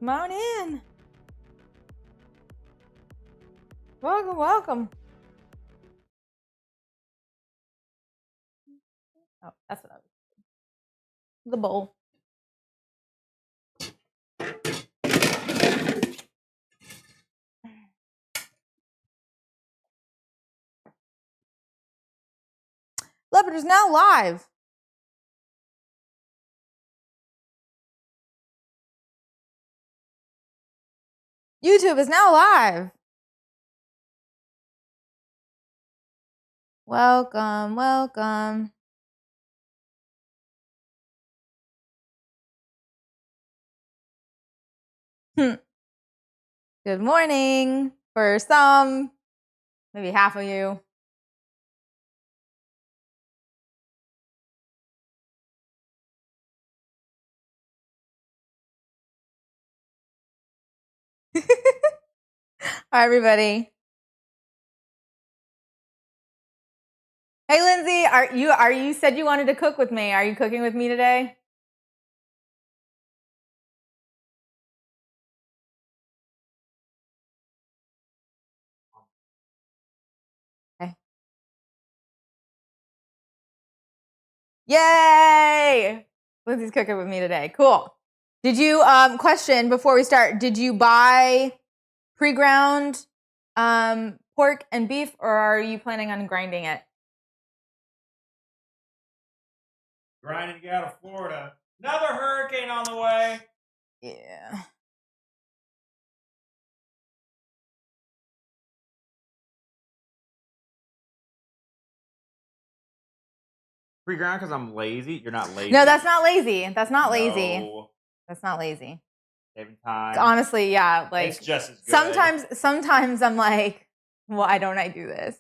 Come on in. Welcome, welcome. Oh, that's what I was doing. The bowl. Leopard is now live. YouTube is now live. Welcome, welcome. Good morning for some, maybe half of you. Hi, everybody. Hey, Lindsay, are you said you wanted to cook with me? Are you cooking with me today? Okay. Yay! Lindsay's cooking with me today. Cool. Did you question before we start? Did you buy pre-ground pork and beef, or are you planning on grinding it? Grinding to get out of Florida. Another hurricane on the way. Yeah. Pre-ground because I'm lazy. You're not lazy. No, that's not lazy. That's not lazy. No. That's not lazy. Saving time. Honestly, yeah. Like it's just as good. Sometimes I'm like, why don't I do this?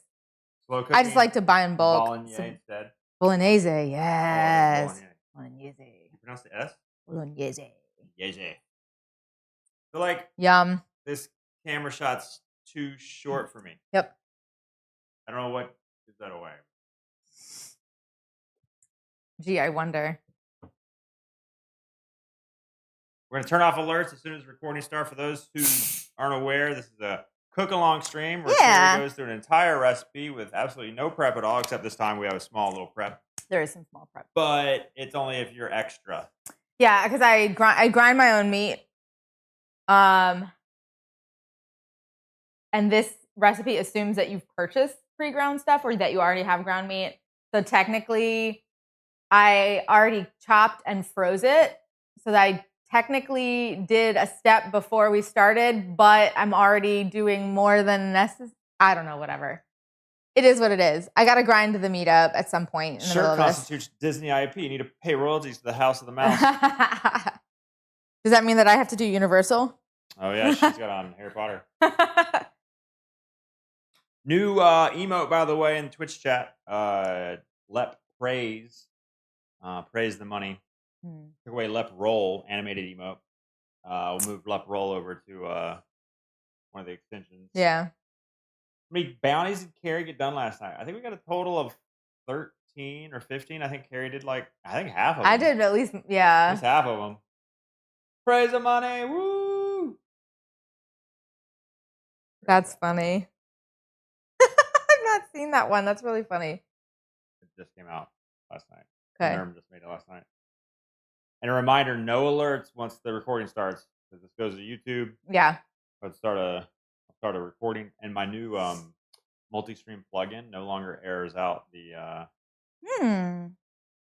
Slow cooking. I just like to buy in bulk. Bolognese instead. Bolognese, yes. Bolognese. You pronounce the S? Bolognese. Bolognese. So like, yum. This camera shot's too short for me. Yep. I don't know what gives that away. Gee, I wonder. We're going to turn off alerts as soon as recording starts. For those who aren't aware, this is a cook-along stream where Carrie goes through an entire recipe with absolutely no prep at all, except this time we have a small little prep. There is some small prep. But it's only if you're extra. Yeah, because I grind my own meat. And this recipe assumes that you've purchased pre-ground stuff or that you already have ground meat. So technically, I already chopped and froze it. So that I technically did a step before we started, but I'm already doing more than necessary. I don't know, whatever. It is what it is. I got to grind the meat up at some point in the middle of this. Constitutes Disney IP. You need to pay royalties to the House of the Mouse. Does that mean that I have to do Universal? Oh, yeah. She's got on Harry Potter. New emote, by the way, in Twitch chat. Lep praise. Praise the money. Took away Lep roll, animated emote. We'll move Lep roll over to one of the extensions. Yeah. How many bounties did Carrie get done last night? I think we got a total of 13 or 15. I think Carrie did half of them. I did at least, yeah. At least half of them. Praise the money. Woo! That's funny. I've not seen that one. That's really funny. It just came out last night. Okay. Norm just made it last night. And a reminder, no alerts once the recording starts, because this goes to YouTube. Yeah. I'll start a recording, and my new multi-stream plugin no longer airs out the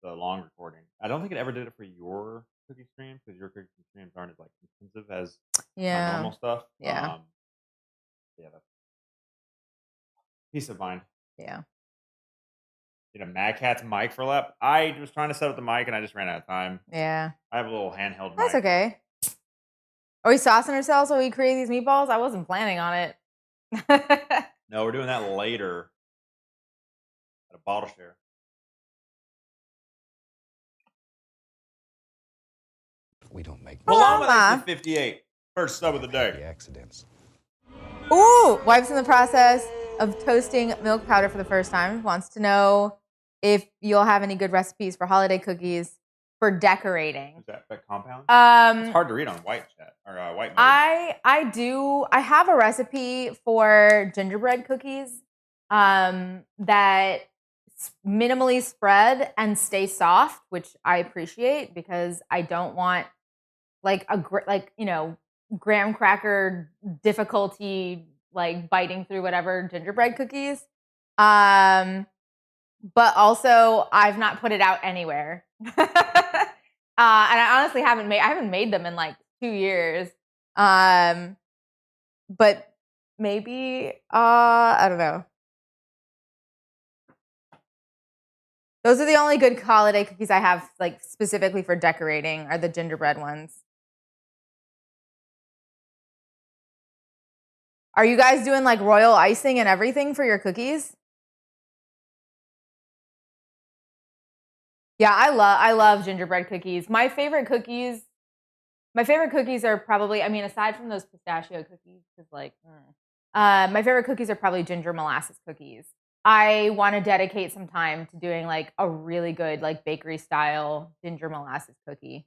long recording. I don't think it ever did it for your cookie streams, because your cookie streams aren't as intensive as my normal stuff. Yeah. That's peace of mind. Yeah. Did a Mad Catz mic for Lep? I was trying to set up the mic and I just ran out of time. Yeah. I have a little handheld mic. That's okay. Are we saucing ourselves while we create these meatballs? I wasn't planning on it. No, we're doing that later at a bottle share. We don't make Paloma 58. First sub of the day. Accidents. Ooh, wife's in the process of toasting milk powder for the first time. Wants to know if you'll have any good recipes for holiday cookies for decorating. Is that compound? It's hard to read on white white mode. I have a recipe for gingerbread cookies that minimally spread and stay soft, which I appreciate because I don't want like graham cracker difficulty like biting through whatever gingerbread cookies. But also I've not put it out anywhere. And I honestly haven't made them in like 2 years. But maybe I don't know. Those are the only good holiday cookies I have, like specifically for decorating, are the gingerbread ones. Are you guys doing like royal icing and everything for your cookies? Yeah, I love gingerbread cookies. My favorite cookies are probably, I mean, aside from those pistachio cookies, because like, my favorite cookies are probably ginger molasses cookies. I want to dedicate some time to doing like a really good like bakery style ginger molasses cookie.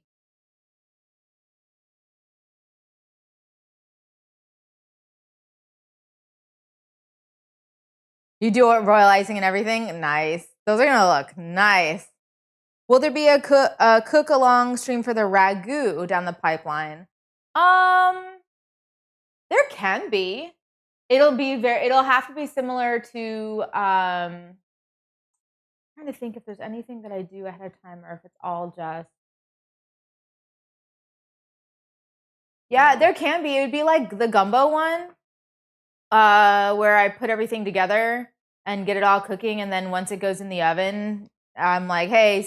You do it royal icing and everything? Nice. Those are gonna look nice. Will there be a cook along stream for the ragu down the pipeline? There can be. It'll have to be similar to trying to think if there's anything that I do ahead of time or if it's all just. Yeah, there can be. It would be like the gumbo one, where I put everything together and get it all cooking, and then once it goes in the oven, I'm like, hey,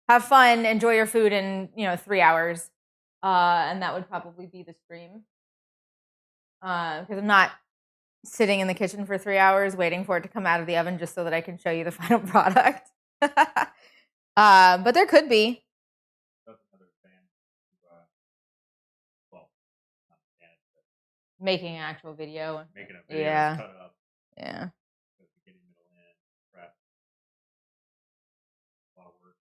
have fun, enjoy your food in 3 hours, and that would probably be the stream, because I'm not sitting in the kitchen for 3 hours waiting for it to come out of the oven just so that I can show you the final product. But there could be. Making an actual video. Making a video. Yeah. Cut it up. Yeah. Beginning, middle, end, prep. A lot of work.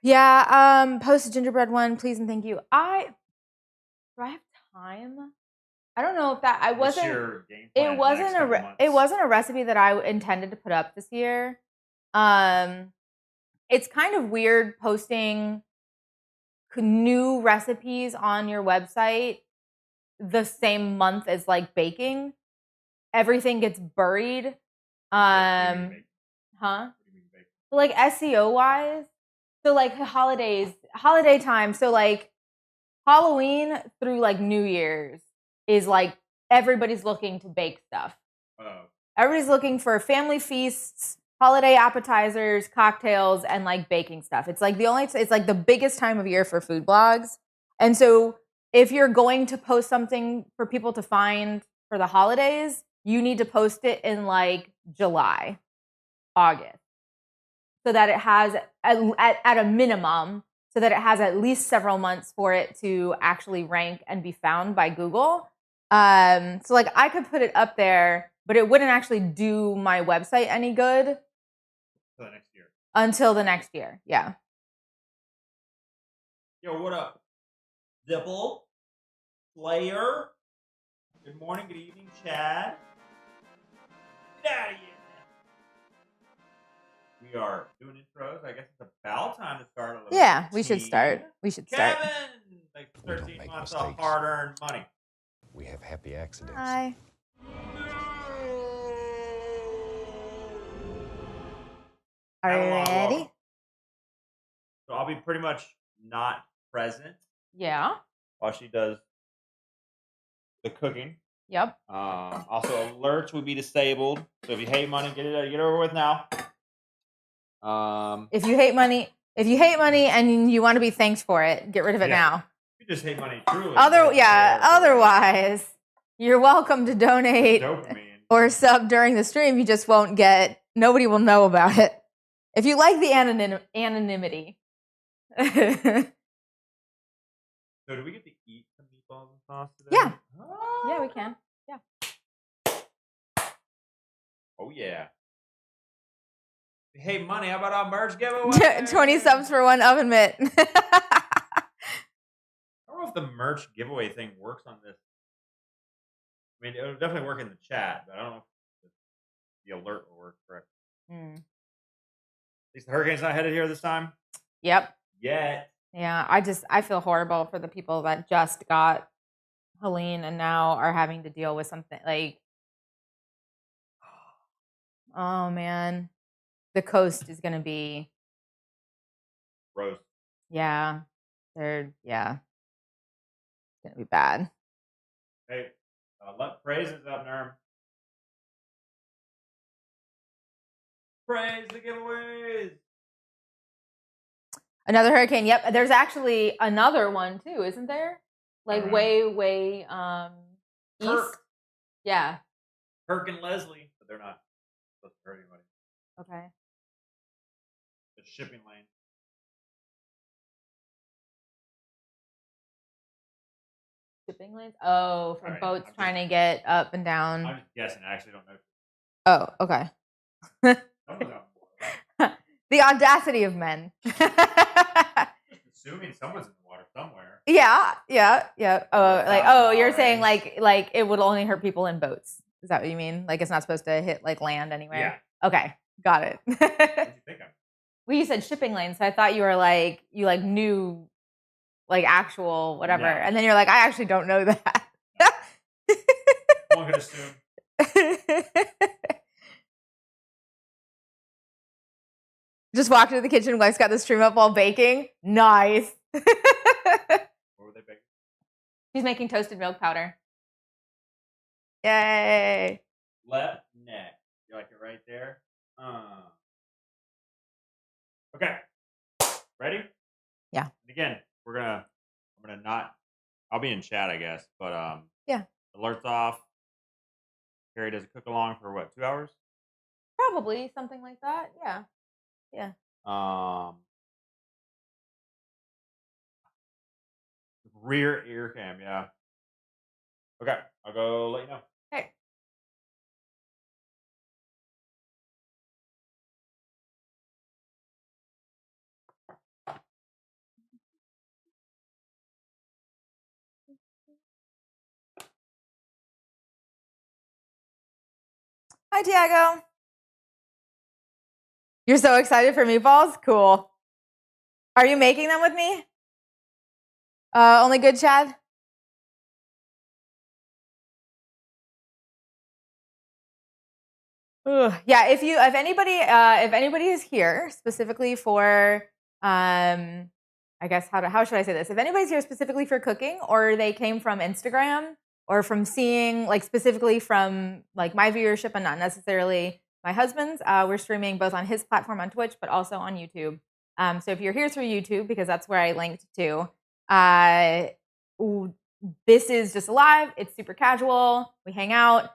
Yeah. Post a gingerbread one, please and thank you. Do I have time? I don't know if that I wasn't. What's your game plan It wasn't for the next couple a. months? It wasn't a recipe that I intended to put up this year. It's kind of weird posting new recipes on your website the same month as like baking. Everything gets buried. Huh? Like SEO wise. So like holiday time. So like Halloween through like New Year's is like everybody's looking to bake stuff. Oh. Everybody's looking for family feasts, holiday appetizers, cocktails, and like baking stuff. It's like it's like the biggest time of year for food blogs. And so if you're going to post something for people to find for the holidays, you need to post it in like July, August, so that it has at a minimum, so that it has at least several months for it to actually rank and be found by Google. So like I could put it up there, but it wouldn't actually do my website any good until the next year. Yeah. Yo, what up? Zipple, Slayer. Good morning, good evening, Chad. Get out of here. We are doing intros. I guess it's about time to start a little. Yeah, we should start. Kevin, like 13 months of hard-earned money. We have happy accidents. Hi. Are you ready? So I'll be pretty much not present. Yeah. While she does the cooking. Yep. Also, alerts will be disabled. So if you hate money, get over with now. If you hate money and you want to be thanked for it, get rid of it now. You just hate money truly. Otherwise, you're welcome to donate or sub during the stream. You just won't get. Nobody will know about it. If you like the anonymity. So do we get to eat some meatballs and sauce today? Yeah. Oh. Yeah, we can. Yeah. Oh, yeah. Hey, money, how about our merch giveaway? 20 subs for one oven mitt. I don't know know if the merch giveaway thing works on this. I mean, it'll definitely work in the chat, but I don't know if the alert will work correct. Mm. At least the hurricane's not headed here this time. Yep. Yet. Yeah, I feel horrible for the people that just got Helene and now are having to deal with something like, oh man, the coast is gonna be, Gross. yeah, it's gonna be bad. Hey, let praises up, Nerm. Praise the giveaways. Another hurricane. Yep, there's actually another one too, isn't there? Like way east. Kirk. Yeah. Kirk and Leslie, but they're not supposed to hurt anybody. Okay. The shipping lane. Shipping lanes? Oh, for Right, boats I'm trying just- to get up and down. I'm just guessing. I actually don't know. Oh, okay. Someone's out in the water. The audacity of men. Just assuming someone's in the water somewhere. Yeah. Oh, like, oh, you're saying $1,000. like it would only hurt people in boats. Is that what you mean? Like it's not supposed to hit like land anywhere? Yeah. Okay, got it. What do you think I'm? Well, you said shipping lanes, so I thought you were like you knew like actual whatever, No. and then you're like, I actually don't know that. One could assume. Just walked into the kitchen. Wife's got the stream up while baking. Nice. What were they baking? She's making toasted milk powder. Yay. Left neck. You like it right there? Okay. Ready? Yeah. And again, I'm gonna not. I'll be in chat, I guess. But Yeah. Alerts off. Carrie does a cook along for what? 2 hours? Probably something like that. Yeah. Rear ear cam. Yeah. Okay. I'll go let you know. Okay. Hi, Tiago. You're so excited for meatballs? Cool. Are you making them with me? Only good, Chad? Ugh. Yeah, if anybody is here specifically for I guess how should I say this? If anybody's here specifically for cooking, or they came from Instagram or from seeing like specifically from like my viewership and not necessarily my husband's, we're streaming both on his platform on Twitch but also on YouTube. So if you're here through YouTube, because that's where I linked to, this is just live. It's super casual. We hang out.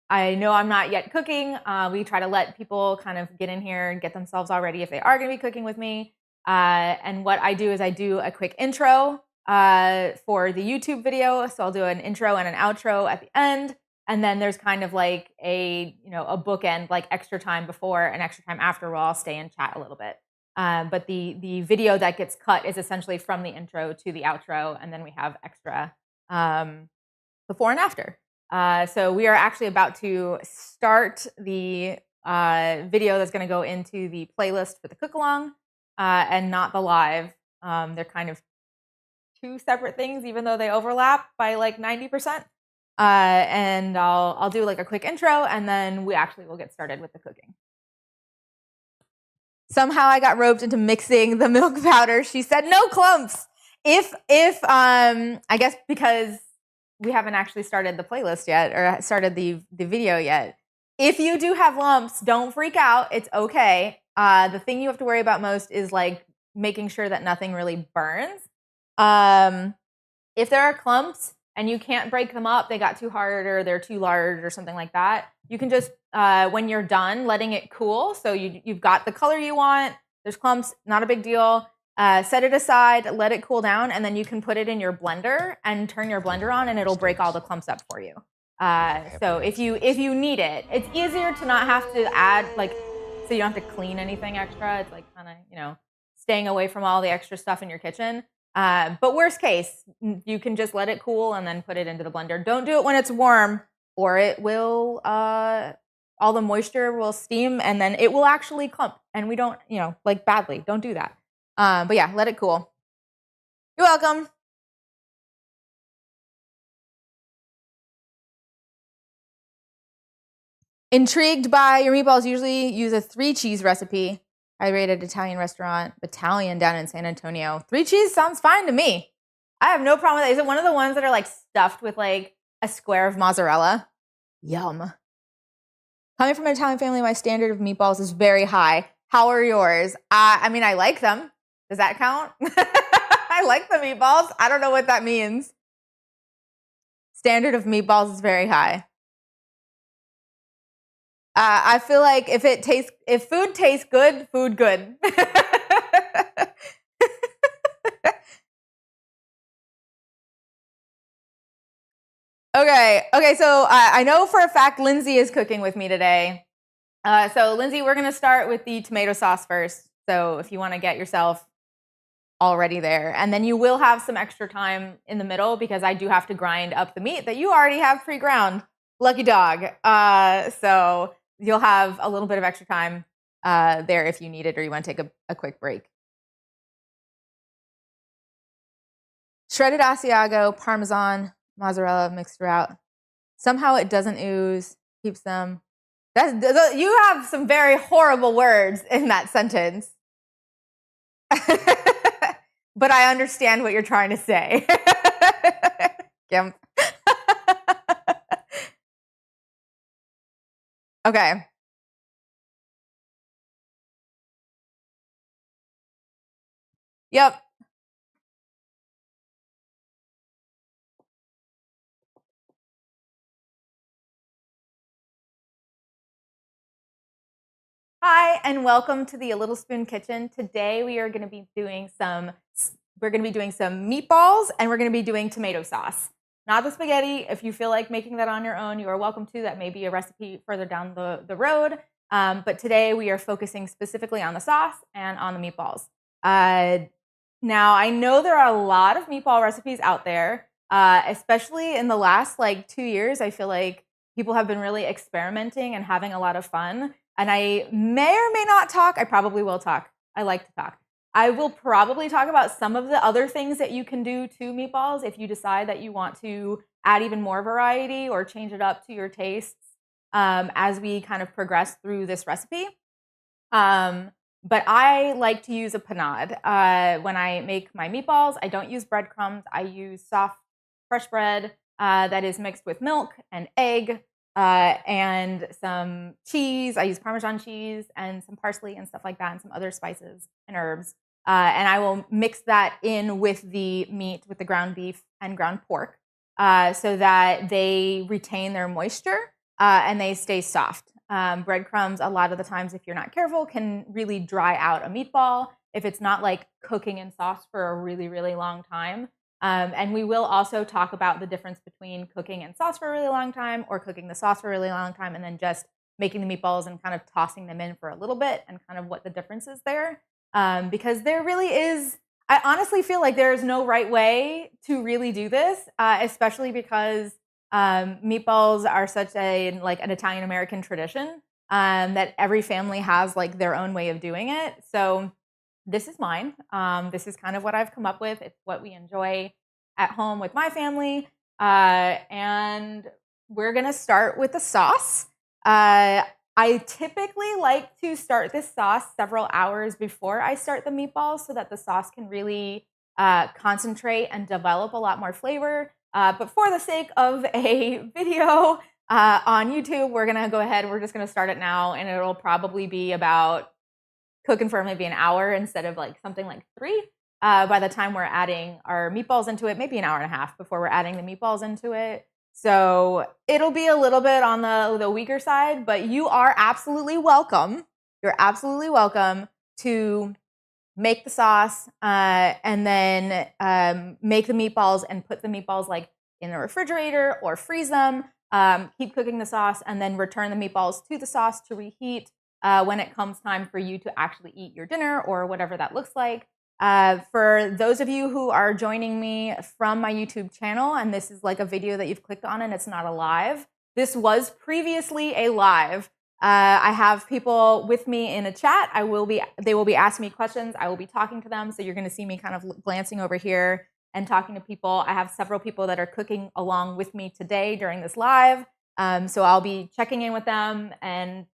I know I'm not yet cooking. We try to let people kind of get in here and get themselves all ready if they are going to be cooking with me. And what I do is I do a quick intro for the YouTube video. So I'll do an intro and an outro at the end. And then there's kind of like a bookend, like extra time before and extra time after where I'll stay and chat a little bit. But the video that gets cut is essentially from the intro to the outro. And then we have extra before and after. So we are actually about to start the video that's going to go into the playlist for the cook along and not the live. They're kind of two separate things, even though they overlap by like 90%. And I'll do like a quick intro, and then we actually will get started with the cooking. Somehow I got roped into mixing the milk powder. She said no clumps. If I guess because we haven't actually started the playlist yet or started the video yet. If you do have lumps, don't freak out. It's okay. The thing you have to worry about most is like making sure that nothing really burns. If there are clumps and you can't break them up, they got too hard or they're too large or something like that, you can just, when you're done, letting it cool. So you've got the color you want. There's clumps, not a big deal. Set it aside, let it cool down, and then you can put it in your blender and turn your blender on, and it'll break all the clumps up for you. So if you need it, it's easier to not have to add like, so you don't have to clean anything extra. It's like kind of staying away from all the extra stuff in your kitchen. But worst case, you can just let it cool and then put it into the blender. Don't do it when it's warm, or it will, all the moisture will steam and then it will actually clump. And we don't, like badly. Don't do that. But yeah, let it cool. You're welcome. Intrigued by your meatballs? Usually use a 3-cheese recipe. I rated Italian restaurant Battalion down in San Antonio. 3 cheese sounds fine to me. I have no problem with it. Is it one of the ones that are like stuffed with like a square of mozzarella? Yum. Coming from an Italian family, my standard of meatballs is very high. How are yours? I mean, I like them. Does that count? I like the meatballs. I don't know what that means. Standard of meatballs is very high. I feel like if food tastes good, food good. Okay, so I know for a fact Lindsay is cooking with me today. So Lindsay, we're gonna start with the tomato sauce first. So if you wanna get yourself already there, and then you will have some extra time in the middle because I do have to grind up the meat that you already have pre-ground. Lucky dog. So you'll have a little bit of extra time there if you need it or you want to take a quick break. Shredded Asiago, Parmesan, mozzarella mixed throughout. Somehow it doesn't ooze, keeps them. You have some very horrible words in that sentence. But I understand what you're trying to say. Gimp. Okay. Yep. Hi, and welcome to the A Little Spoon Kitchen. Today we are going to be doing some meatballs, and we're going to be doing tomato sauce. Not the spaghetti. If you feel like making that on your own, you are welcome to. That may be a recipe further down the road. But today we are focusing specifically on the sauce and on the meatballs. Now, I know there are a lot of meatball recipes out there, especially in the last 2 years. I feel like people have been really experimenting and having a lot of fun. And I may or may not talk. I probably will talk. I like to talk. I will probably talk about some of the other things that you can do to meatballs if you decide that you want to add even more variety or change it up to your tastes as we kind of progress through this recipe. But I like to use a panade. When I make my meatballs, I don't use breadcrumbs. I use soft, fresh bread that is mixed with milk and egg and some cheese. I use Parmesan cheese and some parsley and stuff like that and some other spices and herbs. And I will mix that in with the meat, with the ground beef and ground pork so that they retain their moisture and they stay soft. Breadcrumbs, a lot of the times, if you're not careful, can really dry out a meatball if it's not cooking in sauce for a really, really long time. And we will also talk about the difference between cooking in sauce for a really long time or cooking the sauce for a really long time and then just making the meatballs and kind of tossing them in for a little bit and kind of what the difference is there. Because there really is, I honestly feel like there is no right way to really do this, especially because meatballs are such an Italian-American tradition that every family has their own way of doing it. So this is mine. This is kind of what I've come up with. It's what we enjoy at home with my family. And we're going to start with the sauce. I typically like to start this sauce several hours before I start the meatballs so that the sauce can really concentrate and develop a lot more flavor. But for the sake of a video on YouTube, we're going to go ahead. We're just going to start it now, and it'll probably be about cooking for maybe an hour instead of something like 3. By the time we're adding our meatballs into it, maybe an hour and a half before we're adding the meatballs into it. So it'll be a little bit on the weaker side, but you are absolutely welcome. You're absolutely welcome to make the sauce and then make the meatballs and put the meatballs in the refrigerator or freeze them. Keep cooking the sauce and then return the meatballs to the sauce to reheat when it comes time for you to actually eat your dinner or whatever that looks like. For those of you who are joining me from my YouTube channel, and this is like a video that you've clicked on and it's not a live, this was previously a live. I have people with me in a chat. They will be asking me questions. I will be talking to them. So you're going to see me kind of glancing over here and talking to people. I have several people that are cooking along with me today during this live. So I'll be checking in with them and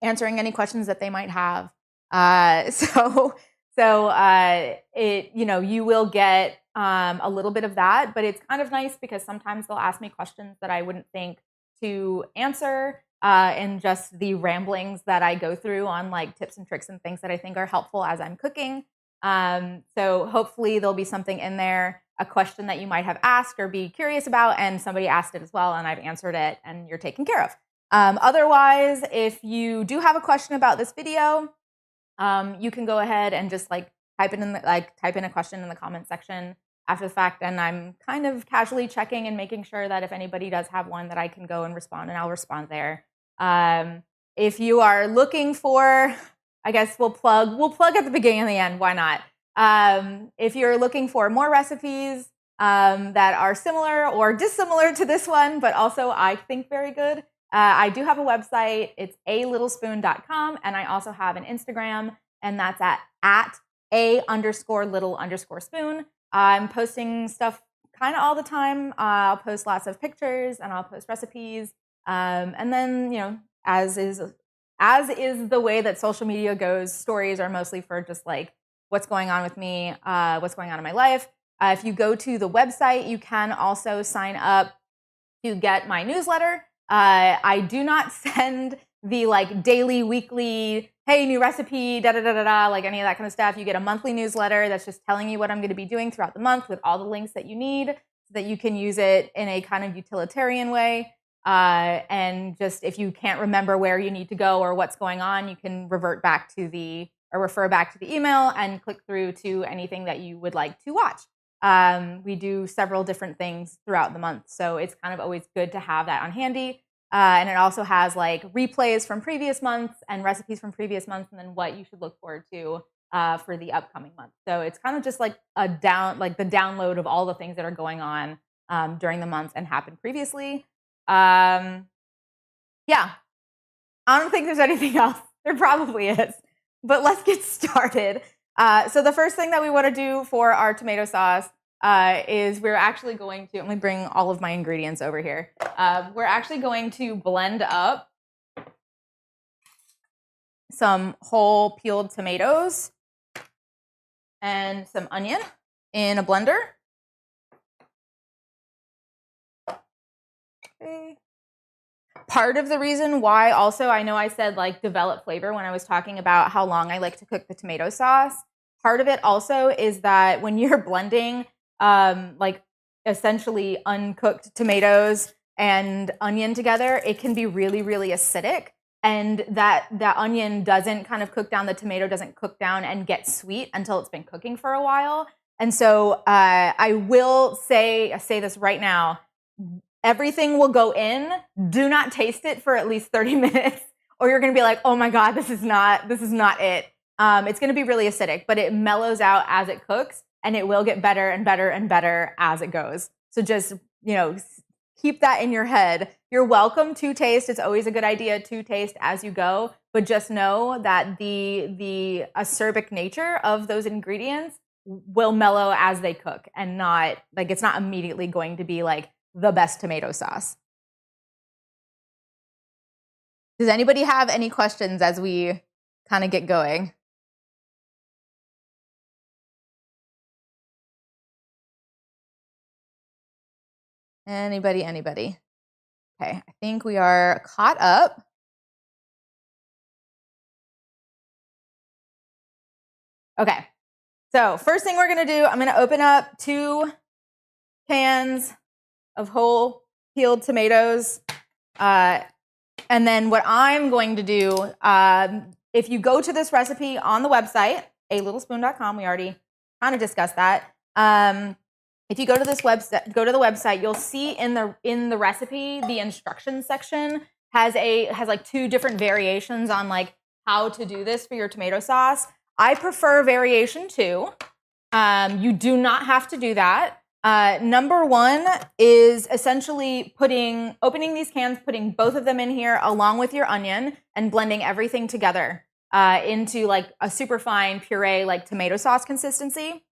answering any questions that they might have. You will get a little bit of that, but it's kind of nice because sometimes they'll ask me questions that I wouldn't think to answer, and just the ramblings that I go through on like tips and tricks and things that I think are helpful as I'm cooking. So hopefully there'll be something in there, a question that you might have asked or be curious about, and somebody asked it as well, and I've answered it, and you're taken care of. Otherwise, if you do have a question about this video, you can go ahead and just like type in a question in the comment section after the fact, and I'm kind of casually checking and making sure that if anybody does have one that I can go and respond, and I'll respond there. If you are looking for, I guess we'll plug at the beginning and the end, why not? If you're looking for more recipes that are similar or dissimilar to this one, but also I think very good, I do have a website. It's alittlespoon.com, and I also have an Instagram, and that's at @a_little_spoon. I'm posting stuff kind of all the time. I'll post lots of pictures, and I'll post recipes. And then, as is the way that social media goes, stories are mostly for just like what's going on with me, what's going on in my life. If you go to the website, you can also sign up to get my newsletter. I do not send the like daily, weekly, hey, new recipe, like any of that kind of stuff. You get a monthly newsletter that's just telling you what I'm going to be doing throughout the month with all the links that you need so that you can use it in a kind of utilitarian way. And just if you can't remember where you need to go or what's going on, you can refer back to the email and click through to anything that you would like to watch. We do several different things throughout the month, so it's kind of always good to have that on handy. And it also has like replays from previous months and recipes from previous months, and then what you should look forward to for the upcoming month. So it's kind of just like the download of all the things that are going on during the month and happened previously. Yeah, I don't think there's anything else. There probably is, but let's get started. So the first thing that we want to do for our tomato sauce is we're actually going to, let me bring all of my ingredients over here. We're actually going to blend up some whole peeled tomatoes and some onion in a blender. Okay. Part of the reason why also, I know I said like develop flavor when I was talking about how long I like to cook the tomato sauce. Part of it also is that when you're blending like essentially uncooked tomatoes and onion together, it can be really, really acidic. And that onion doesn't kind of cook down, the tomato doesn't cook down and get sweet until it's been cooking for a while. And so I will say this right now, everything will go in. Do not taste it for at least 30 minutes or you're going to be like, oh my God, this is not it. It's going to be really acidic, but it mellows out as it cooks, and it will get better and better and better as it goes. So just, keep that in your head. You're welcome to taste. It's always a good idea to taste as you go, but just know that the acerbic nature of those ingredients will mellow as they cook, and not like it's not immediately going to be like the best tomato sauce. Does anybody have any questions as we kind of get going? Anybody? Okay, I think we are caught up. Okay, so first thing we're gonna do, I'm gonna open up 2 cans of whole peeled tomatoes. And then what I'm going to do, if you go to this recipe on the website, alittlespoon.com, we already kind of discussed that. If you go to the website, you'll see in the recipe, the instructions section has like 2 different variations on like how to do this for your tomato sauce. I prefer variation 2. You do not have to do that. Number one is essentially opening these cans, putting both of them in here along with your onion and blending everything together into like a super fine puree, like tomato sauce consistency.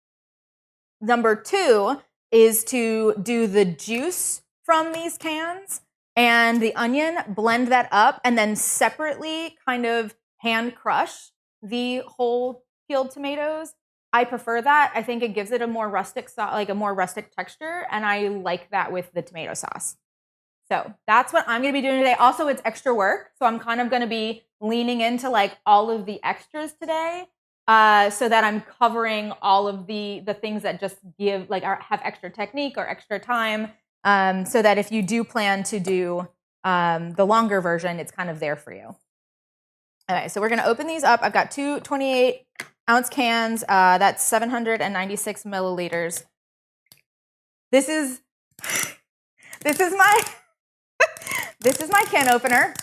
Number two is to do the juice from these cans and the onion, blend that up, and then separately kind of hand crush the whole peeled tomatoes. I prefer that. I think it gives it a more rustic, like a more rustic texture, and I like that with the tomato sauce. So that's what I'm going to be doing today. Also, it's extra work, so I'm kind of going to be leaning into like all of the extras today, so that I'm covering all of the things that just give like have extra technique or extra time, so that if you do plan to do the longer version, it's kind of there for you. Okay, so we're going to open these up. I've got two 28-ounce cans. That's 796 milliliters. This is my can opener.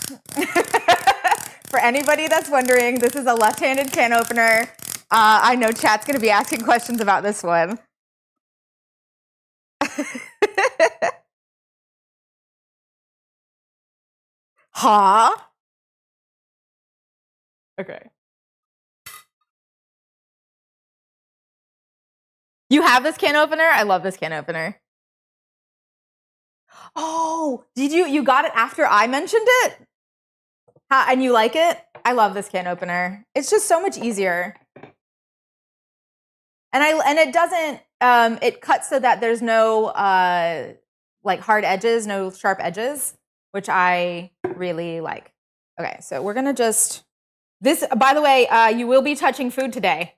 For anybody that's wondering, this is a left-handed can opener. I know chat's going to be asking questions about this one. Huh? Okay. You have this can opener? I love this can opener. Oh, you got it after I mentioned it? And you like it? I love this can opener. It's just so much easier. And it doesn't, it cuts so that there's no like hard edges, no sharp edges, which I really like. Okay, so we're gonna this, by the way, you will be touching food today.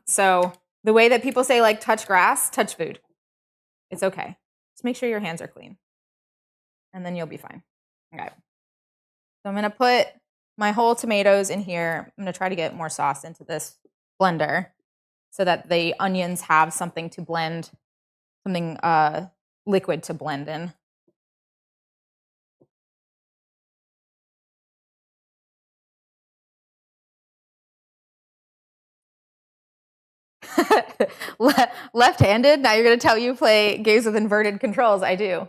So the way that people say like touch grass, touch food. It's okay. Just make sure your hands are clean. And then you'll be fine. Okay. So I'm gonna put my whole tomatoes in here. I'm gonna try to get more sauce into this blender so that the onions have something to blend, something liquid to blend in. Left-handed? Now you're going to tell you play games with inverted controls. I do.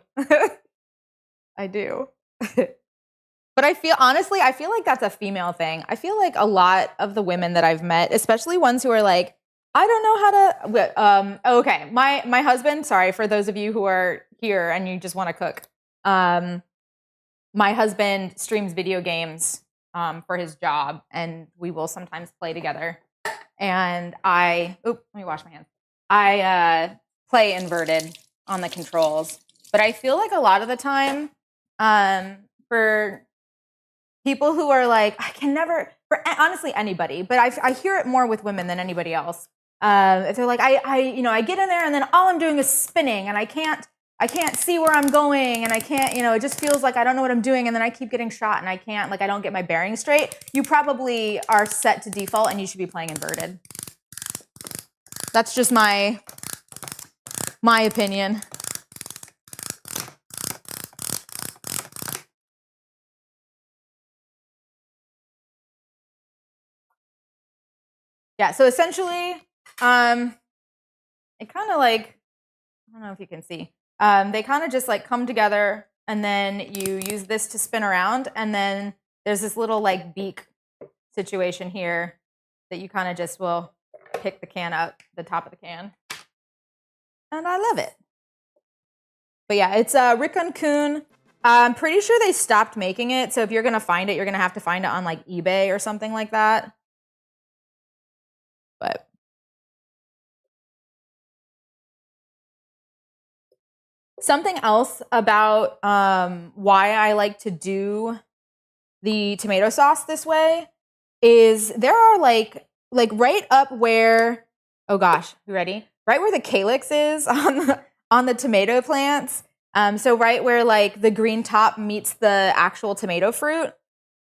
I do. But I feel like that's a female thing. I feel like a lot of the women that I've met, especially ones who are like, I don't know how to, okay. My husband, sorry, for those of you who are here and you just want to cook. My husband streams video games for his job, and we will sometimes play together. And let me wash my hands. I play inverted on the controls, but I feel like a lot of the time, for people who are like, I can never, for honestly anybody, but I hear it more with women than anybody else. If they're like, I get in there and then all I'm doing is spinning, and I can't see where I'm going, and I can't, it just feels like I don't know what I'm doing, and then I keep getting shot, and I don't get my bearings straight. You probably are set to default, and you should be playing inverted. That's just my opinion. Yeah, so essentially, it kind of like, I don't know if you can see. They kind of just like come together, and then you use this to spin around, and then there's this little like beak situation here that you kind of just will pick the can up, the top of the can. And I love it. But yeah, it's Rikon Kun. I'm pretty sure they stopped making it, so if you're going to find it, you're going to have to find it on like eBay or something like that. But something else about why I like to do the tomato sauce this way is there are like right up where, oh gosh, you ready? Right where the calyx is on the tomato plants. So right where like the green top meets the actual tomato fruit,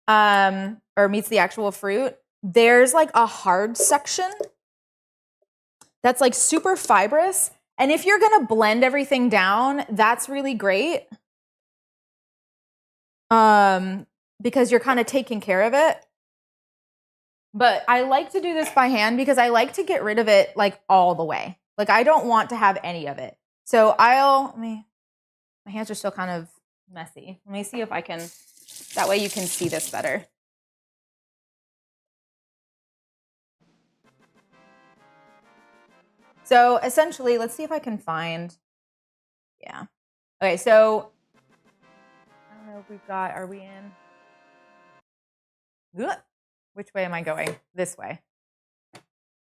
or meets the actual fruit, there's like a hard section that's like super fibrous. And if you're gonna blend everything down, that's really great. Because you're kind of taking care of it. But I like to do this by hand because I like to get rid of it like all the way. Like I don't want to have any of it. So my hands are still kind of messy. Let me see if I can, that way you can see this better. So essentially, let's see if I can find, yeah. Okay, so I don't know if we've got, are we in? Ugh. Which way am I going? This way.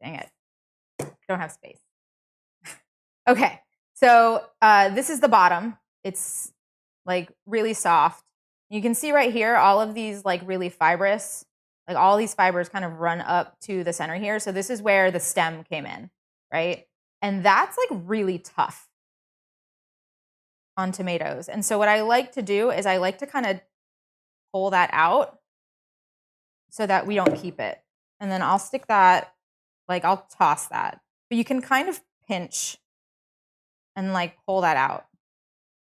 Dang it. Don't have space. Okay, so this is the bottom. It's like really soft. You can see right here, all of these like really fibrous, like all these fibers kind of run up to the center here. So this is where the stem came in, right? And that's like really tough on tomatoes. And so what I like to do is I like to kind of pull that out so that we don't keep it. And then I'll stick that, like I'll toss that. But you can kind of pinch and like pull that out.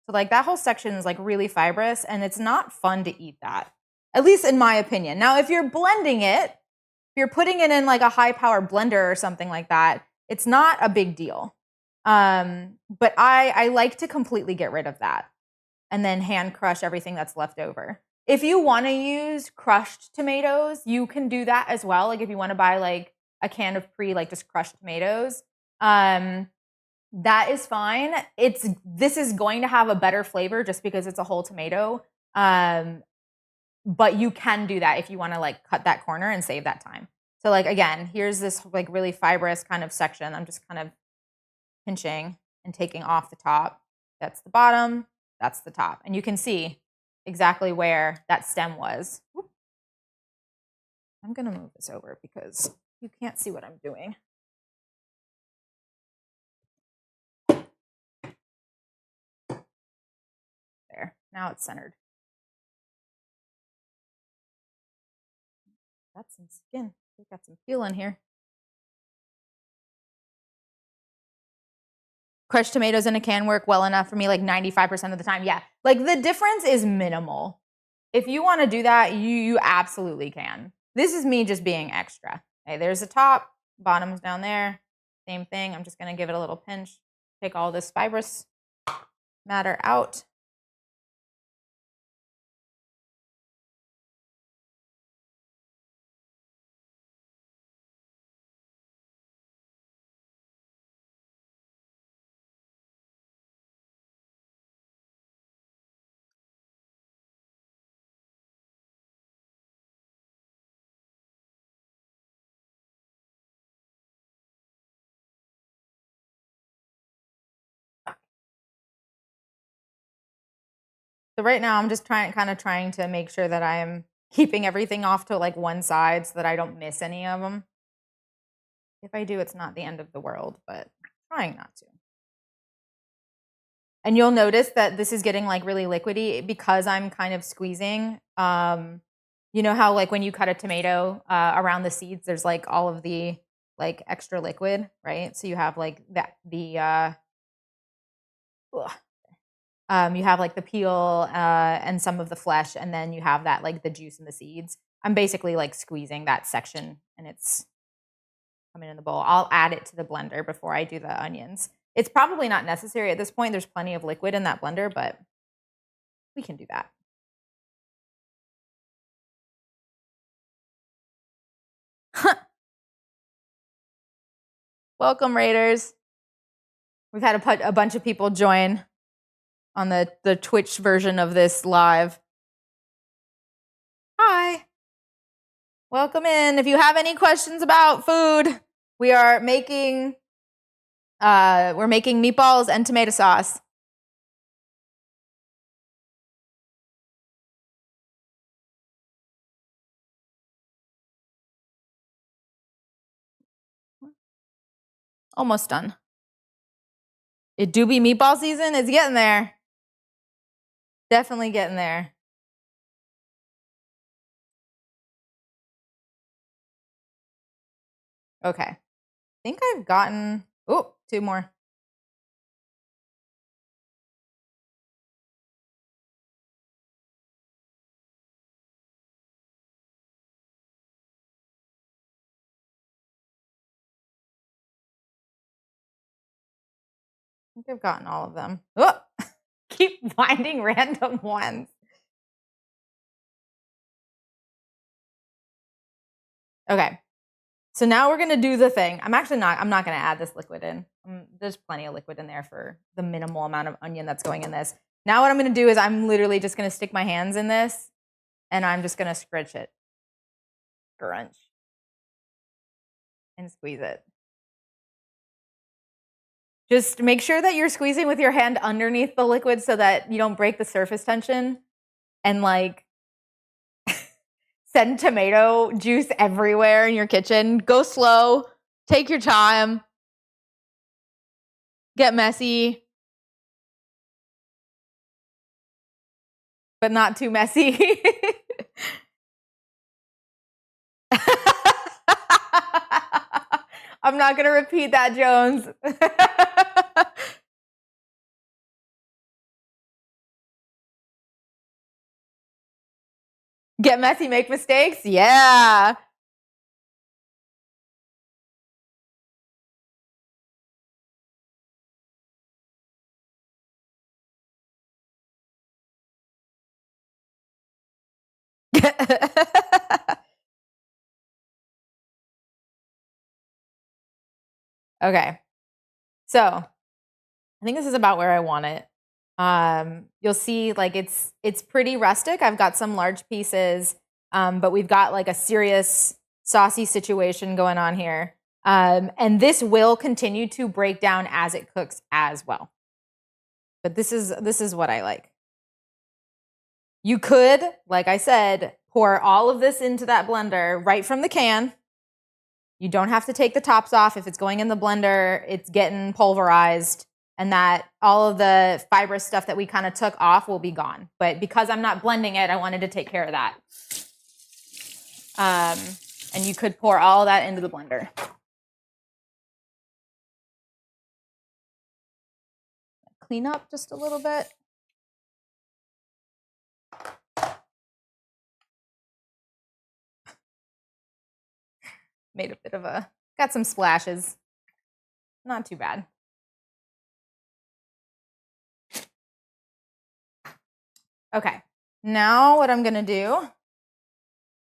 So like that whole section is like really fibrous and it's not fun to eat that, at least in my opinion. Now, if you're blending it, if you're putting it in like a high power blender or something like that, it's not a big deal. But I like to completely get rid of that and then hand crush everything that's left over. If you want to use crushed tomatoes, you can do that as well. Like if you want to buy like a can of like just crushed tomatoes, that is fine. This is going to have a better flavor just because it's a whole tomato. But you can do that if you want to like cut that corner and save that time. So like again, here's this like really fibrous kind of section. I'm just kind of pinching and taking off the top. That's the bottom, that's the top. And you can see exactly where that stem was. Whoop. I'm gonna move this over because you can't see what I'm doing. There, now it's centered. Got some skin, we got some peel in here. Crushed tomatoes in a can work well enough for me like 95% of the time. Yeah, like the difference is minimal. If you want to do that, you absolutely can. This is me just being extra. Okay, there's the top, bottom's down there. Same thing. I'm just going to give it a little pinch. Take all this fibrous matter out. So right now I'm just kind of trying to make sure that I am keeping everything off to like one side so that I don't miss any of them. If I do, it's not the end of the world, but I'm trying not to. And you'll notice that this is getting like really liquidy because I'm kind of squeezing. You know how like when you cut a tomato around the seeds, there's like all of the like extra liquid, right? So you have like that you have like the peel and some of the flesh, and then you have that like the juice and the seeds. I'm basically like squeezing that section and it's coming in the bowl. I'll add it to the blender before I do the onions. It's probably not necessary at this point. There's plenty of liquid in that blender, but we can do that. Welcome, Raiders. We've had a bunch of people join on the Twitch version of this live. Hi. Welcome in. If you have any questions about food, we are making we're making meatballs and tomato sauce. Almost done. It do be meatball season. It's getting there. Definitely getting there. Okay. I think I've gotten, oh, 2 more. think I've gotten all of them. Oh, keep finding random ones. Okay. So now we're going to do the thing. I'm not going to add this liquid in. There's plenty of liquid in there for the minimal amount of onion that's going in this. Now what I'm going to do is I'm literally just going to stick my hands in this and I'm just going to scrunch it. Scrunch. And squeeze it. Just make sure that you're squeezing with your hand underneath the liquid so that you don't break the surface tension and like send tomato juice everywhere in your kitchen. Go slow. Take your time. Get messy. But not too messy. I'm not going to repeat that, Jones. Get messy, make mistakes? Yeah. Okay. So I think this is about where I want it. You'll see like it's pretty rustic. I've got some large pieces, but we've got like a serious saucy situation going on here. And this will continue to break down as it cooks as well. But this is what I like. You could, like I said, pour all of this into that blender right from the can. You don't have to take the tops off. If it's going in the blender, it's getting pulverized. And that all of the fibrous stuff that we kind of took off will be gone. But because I'm not blending it, I wanted to take care of that. And you could pour all of that into the blender. Clean up just a little bit. Made a bit of got some splashes. Not too bad. Okay, now what I'm gonna do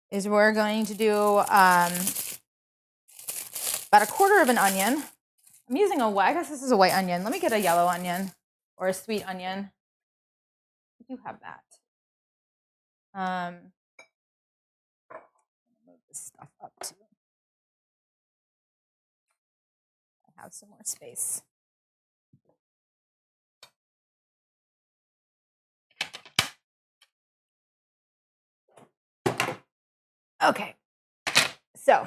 is we're going to do about a quarter of an onion. I'm using I guess this is a white onion. Let me get a yellow onion or a sweet onion. I do have that. Move this stuff up too. I have some more space. Okay, so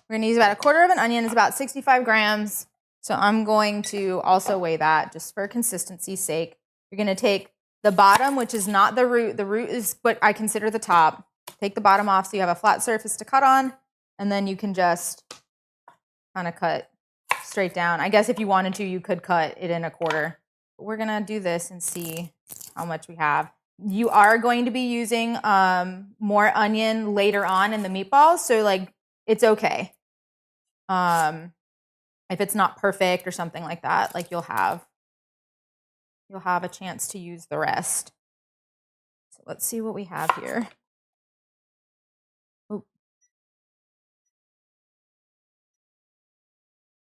we're going to use about a quarter of an onion. It's about 65 grams. So I'm going to also weigh that just for consistency's sake. You're going to take the bottom, which is not the root. The root is what I consider the top. Take the bottom off so you have a flat surface to cut on. And then you can just kind of cut straight down. I guess if you wanted to, you could cut it in a quarter. But we're going to do this and see how much we have. You are going to be using more onion later on in the meatballs. So like, it's okay. If it's not perfect or something like that, like you'll have a chance to use the rest. So let's see what we have here. Ooh.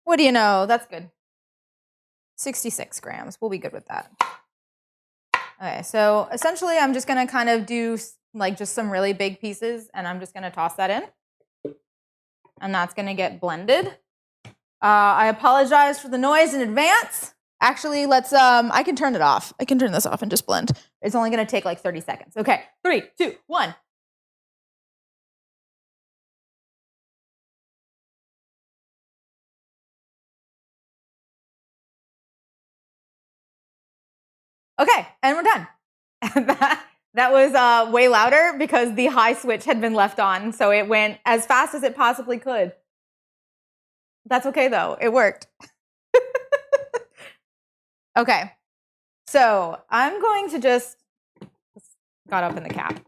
What do you know? That's good. 66 grams. We'll be good with that. Okay, so essentially I'm just going to kind of do like just some really big pieces and I'm just going to toss that in. And that's going to get blended. I apologize for the noise in advance. Actually, let's, I can turn it off. I can turn this off and just blend. It's only going to take like 30 seconds. Okay, 3, 2, 1. Okay, and we're done. That was way louder because the high switch had been left on, so it went as fast as it possibly could. That's okay though, it worked. Okay, so I'm going to just got up in the cap.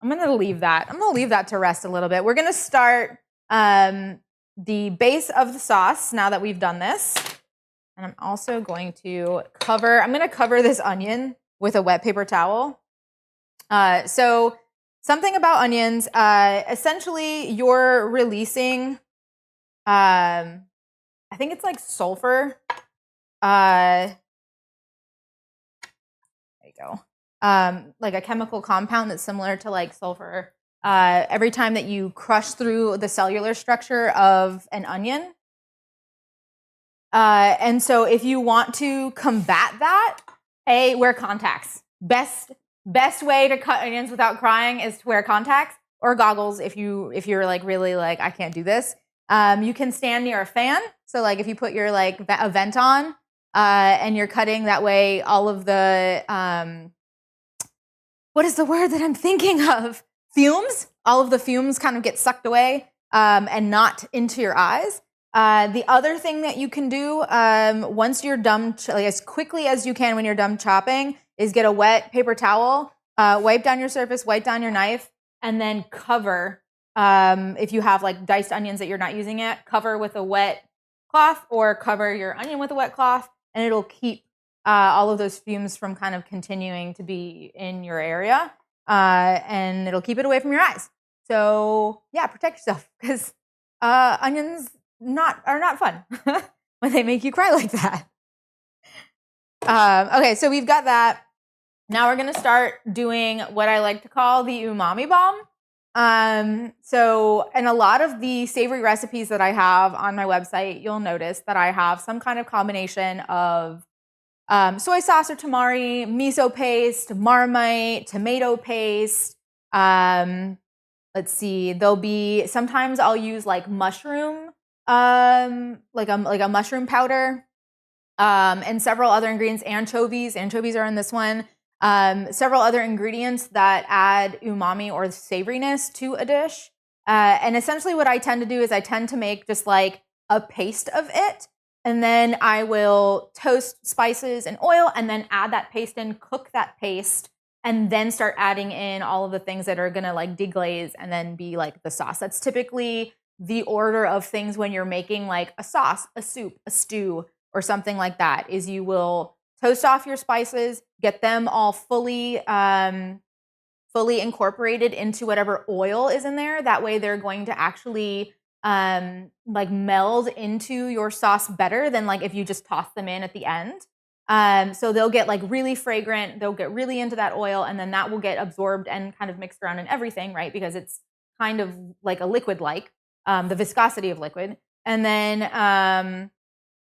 I'm going to leave that. I'm going to leave that to rest a little bit. We're going to start the base of the sauce now that we've done this. And I'm also going to cover this onion with a wet paper towel. So something about onions, essentially you're releasing, I think it's like sulfur. There you go. Like a chemical compound that's similar to like sulfur. Every time that you crush through the cellular structure of an onion. And so if you want to combat that, wear contacts. Best way to cut onions without crying is to wear contacts or goggles if you're like really like, I can't do this. You can stand near a fan. So like if you put your like a vent on and you're cutting that way, all of the what is the word that I'm thinking of? Fumes. All of the fumes kind of get sucked away and not into your eyes. The other thing that you can do once you're done, like as quickly as you can when you're done chopping, is get a wet paper towel, wipe down your surface, wipe down your knife, and then cover. If you have like diced onions that you're not using yet, cover with a wet cloth or cover your onion with a wet cloth, and it'll keep all of those fumes from kind of continuing to be in your area, and it'll keep it away from your eyes. So yeah, protect yourself because onions are not fun when they make you cry like that. Okay, so we've got that. Now we're gonna start doing what I like to call the umami bomb. So in a lot of the savory recipes that I have on my website, you'll notice that I have some kind of combination of soy sauce or tamari, miso paste, Marmite, tomato paste. Let's see, sometimes I'll use like mushroom, like a mushroom powder, and several other ingredients. Anchovies are in this one. Several other ingredients that add umami or savoriness to a dish. And essentially what I tend to do is I tend to make just like a paste of it. And then I will toast spices and oil and then add that paste in, cook that paste, and then start adding in all of the things that are gonna like deglaze and then be like the sauce. That's typically the order of things when you're making like a sauce, a soup, a stew, or something like that, is you will toast off your spices, get them all fully incorporated into whatever oil is in there. That way they're going to actually like meld into your sauce better than like if you just toss them in at the end. So they'll get like really fragrant, they'll get really into that oil, and then that will get absorbed and kind of mixed around in everything, right? Because it's kind of like a liquid, like the viscosity of liquid. And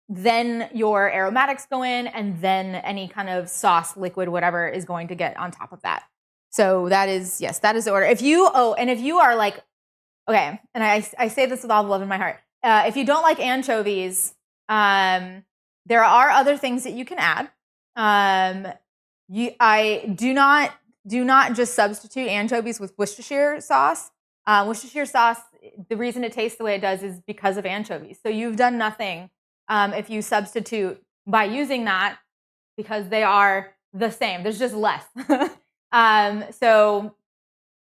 then your aromatics go in, and then any kind of sauce, liquid, whatever is going to get on top of that. So that is the order. If you are like, okay, and I say this with all the love in my heart. If you don't like anchovies, there are other things that you can add. I do not just substitute anchovies with Worcestershire sauce. Worcestershire sauce, the reason it tastes the way it does is because of anchovies. So you've done nothing if you substitute by using that, because they are the same. There's just less. So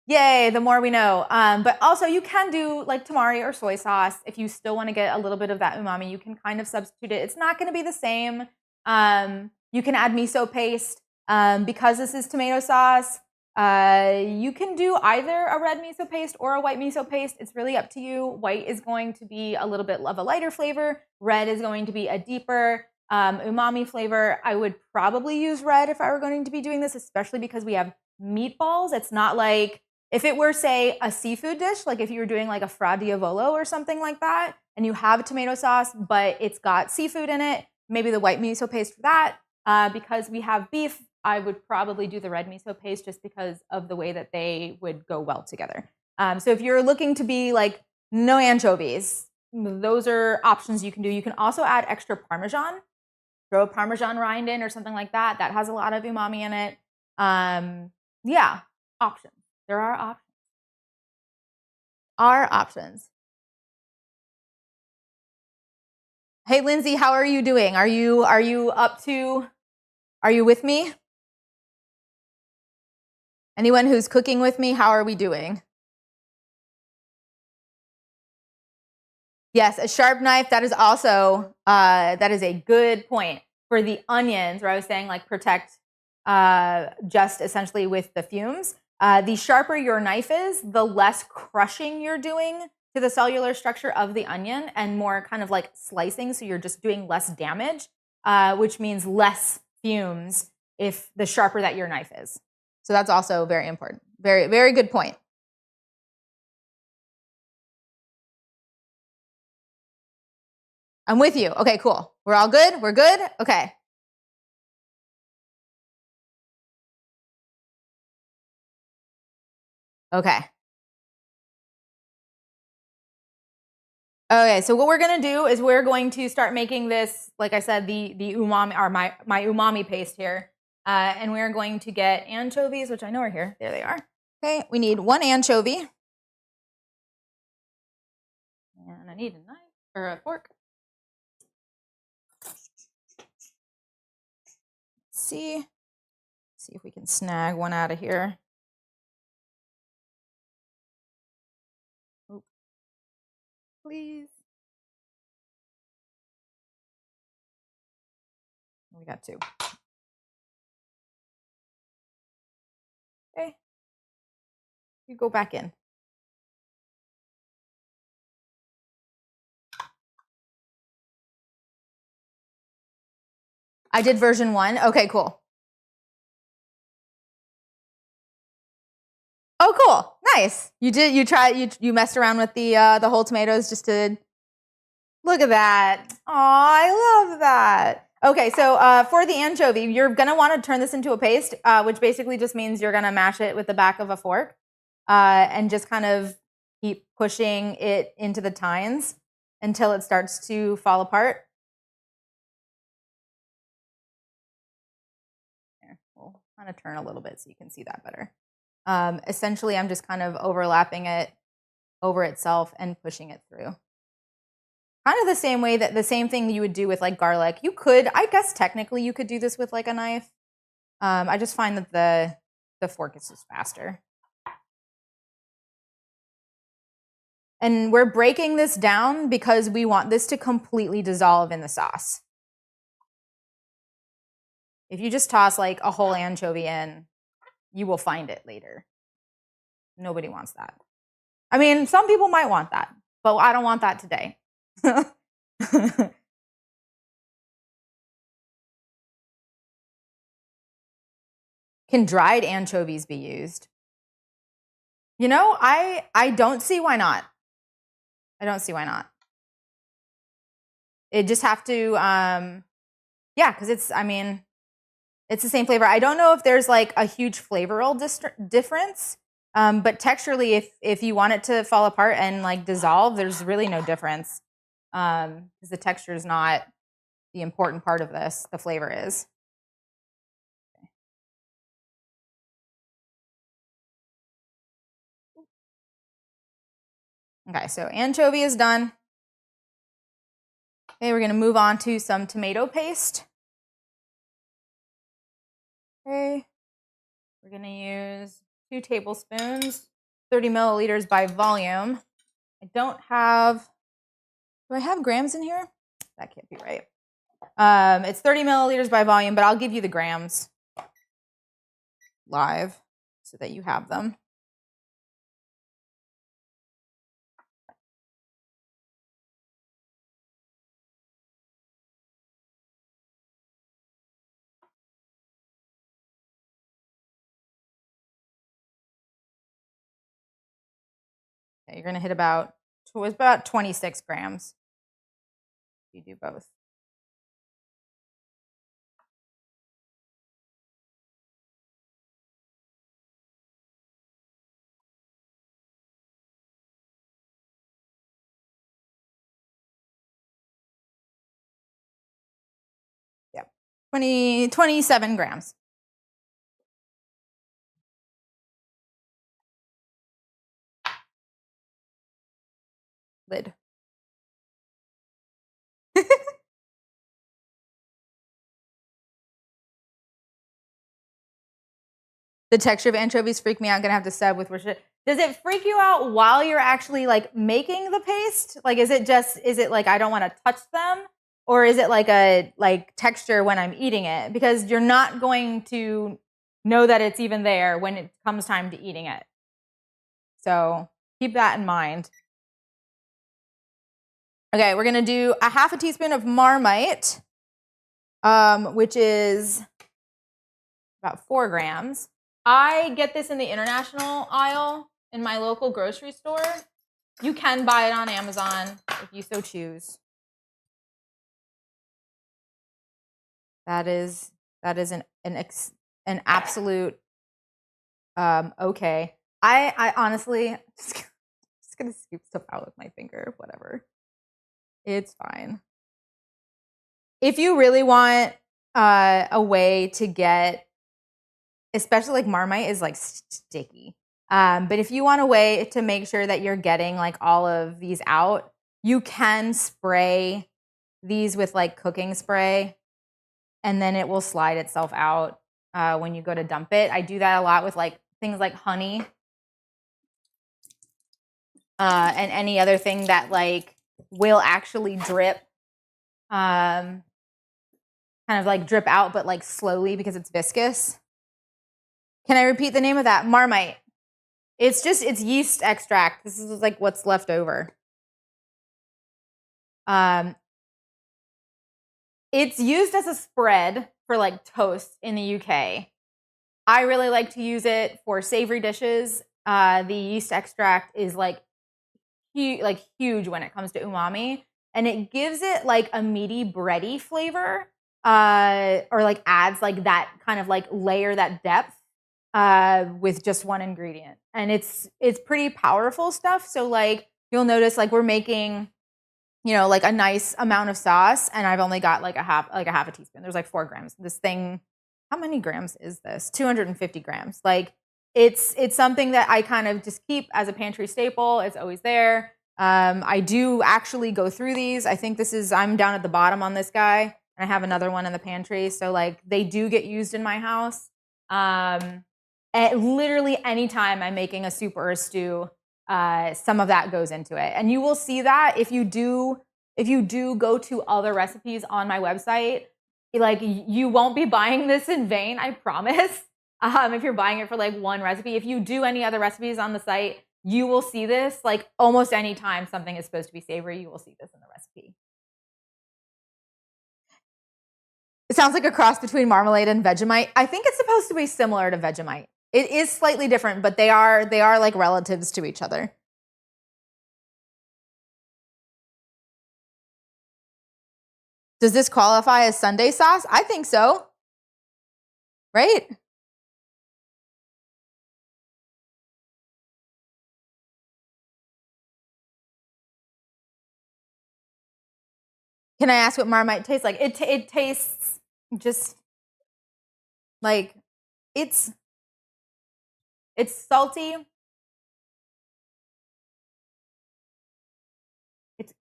yay, the more we know. But also you can do like tamari or soy sauce if you still want to get a little bit of that umami. You can kind of substitute it. It's not going to be the same. You can add miso paste. Because this is tomato sauce, you can do either a red miso paste or a white miso paste. It's really up to you. White is going to be a little bit of a lighter flavor. Red is going to be a deeper umami flavor. I would probably use red if I were going to be doing this, especially because we have meatballs. It's not like if it were, say, a seafood dish, like if you were doing like a fra diavolo or something like that, and you have tomato sauce, but it's got seafood in it, maybe the white miso paste for that. Because we have beef, I would probably do the red miso paste just because of the way that they would go well together. So if you're looking to be like no anchovies, those are options you can do. You can also add extra Parmesan, throw a Parmesan rind in or something like that. That has a lot of umami in it. Yeah, options. There are options. Hey, Lindsay, how are you doing? Are you with me? Anyone who's cooking with me, how are we doing? Yes, a sharp knife. That is also that is a good point for the onions, where I was saying like protect just essentially with the fumes. The sharper your knife is, the less crushing you're doing to the cellular structure of the onion and more kind of like slicing. So you're just doing less damage, which means less fumes if the sharper that your knife is. So that's also very important. Very, very good point. I'm with you. Okay, cool. We're all good? We're good? Okay. Okay. Okay, so what we're gonna do is we're going to start making this, like I said, the umami, or my umami paste here. And we're going to get anchovies, which I know are here. There they are. Okay, we need 1 anchovy. And I need a knife or a fork. See if we can snag one out of here. Oop. Please. We got 2. Okay. You go back in. I did version 1. Okay, cool. Oh, cool. Nice. You messed around with the whole tomatoes just to look at that. Oh, I love that. Okay, so for the anchovy, you're gonna want to turn this into a paste, which basically just means you're gonna mash it with the back of a fork, and just kind of keep pushing it into the tines until it starts to fall apart. Here, we'll kind of turn a little bit so you can see that better. Essentially, I'm just kind of overlapping it over itself and pushing it through. Kind of the same thing you would do with like garlic. You could, I guess technically you could do this with like a knife. I just find that the fork is just faster. And we're breaking this down because we want this to completely dissolve in the sauce. If you just toss like a whole anchovy in, you will find it later. Nobody wants that. I mean, some people might want that, but I don't want that today. Can dried anchovies be used? You know, I don't see why not. I don't see why not. It just have to, yeah, because it's the same flavor. I don't know if there's like a huge flavoral difference, but texturally, if you want it to fall apart and like dissolve, there's really no difference, because the texture is not the important part of this. The flavor is. Okay, so anchovy is done. Okay, we're gonna move on to some tomato paste. Okay, we're gonna use 2 tablespoons, 30 milliliters by volume. Do I have grams in here? That can't be right. It's 30 milliliters by volume, but I'll give you the grams live so that you have them. Okay, you're gonna hit about 26 grams. You do both. Yep. 27 grams. Lid. The texture of anchovies freak me out. I'm gonna have to sub with Rashid. Does it freak you out while you're actually like making the paste? Like, is it like I don't want to touch them, or is it like a texture when I'm eating it? Because you're not going to know that it's even there when it comes time to eating it. So keep that in mind. Okay, we're gonna do a half a teaspoon of Marmite, which is about 4 grams. I get this in the international aisle in my local grocery store. You can buy it on Amazon if you so choose. That is an absolute okay. I honestly just gonna scoop stuff out with my finger. Whatever, it's fine. If you really want a way to get, especially like Marmite is like sticky. But if you want a way to make sure that you're getting like all of these out, you can spray these with like cooking spray, and then it will slide itself out when you go to dump it. I do that a lot with like things like honey and any other thing that like will actually drip, kind of like drip out, but like slowly because it's viscous. Can I repeat the name of that? Marmite. It's yeast extract. This is like what's left over. It's used as a spread for like toast in the UK. I really like to use it for savory dishes. The yeast extract is like huge when it comes to umami, and it gives it like a meaty, bready flavor, or like adds like that kind of like layer, that depth, with just one ingredient. And it's pretty powerful stuff. So like you'll notice like we're making, you know, like a nice amount of sauce, and I've only got like a half a teaspoon. There's like 4 grams. This thing, how many grams is this? 250 grams. Like it's something that I kind of just keep as a pantry staple. It's always there. I do actually go through these. I think I'm down at the bottom on this guy, and I have another one in the pantry. So like they do get used in my house. Literally anytime I'm making a soup or a stew, some of that goes into it. And you will see that if you do go to other recipes on my website, like you won't be buying this in vain, I promise. If you're buying it for like one recipe, if you do any other recipes on the site, you will see this like almost any time something is supposed to be savory, you will see this in the recipe. It sounds like a cross between marmalade and Vegemite. I think it's supposed to be similar to Vegemite. It is slightly different, but they are like relatives to each other. Does this qualify as Sunday sauce? I think so. Right? Can I ask what Marmite tastes like? It tastes just like it's salty.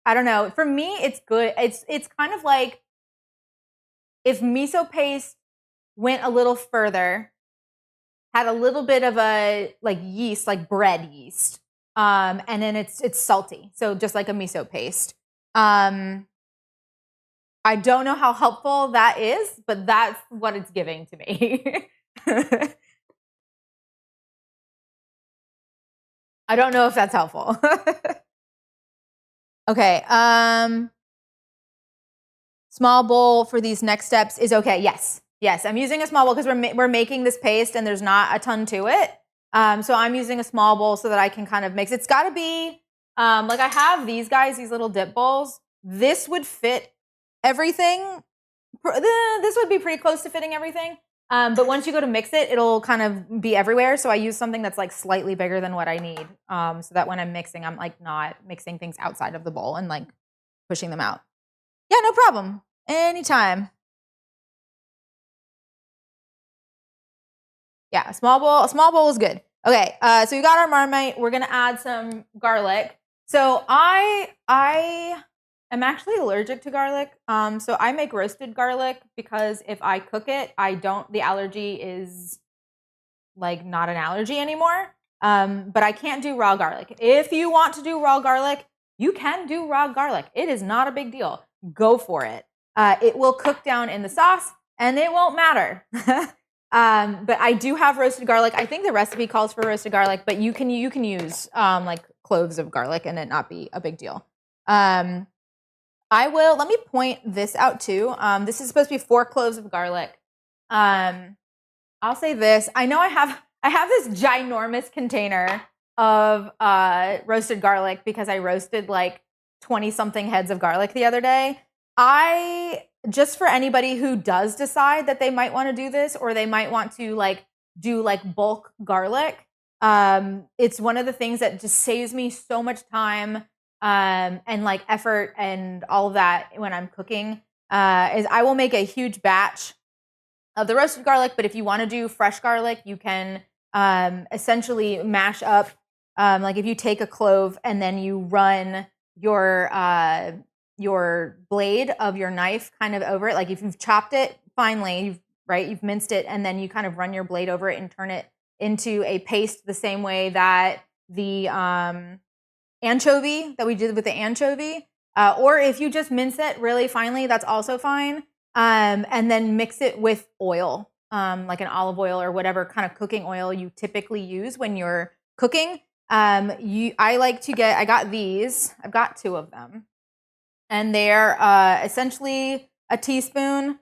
I don't know. For me, it's good. It's kind of like if miso paste went a little further, had a little bit of a like yeast, like bread yeast, and then it's salty. So just like a miso paste. I don't know how helpful that is, but that's what it's giving to me. I don't know if that's helpful. Okay. Small bowl for these next steps is okay. Yes. I'm using a small bowl because we're making this paste and there's not a ton to it. So I'm using a small bowl so that I can kind of mix. It's got to be like I have these guys, these little dip bowls. This would fit everything. This would be pretty close to fitting everything. But once you go to mix it, it'll kind of be everywhere. So I use something that's like slightly bigger than what I need, so that when I'm mixing, I'm like not mixing things outside of the bowl and like pushing them out. Yeah, no problem. Anytime. Yeah, a small bowl is good. Okay, so we got our Marmite. We're gonna add some garlic. So I am actually allergic to garlic. So I make roasted garlic because if I cook it, the allergy is like not an allergy anymore. But I can't do raw garlic. If you want to do raw garlic, you can do raw garlic. It is not a big deal. Go for it. It will cook down in the sauce and it won't matter. But I do have roasted garlic. I think the recipe calls for roasted garlic, but you can use like cloves of garlic and it not be a big deal. Let me point this out too. This is supposed to be 4 cloves of garlic. I'll say this. I know I have this ginormous container of roasted garlic because I roasted like 20 something heads of garlic the other day. Just for anybody who does decide that they might want to do this, or they might want to like do like bulk garlic, it's one of the things that just saves me so much time and like effort and all of that when I'm cooking. Is I will make a huge batch of the roasted garlic, but if you want to do fresh garlic, you can essentially mash up, like if you take a clove and then you run your blade of your knife kind of over it, like if you've chopped it finely, you've minced it, and then you kind of run your blade over it and turn it into a paste the same way that the anchovy that we did with the anchovy, or if you just mince it really finely, that's also fine. And then mix it with oil, like an olive oil or whatever kind of cooking oil you typically use when you're cooking. I got these. I've got 2 of them, and they're essentially a teaspoon.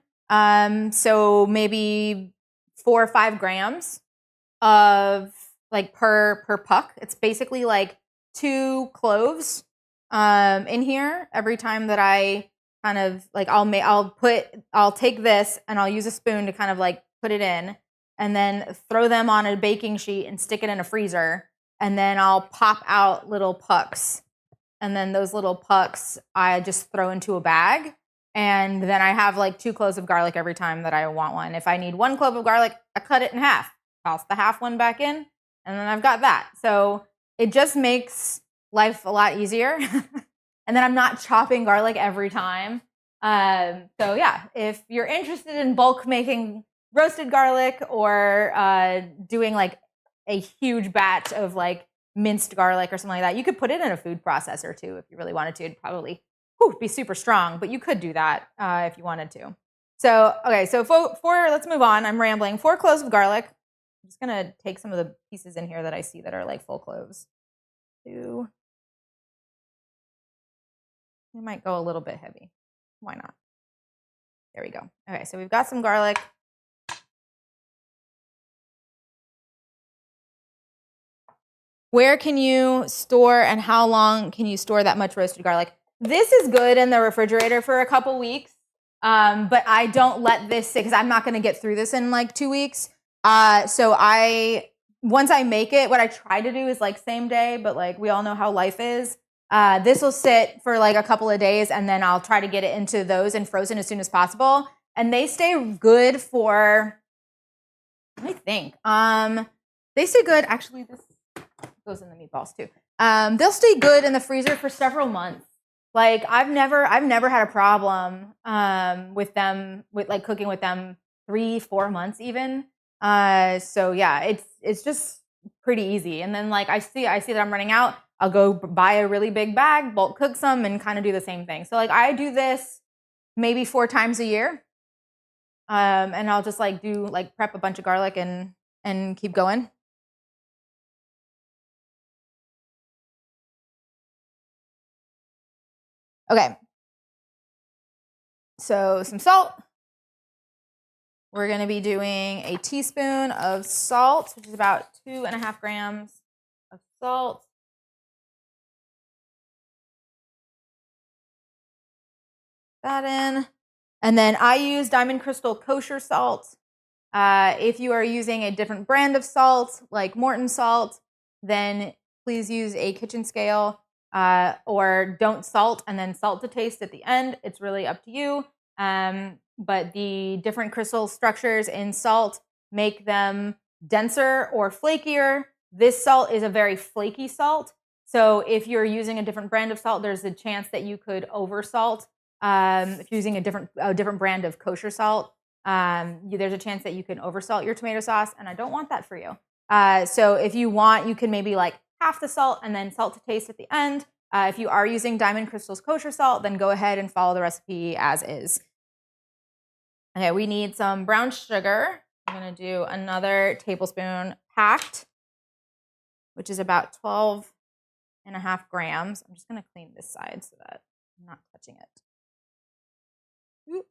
So maybe 4 or 5 grams of like per puck. It's basically like 2 cloves in here every time that I kind of like I'll take this and I'll use a spoon to kind of like put it in and then throw them on a baking sheet and stick it in a freezer, and then I'll pop out little pucks, and then those little pucks I just throw into a bag, and then I have like 2 cloves of garlic every time that I want one. If I need 1 clove of garlic, I cut it in half, toss the half one back in, and then I've got that. So it just makes life a lot easier. And then I'm not chopping garlic every time. So yeah, if you're interested in bulk making roasted garlic or doing like a huge batch of like minced garlic or something like that, you could put it in a food processor too if you really wanted to. It'd probably be super strong, but you could do that if you wanted to. So, okay, so let's move on. I'm rambling. 4 cloves of garlic. I'm just going to take some of the pieces in here that I see that are like full cloves. 2. It might go a little bit heavy. Why not? There we go. Okay, so we've got some garlic. Where can you store and how long can you store that much roasted garlic? This is good in the refrigerator for a couple weeks, but I don't let this sit because I'm not going to get through this in like 2 weeks. So once I make it, what I try to do is like same day, but like we all know how life is. This will sit for like a couple of days, and then I'll try to get it into those and frozen as soon as possible. And they stay good for, let me think. They stay good. Actually, this goes in the meatballs too. They'll stay good in the freezer for several months. Like I've never had a problem with them, with like cooking with them 3-4 months even. So yeah, it's just pretty easy. And then like I see that I'm running out, I'll go buy a really big bag, bulk cook some, and kind of do the same thing. So like I do this maybe 4 times a year, and I'll just like do like prep a bunch of garlic and keep going. Okay. So some salt. We're going to be doing a teaspoon of salt, which is about 2.5 grams of salt. That in. And then I use Diamond Crystal kosher salt. If you are using a different brand of salt, like Morton salt, then please use a kitchen scale, or don't salt and then salt to taste at the end. It's really up to you. But the different crystal structures in salt make them denser or flakier. This salt is a very flaky salt. So if you're using a different brand of salt, there's a chance that you could oversalt. If you're using a different brand of kosher salt, There's a chance that you can oversalt your tomato sauce, and I don't want that for you. So if you want, you can maybe like half the salt and then salt to taste at the end. If you are using Diamond Crystal's kosher salt, then go ahead and follow the recipe as is. Okay, we need some brown sugar. I'm gonna do another tablespoon packed, which is about 12.5 grams. I'm just gonna clean this side so that I'm not touching it. Oop.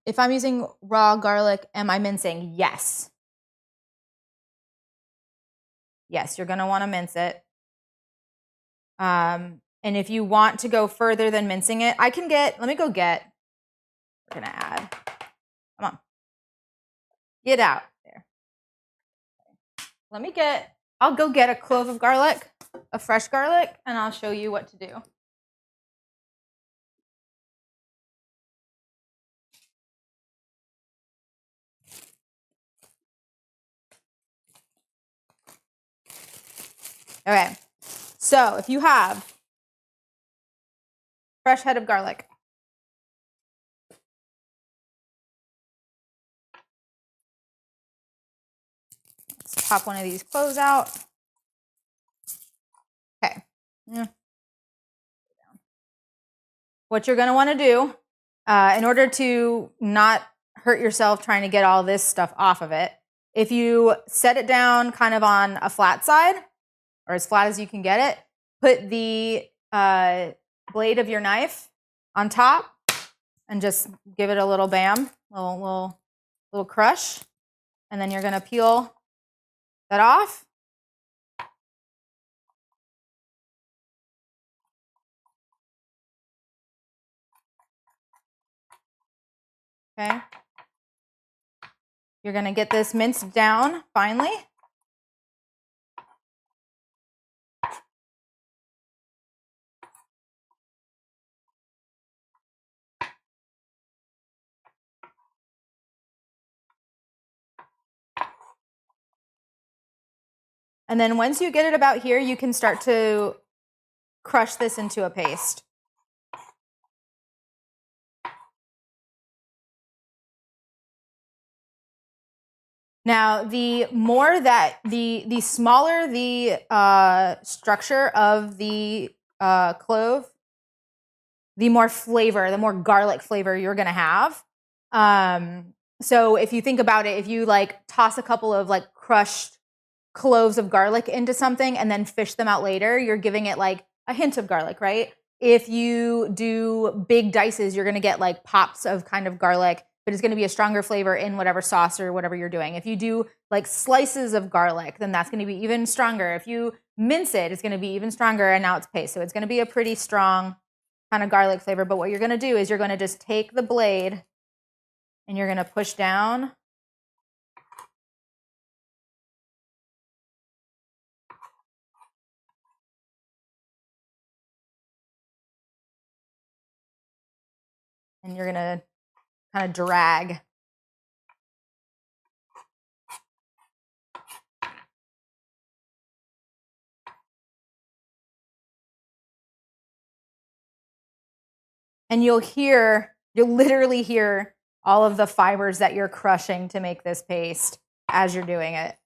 If I'm using raw garlic, am I mincing? Yes. Yes, you're gonna wanna mince it. And if you want to go further than mincing it, let me go get, we're gonna add, come on. Get out there. I'll go get a clove of garlic, a fresh garlic, and I'll show you what to do. Okay, so if you have fresh head of garlic, let's pop one of these cloves out. Okay. Yeah. What you're going to want to do, in order to not hurt yourself trying to get all this stuff off of it, if you set it down kind of on a flat side, or as flat as you can get it, put the blade of your knife on top and just give it a little bam, little crush, and then you're going to peel that off. Okay. You're going to get this minced down finely. And then once you get it about here, you can start to crush this into a paste. Now, the smaller the structure of the clove, the more flavor, the more garlic flavor you're gonna have. So if you think about it, if you like toss a couple of like crushed cloves of garlic into something and then fish them out later, you're giving it like a hint of garlic, right? If you do big dices, you're gonna get like pops of kind of garlic, but it's gonna be a stronger flavor in whatever sauce or whatever you're doing. If you do like slices of garlic, then that's gonna be even stronger. If you mince it, it's gonna be even stronger, and now it's paste. So it's gonna be a pretty strong kind of garlic flavor. But what you're gonna do is you're gonna just take the blade and you're gonna push down. And you're gonna kind of drag. And you'll literally hear all of the fibers that you're crushing to make this paste as you're doing it.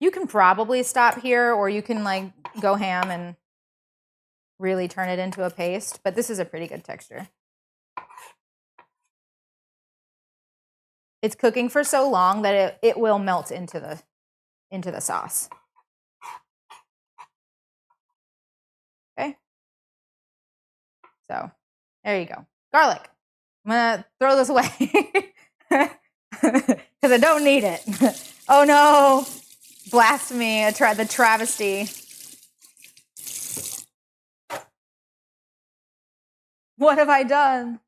You can probably stop here, or you can like go ham and really turn it into a paste, but this is a pretty good texture. It's cooking for so long that it will melt into the sauce. Okay. So there you go. Garlic. I'm gonna throw this away because I don't need it. Oh no. Blasphemy, the travesty. What have I done?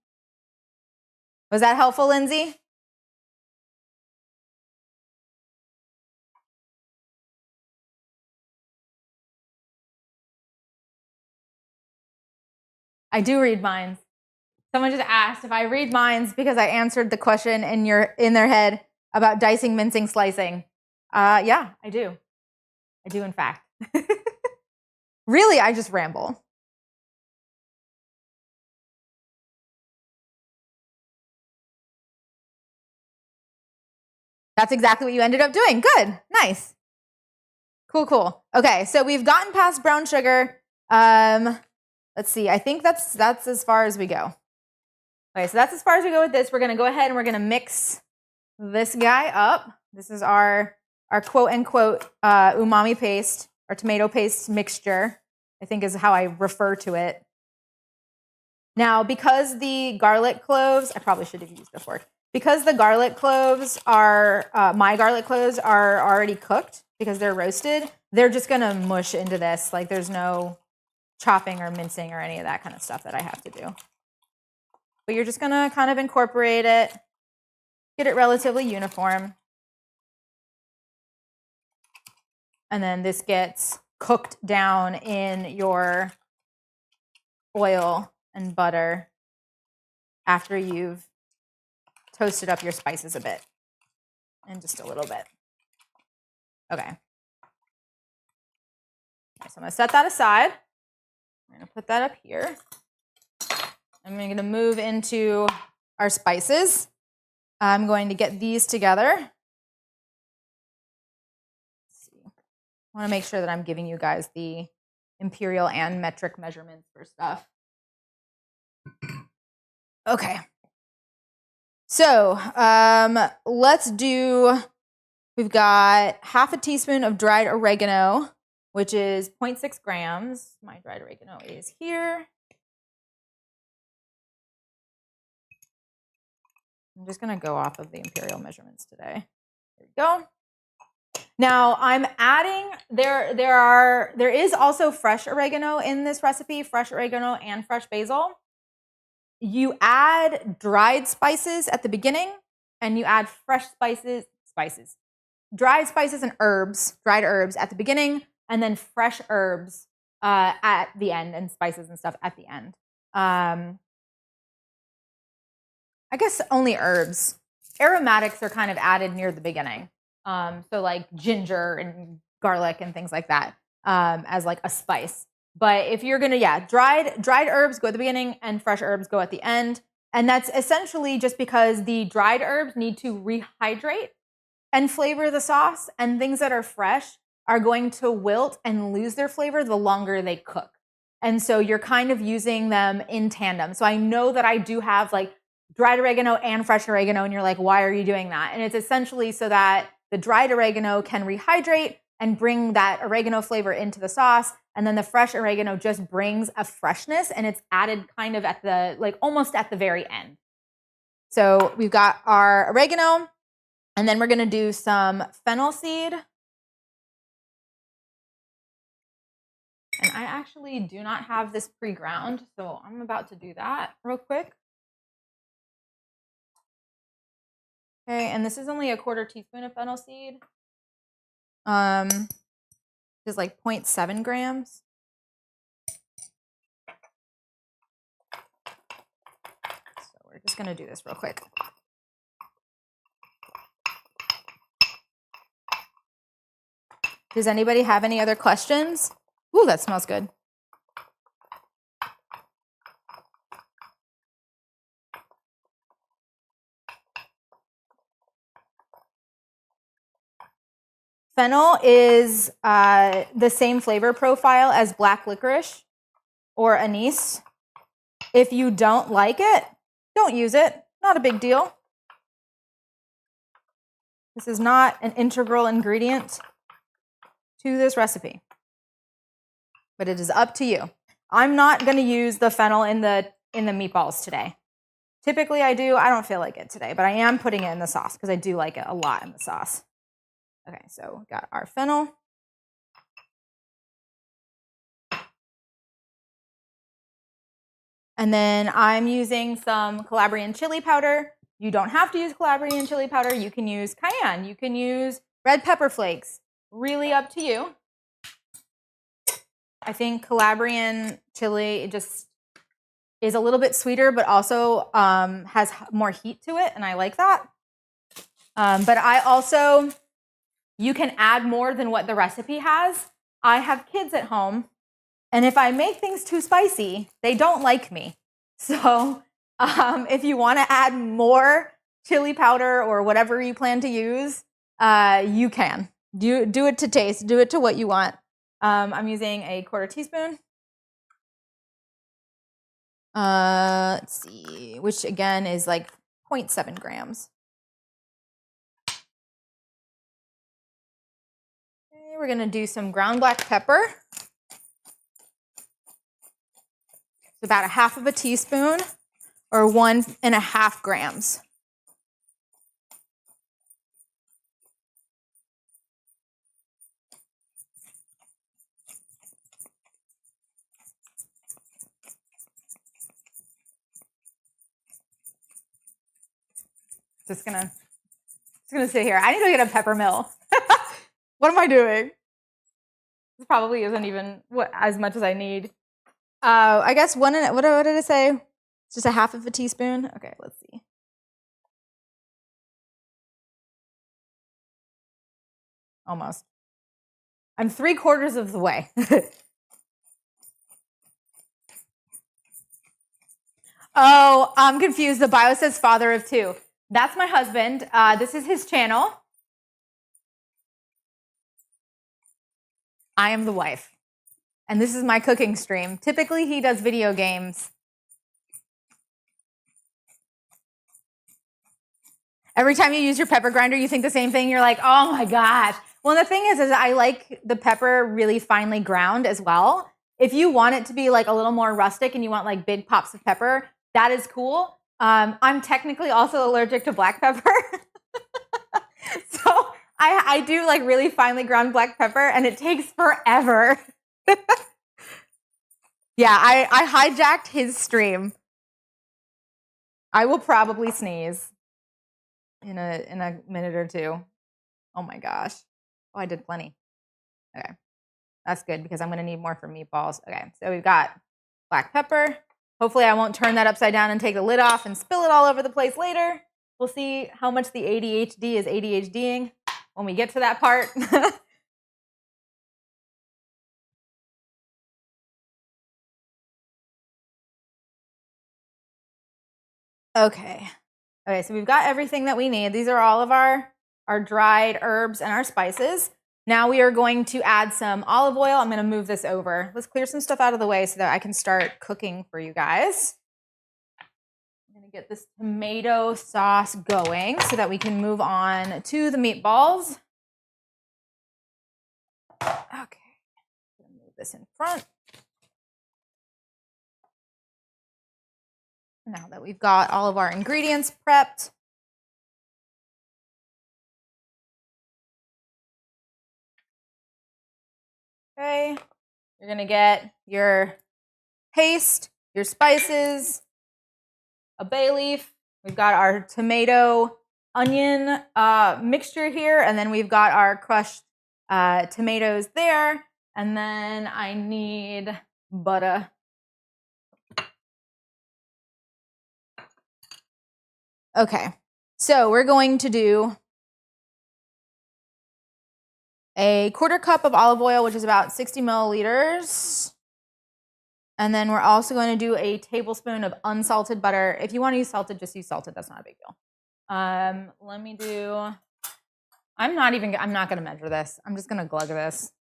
Was that helpful, Lindsay? I do read minds. Someone just asked if I read minds because I answered the question in their head. about dicing, mincing, slicing. Yeah, I do. I do, in fact. Really, I just ramble. That's exactly what you ended up doing. Good. Nice. Cool, cool. Okay, so we've gotten past brown sugar. Let's see. I think that's as far as we go. Okay, so that's as far as we go with this. We're going to go ahead and we're going to mix this guy up. This is our quote-unquote umami paste, our tomato paste mixture, I think is how I refer to it. Now, because the garlic cloves, I probably should have used a fork. Because the garlic cloves are, my garlic cloves are already cooked because they're roasted, they're just going to mush into this. Like there's no chopping or mincing or any of that kind of stuff that I have to do. But you're just going to kind of incorporate it, get it relatively uniform. And then this gets cooked down in your oil and butter after you've toasted up your spices a bit. And just a little bit. Okay. So I'm going to set that aside. I'm going to put that up here. I'm going to move into our spices. I'm going to get these together. Let's see. I want to make sure that I'm giving you guys the imperial and metric measurements for stuff. Okay. So let's do, we've got half a teaspoon of dried oregano, which is 0.6 grams. My dried oregano is here. I'm just going to go off of the imperial measurements today. There we go. Now I'm adding, there is also fresh oregano in this recipe, fresh oregano and fresh basil. You add dried spices at the beginning and you add fresh spices, dried spices and herbs, dried herbs at the beginning, and then fresh herbs at the end and spices and stuff at the end. I guess only herbs. Aromatics are kind of added near the beginning. So like ginger and garlic and things like that as like a spice. But if you're gonna, dried herbs go at the beginning and fresh herbs go at the end. And that's essentially just because the dried herbs need to rehydrate and flavor the sauce, and things that are fresh are going to wilt and lose their flavor the longer they cook. And so you're kind of using them in tandem. So I know that I do have like dried oregano and fresh oregano, and you're like, why are you doing that? And it's essentially so that the dried oregano can rehydrate and bring that oregano flavor into the sauce, and then the fresh oregano just brings a freshness, and it's added kind of at the, like almost at the very end. So we've got our oregano, and then we're gonna do some fennel seed. And I actually do not have this pre-ground, so I'm about to do that real quick. Okay, and this is only a 1/4 teaspoon of fennel seed. Is like 0.7 grams. So we're just gonna do this real quick. Does anybody have any other questions? Ooh, that smells good. Fennel is the same flavor profile as black licorice or anise. If you don't like it, don't use it. Not a big deal. This is not an integral ingredient to this recipe, but it is up to you. I'm not going to use the fennel in the meatballs today. Typically I do. I don't feel like it today, but I am putting it in the sauce because I do like it a lot in the sauce. Okay, so we got our fennel. And then I'm using some Calabrian chili powder. You don't have to use Calabrian chili powder. You can use cayenne. You can use red pepper flakes. Really up to you. I think Calabrian chili just is a little bit sweeter, but also has more heat to it, and I like that. But I also, you can add more than what the recipe has. I have kids at home, and if I make things too spicy, they don't like me. So if you want to add more chili powder or whatever you plan to use, you can. Do it to taste. Do it to what you want. I'm using a 1/4 teaspoon. Let's see, which again is like 0.7 grams. Okay, we're gonna do some ground black pepper. It's about 1/2 teaspoon or 1.5 grams. Just gonna sit here. I need to get a pepper mill. What am I doing? This probably isn't even as much as I need. I guess what did I say? It's just 1/2 teaspoon. Okay, let's see. Almost. I'm 3/4 of the way. Oh, I'm confused. The bio says father of 2. That's my husband. This is his channel. I am the wife. And this is my cooking stream. Typically, he does video games. Every time you use your pepper grinder, you think the same thing. You're like, oh my gosh. Well, the thing is I like the pepper really finely ground as well. If you want it to be like a little more rustic and you want like big pops of pepper, that is cool. I'm technically also allergic to black pepper. So I do like really finely ground black pepper and it takes forever. Yeah, I hijacked his stream. I will probably sneeze in a minute or two. Oh my gosh. Oh, I did plenty. Okay. That's good because I'm going to need more for meatballs. Okay, so we've got black pepper. Hopefully I won't turn that upside down and take the lid off and spill it all over the place later. We'll see how much the ADHD is ADHDing when we get to that part. Okay, so we've got everything that we need. These are all of our dried herbs and our spices. Now we are going to add some olive oil. I'm going to move this over. Let's clear some stuff out of the way so that I can start cooking for you guys. I'm going to get this tomato sauce going so that we can move on to the meatballs. Okay, I'm going to move this in front. Now that we've got all of our ingredients prepped, okay, you're gonna get your paste, your spices, a bay leaf. We've got our tomato onion mixture here, and then we've got our crushed tomatoes there, and then I need butter. Okay, so we're going to do a 1/4 cup of olive oil, which is about 60 milliliters. And then we're also going to do a tablespoon of unsalted butter. If you want to use salted, just use salted. That's not a big deal. Let me do, I'm not going to measure this. I'm just going to glug this.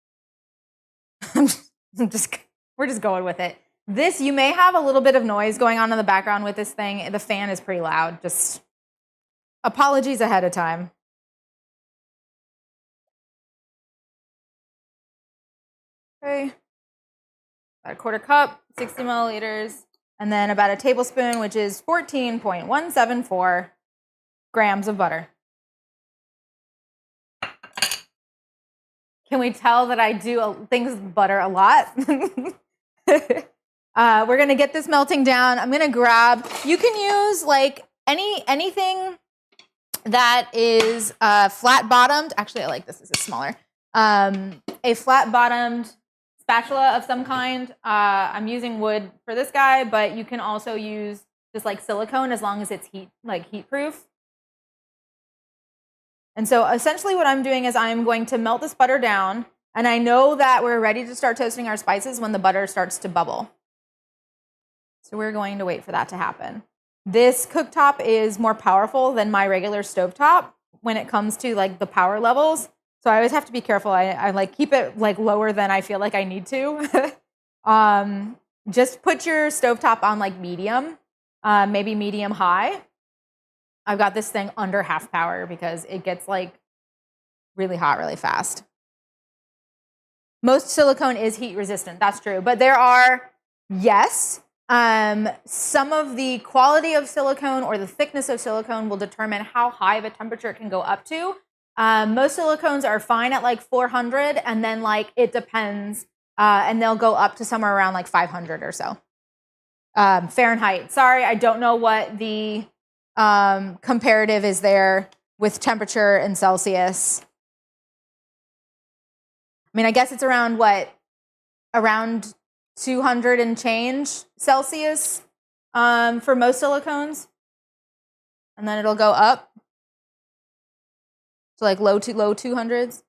We're just going with it. This, you may have a little bit of noise going on in the background with this thing. The fan is pretty loud. Just apologies ahead of time. Okay. About a 1/4 cup, 60 milliliters, and then about a tablespoon, which is 14.174 grams of butter. Can we tell that I do things with butter a lot? We're gonna get this melting down. I'm gonna grab, you can use like anything that is flat bottomed. Actually, I like this is smaller. A flat bottomed spatula of some kind. I'm using wood for this guy, but you can also use just like silicone as long as it's heat proof. And so essentially what I'm doing is I'm going to melt this butter down, and I know that we're ready to start toasting our spices when the butter starts to bubble. So we're going to wait for that to happen. This cooktop is more powerful than my regular stovetop when it comes to like the power levels. So I always have to be careful. I like keep it like lower than I feel like I need to. Just put your stovetop on like medium, maybe medium high. I've got this thing under half power because it gets like really hot really fast. Most silicone is heat resistant, that's true. But there are, yes, some of the quality of silicone or the thickness of silicone will determine how high of a temperature it can go up to. Most silicones are fine at like 400, and then like it depends, and they'll go up to somewhere around like 500 or so. Fahrenheit. Sorry, I don't know what the comparative is there with temperature in Celsius. I mean, I guess it's around what? Around 200 and change Celsius for most silicones. And then it'll go up to like low 200s.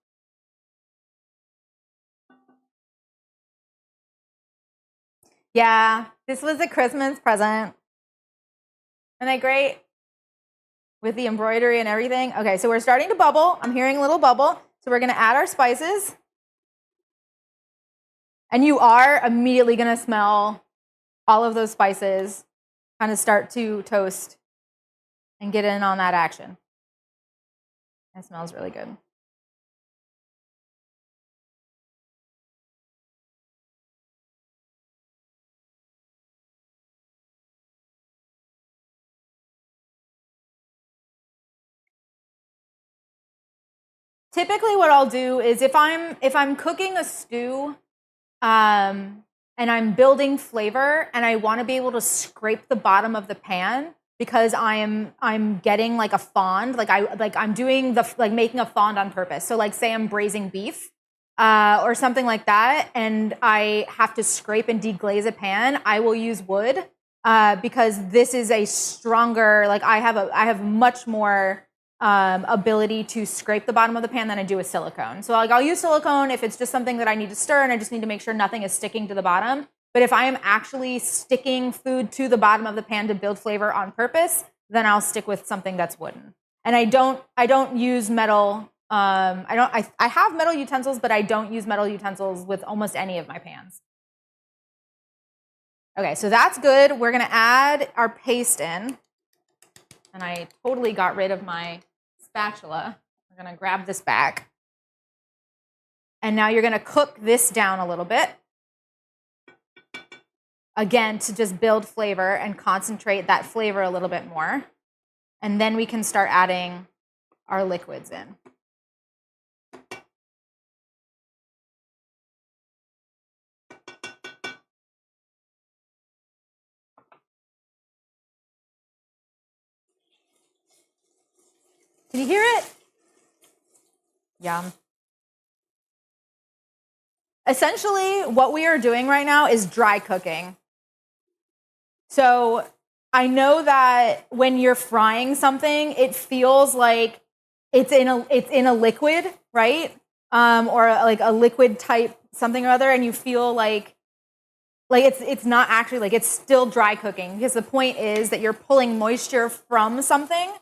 Yeah, this was a Christmas present. Isn't that great? With the embroidery and everything. Okay, so we're starting to bubble. I'm hearing a little bubble. So we're gonna add our spices. And you are immediately gonna smell all of those spices kind of start to toast and get in on that action. It smells really good. Typically what I'll do is if I'm cooking a stew and I'm building flavor and I want to be able to scrape the bottom of the pan because I'm getting like a fond, I'm doing making a fond on purpose. So like say I'm braising beef or something like that, and I have to scrape and deglaze a pan, I will use wood because this is a stronger, like I have much more ability to scrape the bottom of the pan than I do with silicone. So like I'll use silicone if it's just something that I need to stir and I just need to make sure nothing is sticking to the bottom. But if I am actually sticking food to the bottom of the pan to build flavor on purpose, then I'll stick with something that's wooden. And I don't use metal. I have metal utensils, but I don't use metal utensils with almost any of my pans. Okay, so that's good. We're gonna add our paste in. And I totally got rid of my spatula. We're gonna grab this back. And now you're gonna cook this down a little bit. Again, to just build flavor and concentrate that flavor a little bit more. And then we can start adding our liquids in. Can you hear it? Yum. Essentially, what we are doing right now is dry cooking. So I know that when you're frying something, it feels like it's in a liquid, right? Or like a liquid type something or other, and you feel like it's not actually, like it's still dry cooking, because the point is that you're pulling moisture from something.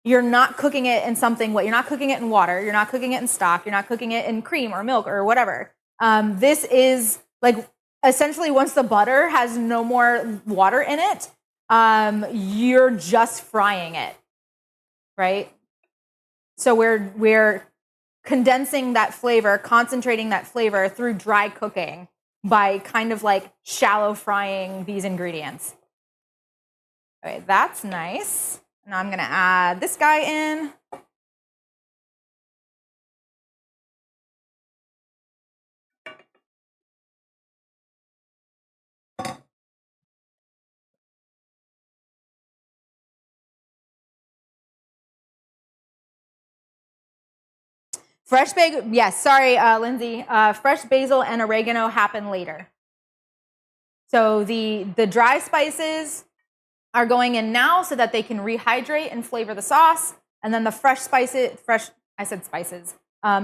You're not cooking it in something. You're not cooking it in water. You're not cooking it in stock. You're not cooking it in cream or milk or whatever. This is like essentially once the butter has no more water in it, you're just frying it, right? So we're condensing that flavor, concentrating that flavor through dry cooking by kind of like shallow frying these ingredients. Okay, that's nice. Now I'm gonna add this guy in. Fresh basil, yes, sorry, Lindsay. Fresh basil and oregano happen later. So the dry spices are going in now so that they can rehydrate and flavor the sauce. And then the fresh I said spices.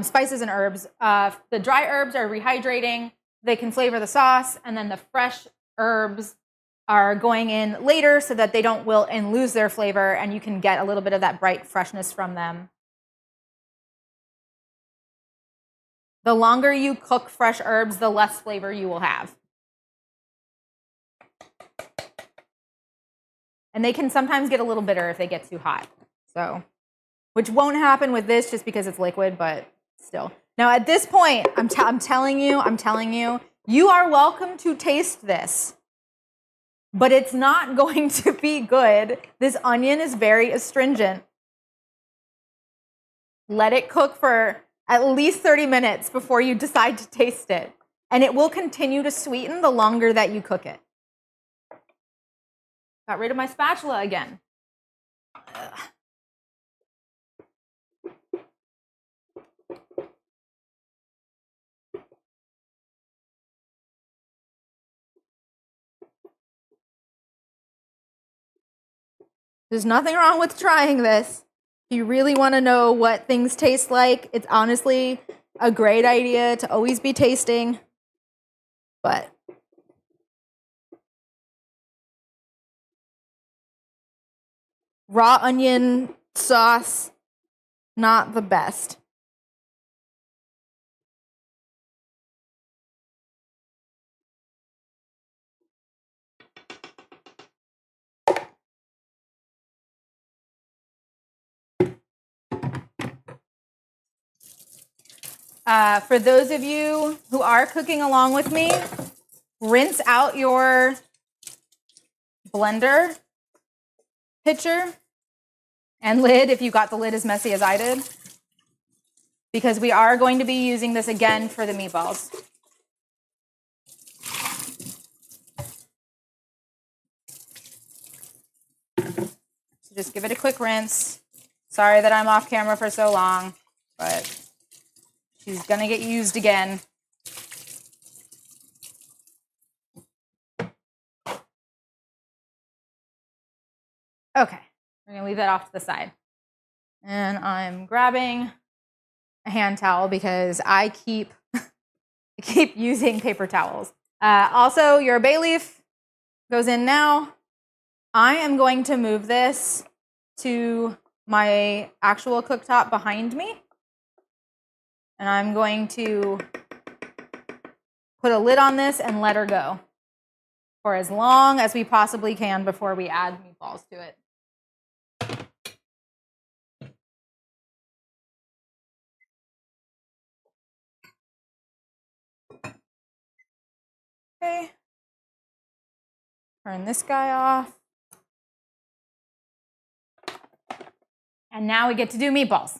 Spices and herbs. The dry herbs are rehydrating. They can flavor the sauce, and then the fresh herbs are going in later so that they don't wilt and lose their flavor, and you can get a little bit of that bright freshness from them. The longer you cook fresh herbs, the less flavor you will have. And they can sometimes get a little bitter if they get too hot. So, which won't happen with this just because it's liquid, but still. Now at this point, I'm telling you, you are welcome to taste this. But it's not going to be good. This onion is very astringent. Let it cook for at least 30 minutes before you decide to taste it. And it will continue to sweeten the longer that you cook it. Got rid of my spatula again. Ugh. There's nothing wrong with trying this. If you really want to know what things taste like, it's honestly a great idea to always be tasting. But raw onion sauce, not the best. For those of you who are cooking along with me, rinse out your blender pitcher and lid if you got the lid as messy as I did, because we are going to be using this again for the meatballs. So just give it a quick rinse. Sorry that I'm off camera for so long, but she's gonna get used again. Okay, we're gonna leave that off to the side. And I'm grabbing a hand towel because I keep using paper towels. Also, your bay leaf goes in now. I am going to move this to my actual cooktop behind me. And I'm going to put a lid on this and let her go for as long as we possibly can before we add meatballs to it. Okay. Turn this guy off. And now we get to do meatballs.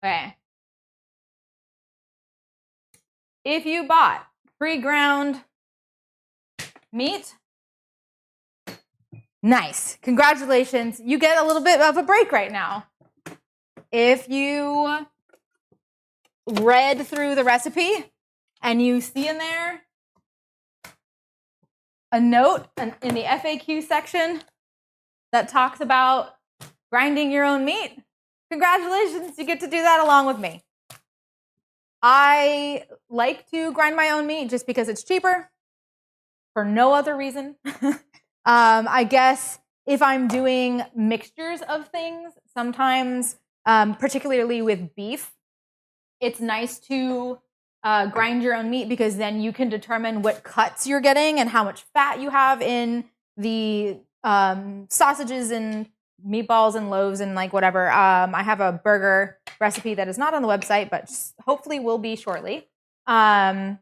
Okay. If you bought pre-ground meat, nice. Congratulations. You get a little bit of a break right now. If you read through the recipe and you see in there a note in the FAQ section that talks about grinding your own meat, congratulations, you get to do that along with me. I like to grind my own meat just because it's cheaper, for no other reason. I guess if I'm doing mixtures of things, sometimes, particularly with beef, it's nice to grind your own meat because then you can determine what cuts you're getting and how much fat you have in the sausages and meatballs and loaves and like whatever. I have a burger recipe that is not on the website, but hopefully will be shortly. And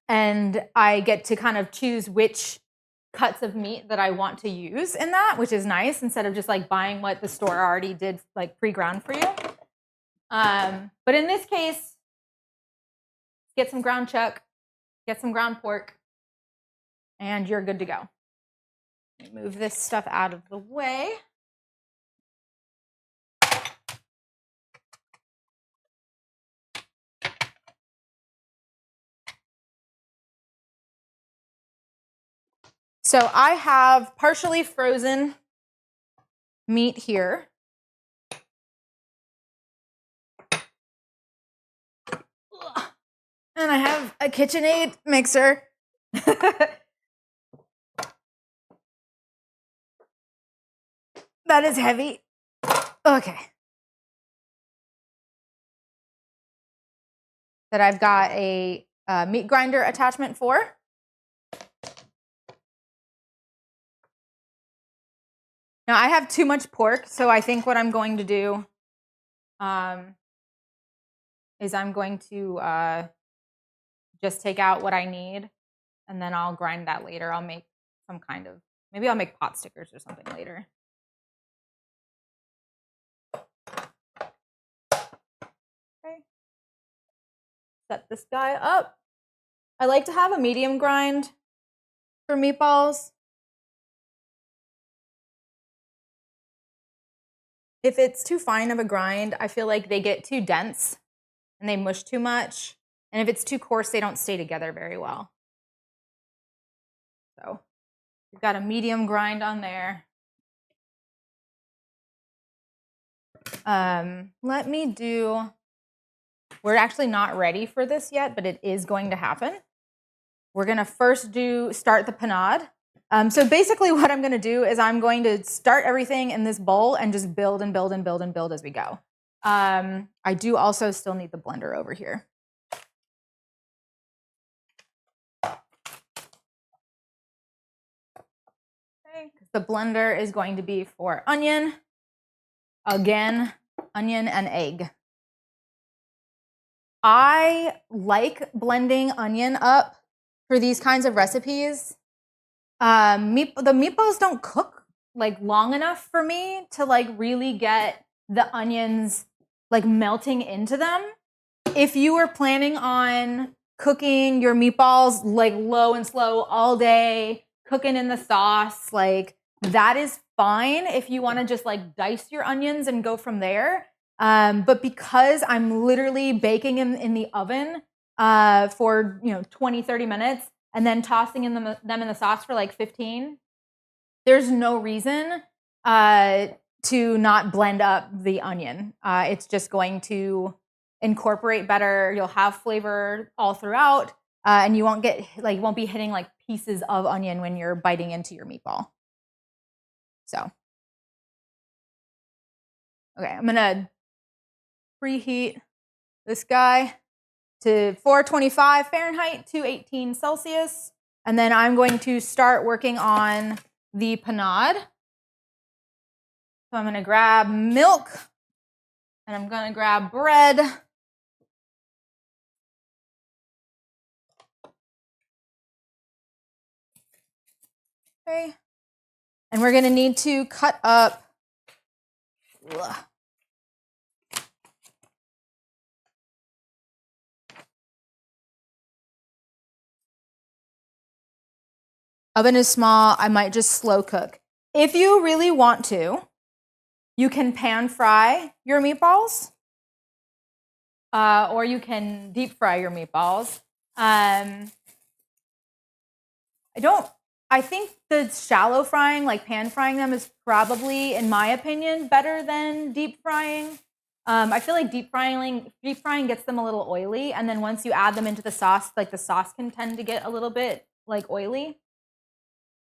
I get to kind of choose which cuts of meat that I want to use in that, which is nice, instead of just like buying what the store already did like pre-ground for you. But in this case, get some ground chuck, get some ground pork, and you're good to go. Move this stuff out of the way. So I have partially frozen meat here. then I have a KitchenAid mixer. That is heavy. Okay. That I've got a meat grinder attachment for. Now I have too much pork, so I think what I'm going to do is I'm going to just take out what I need, and then I'll grind that later. I'll make some kind of, maybe I'll make pot stickers or something later. Okay. Set this guy up. I like to have a medium grind for meatballs. If it's too fine of a grind, I feel like they get too dense and they mush too much. And if it's too coarse, they don't stay together very well. So we've got a medium grind on there. Let me do, we're actually not ready for this yet, but it is going to happen. We're going to first start the panade. So basically what I'm going to do is I'm going to start everything in this bowl and just build and build and build and build as we go. I do also still need the blender over here. Okay, the blender is going to be for onion, again, onion and egg. I like blending onion up for these kinds of recipes. The meatballs don't cook like long enough for me to like really get the onions like melting into them. If you were planning on cooking your meatballs like low and slow all day, cooking in the sauce, like that is fine if you want to just like dice your onions and go from there. But because I'm literally baking in the oven for 20, 30 minutes and then tossing them in the sauce for like 15, there's no reason to not blend up the onion. It's just going to incorporate better. You'll have flavor all throughout, and you won't be hitting like pieces of onion when you're biting into your meatball. So, okay, I'm gonna preheat this guy to 425 Fahrenheit, 218 Celsius, and then I'm going to start working on the panade. So I'm going to grab milk, and I'm going to grab bread. Okay. And we're going to need to cut up. Oven is small. I might just slow cook. If you really want to, you can pan fry your meatballs, or you can deep fry your meatballs. I think the shallow frying, like pan frying them, is probably, in my opinion, better than deep frying. I feel like deep frying gets them a little oily, and then once you add them into the sauce, like the sauce can tend to get a little bit like oily.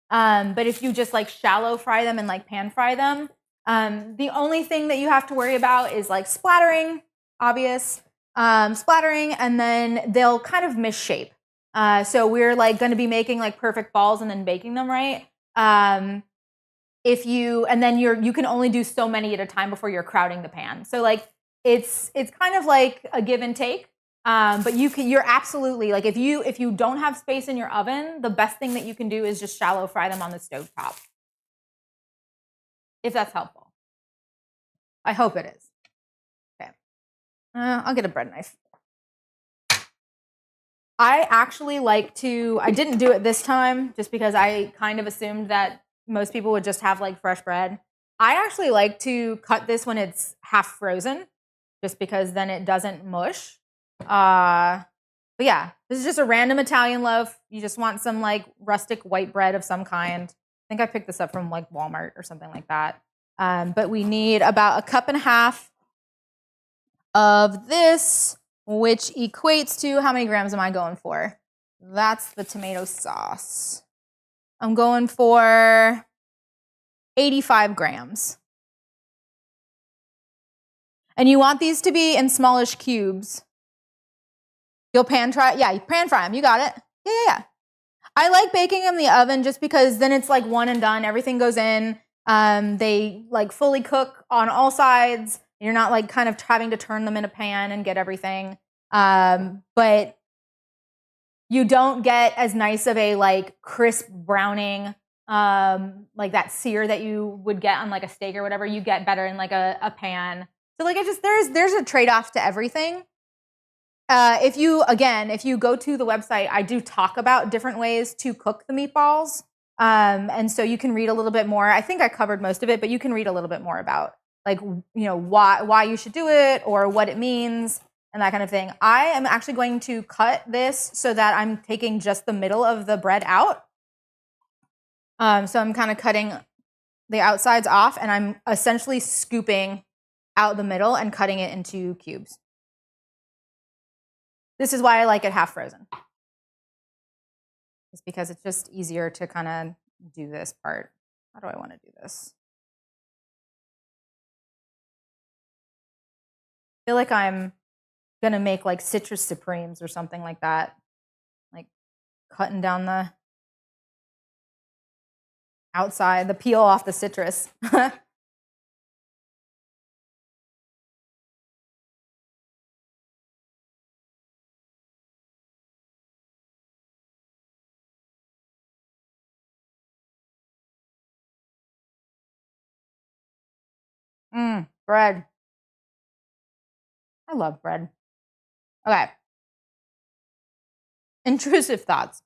But if you just like shallow fry them and like pan fry them, the only thing that you have to worry about is like splattering, obvious, splattering, and then they'll kind of misshape. So we're like going to be making like perfect balls and then baking them right. You can only do so many at a time before you're crowding the pan. So like it's kind of like a give and take. But you're absolutely like if you don't have space in your oven, the best thing that you can do is just shallow fry them on the stovetop. If that's helpful. I hope it is. Okay. I'll get a bread knife. I actually like to, I didn't do it this time just because I kind of assumed that most people would just have like fresh bread. I actually like to cut this when it's half frozen just because then it doesn't mush. But yeah, this is just a random Italian loaf. You just want some like rustic white bread of some kind. I think I picked this up from like Walmart or something like that. But we need about 1.5 cups of this, which equates to how many grams am I going for? That's the tomato sauce. I'm going for 85 grams. And you want these to be in smallish cubes. You'll pan fry, yeah, pan fry them. You got it. Yeah. I like baking them in the oven just because then it's like one and done. Everything goes in. They like fully cook on all sides. You're not like kind of having to turn them in a pan and get everything. But you don't get as nice of a like crisp browning, like that sear that you would get on like a steak or whatever. You get better in like a pan. So like there's a trade-off to everything. If you go to the website, I do talk about different ways to cook the meatballs. And so you can read a little bit more. I think I covered most of it, but you can read a little bit more about like, why you should do it or what it means and that kind of thing. I am actually going to cut this so that I'm taking just the middle of the bread out. So I'm kind of cutting the outsides off and I'm essentially scooping out the middle and cutting it into cubes. This is why I like it half frozen. It's because it's just easier to kind of do this part. How do I want to do this? I feel like I'm going to make like citrus supremes or something like that. Like cutting down the outside, the peel off the citrus. Bread. I love bread. Okay. Intrusive thoughts.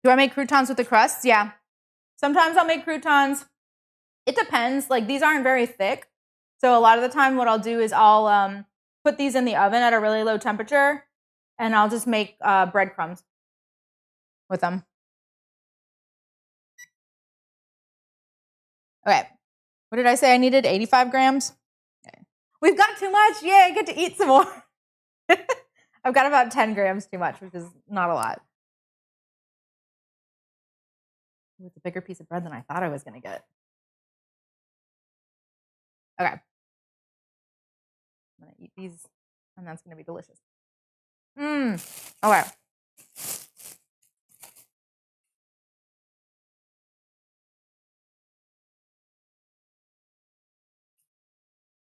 Do I make croutons with the crusts? Yeah. Sometimes I'll make croutons. It depends. Like these aren't very thick. So a lot of the time what I'll do is I'll put these in the oven at a really low temperature and I'll just make breadcrumbs with them. Okay. What did I say I needed? 85 grams? Okay. We've got too much. Yay, I get to eat some more. I've got about 10 grams too much, which is not a lot. It's a bigger piece of bread than I thought I was going to get. Okay. I'm going to eat these, and that's going to be delicious. Okay.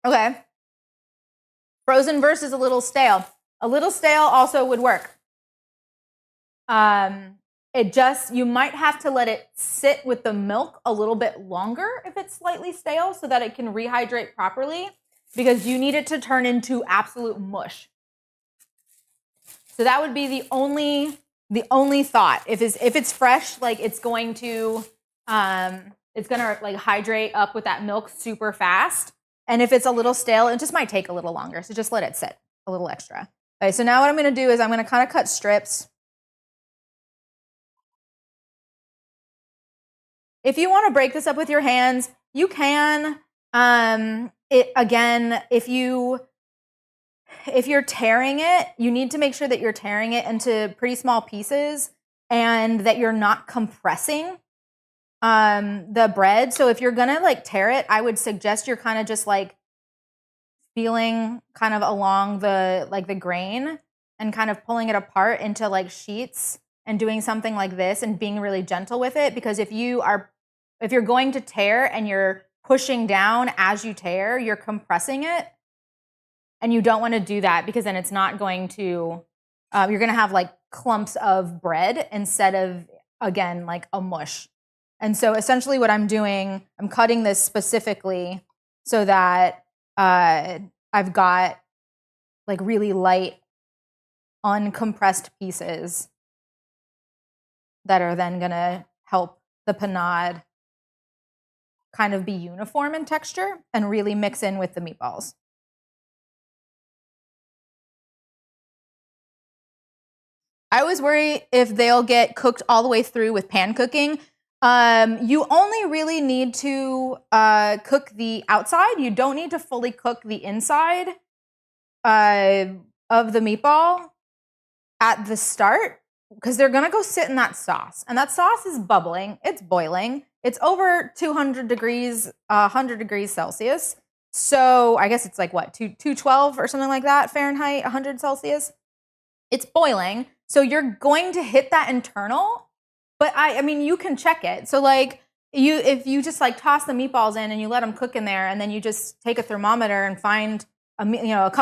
Okay. Frozen versus a little stale. A little stale also would work. You might have to let it sit with the milk a little bit longer if it's slightly stale so that it can rehydrate properly because you need it to turn into absolute mush. So that would be the only thought. If it's fresh, like it's going to like hydrate up with that milk super fast. And if it's a little stale, it just might take a little longer. So just let it sit a little extra. Okay, so now what I'm going to do is I'm going to kind of cut strips. If you want to break this up with your hands, you can. If you're tearing it, you need to make sure that you're tearing it into pretty small pieces and that you're not compressing the bread. So if you're gonna like tear it, I would suggest you're kind of just like feeling kind of along the grain and kind of pulling it apart into like sheets and doing something like this and being really gentle with it. Because if you're going to tear and you're pushing down as you tear, you're compressing it. And you don't want to do that because then it's not going to, you're going to have like clumps of bread instead of, again, like a mush. And so essentially what I'm doing, I'm cutting this specifically so that I've got like really light, uncompressed pieces that are then going to help the panade kind of be uniform in texture and really mix in with the meatballs. I always worry if they'll get cooked all the way through with pan cooking. You only really need to cook the outside. You don't need to fully cook the inside. of the meatball at the start, because they're going to go sit in that sauce. And that sauce is bubbling. It's boiling. It's over 200 degrees, 100 degrees Celsius. So I guess it's like what, 212 or something like that, Fahrenheit, 100 Celsius. It's boiling. So you're going to hit that internal. But I mean, you can check it. So like if you just like toss the meatballs in and you let them cook in there, and then you just take a thermometer and find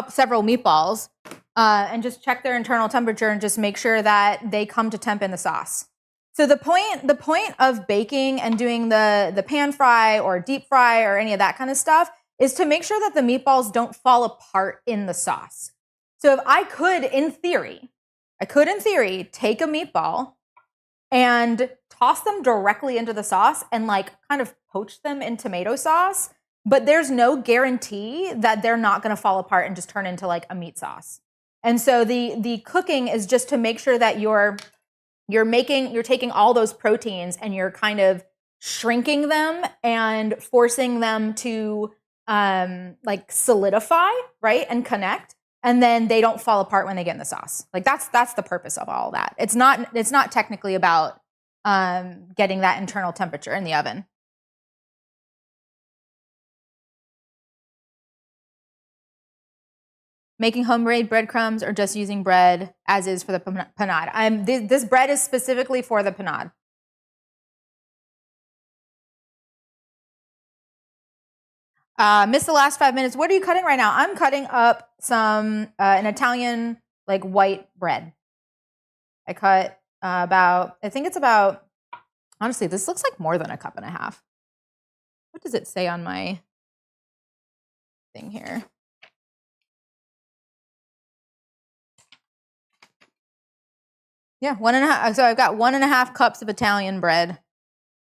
several meatballs, and just check their internal temperature and just make sure that they come to temp in the sauce. So the point of baking and doing the pan fry or deep fry or any of that kind of stuff is to make sure that the meatballs don't fall apart in the sauce. So if I could, in theory, take a meatball and toss them directly into the sauce and like kind of poach them in tomato sauce, but there's no guarantee that they're not going to fall apart and just turn into like a meat sauce. And so the cooking is just to make sure that you're taking all those proteins and you're kind of shrinking them and forcing them to like solidify, right, and connect, and then they don't fall apart when they get in the sauce. Like that's the purpose of all that. It's not technically about getting that internal temperature in the oven. Making homemade breadcrumbs or just using bread as is for the panade. This bread is specifically for the panade. Missed the last 5 minutes. What are you cutting right now? I'm cutting up some an Italian like white bread. I cut honestly, this looks like more than a cup and a half. What does it say on my thing here? Yeah, 1.5. So I've got 1.5 cups of Italian bread.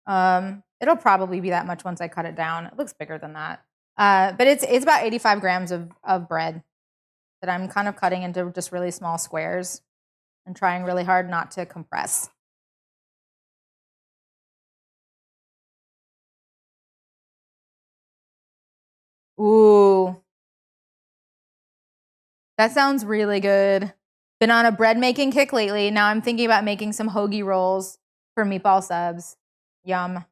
It'll probably be that much once I cut it down. It looks bigger than that. But it's about 85 grams of bread that I'm kind of cutting into just really small squares and trying really hard not to compress. Ooh. That sounds really good. Been on a bread making kick lately. Now I'm thinking about making some hoagie rolls for meatball subs. Yum.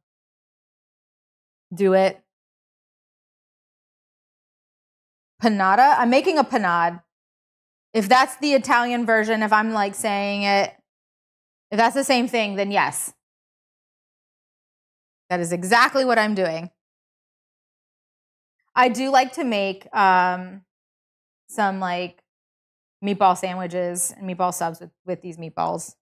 Do it. Panada? I'm making a panade. If that's the Italian version, if I'm like saying it, if that's the same thing, then yes. That is exactly what I'm doing. I do like to make some like meatball sandwiches and meatball subs with these meatballs.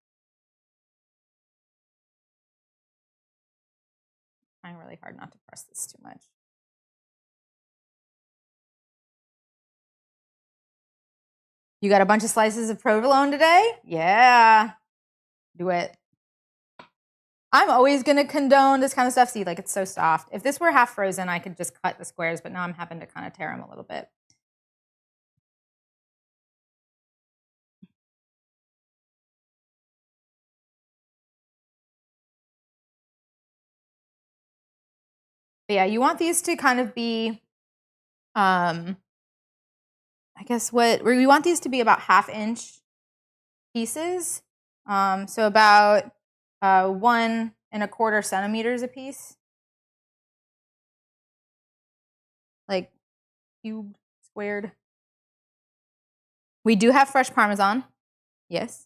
I'm trying really hard not to press this too much. You got a bunch of slices of provolone today? Yeah. Do it. I'm always going to condone this kind of stuff. See, like it's so soft. If this were half frozen, I could just cut the squares, but now I'm having to kind of tear them a little bit. But yeah, you want these to kind of be, I guess we want these to be about 1/2 inch pieces. So about 1¼ centimeters a piece. Like cubed, squared. We do have fresh Parmesan. Yes.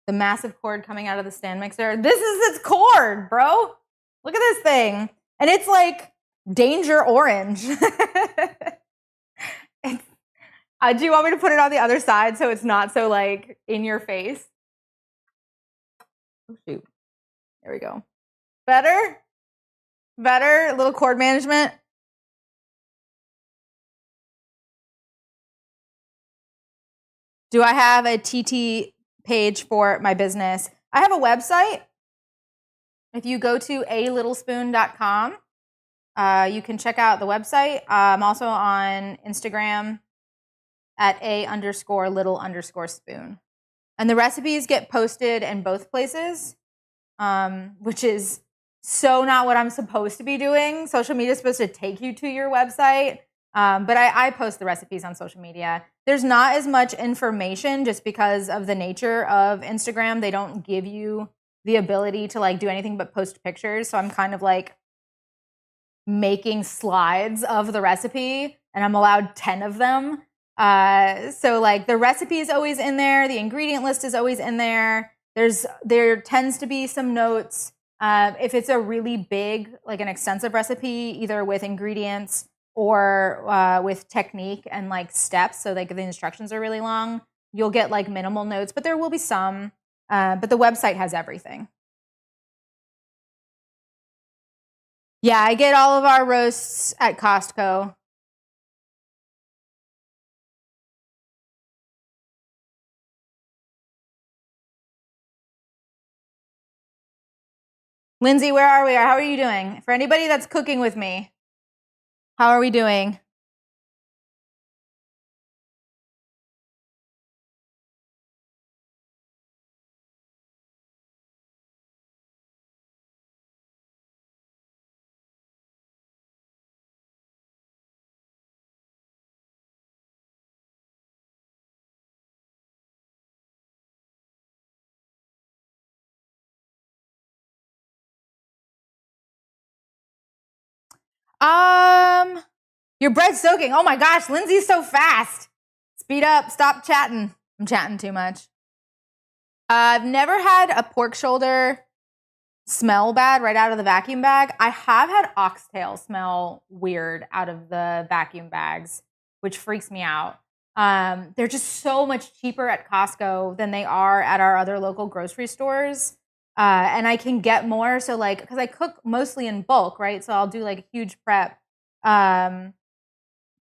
The massive cord coming out of the stand mixer. This is its cord, bro. Look at this thing. And it's like danger orange. Do you want me to put it on the other side so it's not so like in your face? Oh, shoot. There we go. Better? Better? A little cord management? Do I have a TT page for my business? I have a website. If you go to alittlespoon.com, you can check out the website. I'm also on Instagram at _little_spoon. And the recipes get posted in both places, which is so not what I'm supposed to be doing. Social media is supposed to take you to your website. But I post the recipes on social media. There's not as much information just because of the nature of Instagram. They don't give you the ability to like do anything but post pictures. So I'm kind of like making slides of the recipe, and I'm allowed 10 of them. So like the recipe is always in there. The ingredient list is always in there. There tends to be some notes. If it's a really big, like an extensive recipe, either with ingredients or with technique and like steps, so like the instructions are really long, you'll get like minimal notes, but there will be some. But the website has everything. Yeah, I get all of our roasts at Costco. Lindsay, where are we? How are you doing? For anybody that's cooking with me, how are we doing? Your bread's soaking. Oh my gosh, Lindsay's so fast. Speed up, stop chatting. I'm chatting too much. I've never had a pork shoulder smell bad right out of the vacuum bag. I have had oxtail smell weird out of the vacuum bags, which freaks me out. They're just so much cheaper at Costco than they are at our other local grocery stores. And I can get more. So like, because I cook mostly in bulk, right? So I'll do like a huge prep.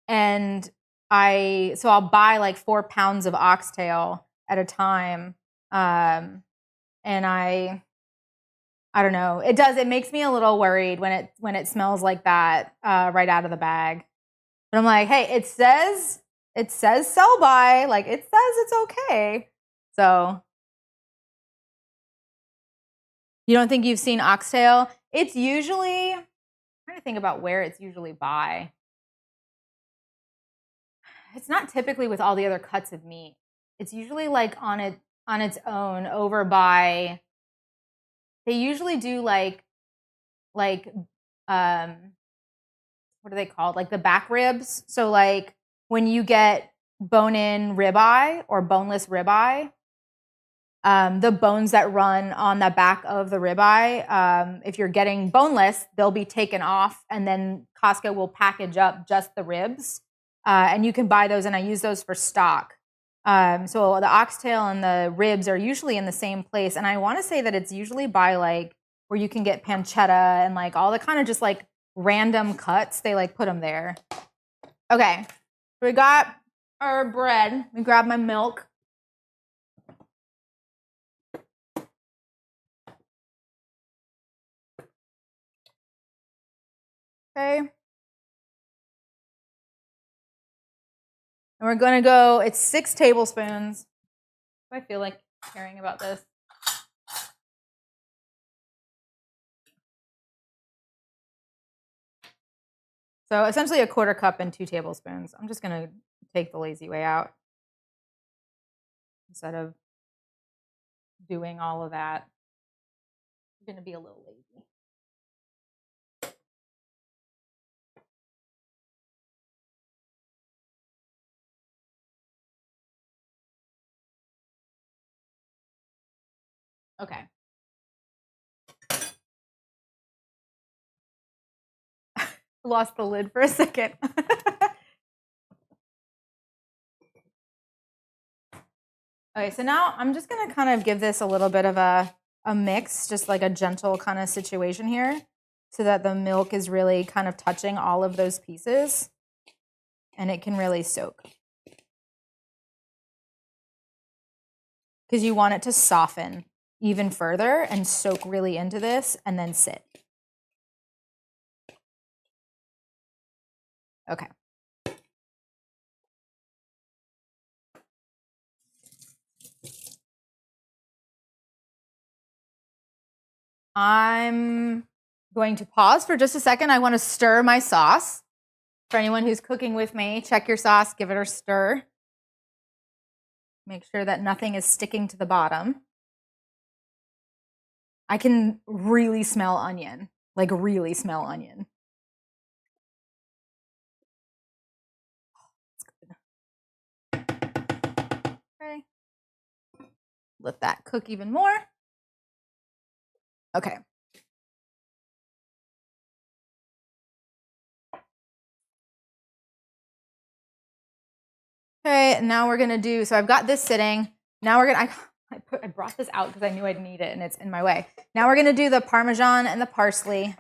And so I'll buy like 4 pounds of oxtail at a time. And I don't know. It makes me a little worried when it smells like that right out of the bag. But I'm like, hey, it says sell by, like it says it's okay. So you don't think you've seen oxtail? It's usually, I'm trying to think about where it's usually by. It's not typically with all the other cuts of meat. It's usually like on its own over by, they usually do like what are they called? Like the back ribs. So like when you get bone-in ribeye or boneless ribeye, the bones that run on the back of the ribeye, if you're getting boneless, they'll be taken off, and then Costco will package up just the ribs. And you can buy those, and I use those for stock. So the oxtail and the ribs are usually in the same place, and I want to say that it's usually by like where you can get pancetta and like all the kind of just like random cuts. They like put them there. Okay, so we got our bread. Let me grab my milk. Okay. And we're going to go, it's 6 tablespoons. I feel like caring about this. So essentially a 1/4 cup and 2 tablespoons. I'm just going to take the lazy way out instead of doing all of that. I'm going to be a little lazy. Okay. Lost the lid for a second. Okay, so now I'm just going to kind of give this a little bit of a mix, just like a gentle kind of situation here, so that the milk is really kind of touching all of those pieces and it can really soak. Because you want it to soften even further and soak really into this and then sit. Okay. I'm going to pause for just a second. I want to stir my sauce. For anyone who's cooking with me, check your sauce, give it a stir. Make sure that nothing is sticking to the bottom. I can really smell onion, like really smell onion. Okay. Let that cook even more. Okay. Okay, and now we're gonna do, so I've got this sitting. Now we're gonna, I brought this out because I knew I'd need it and it's in my way. Now we're gonna do the Parmesan and the parsley.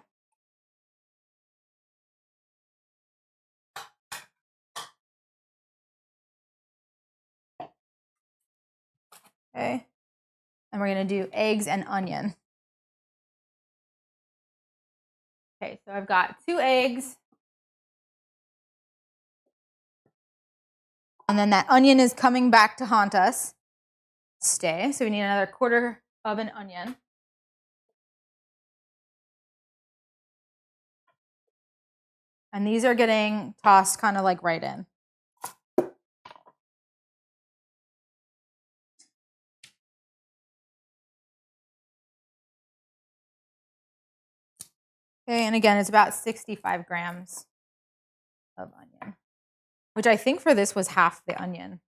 Okay, and we're gonna do eggs and onion. Okay, so I've got 2 eggs. And then that onion is coming back to haunt us. Stay. So we need another 1/4 of an onion. And these are getting tossed kind of like right in. Okay, and again, it's about 65 grams of onion, which I think for this was half the onion.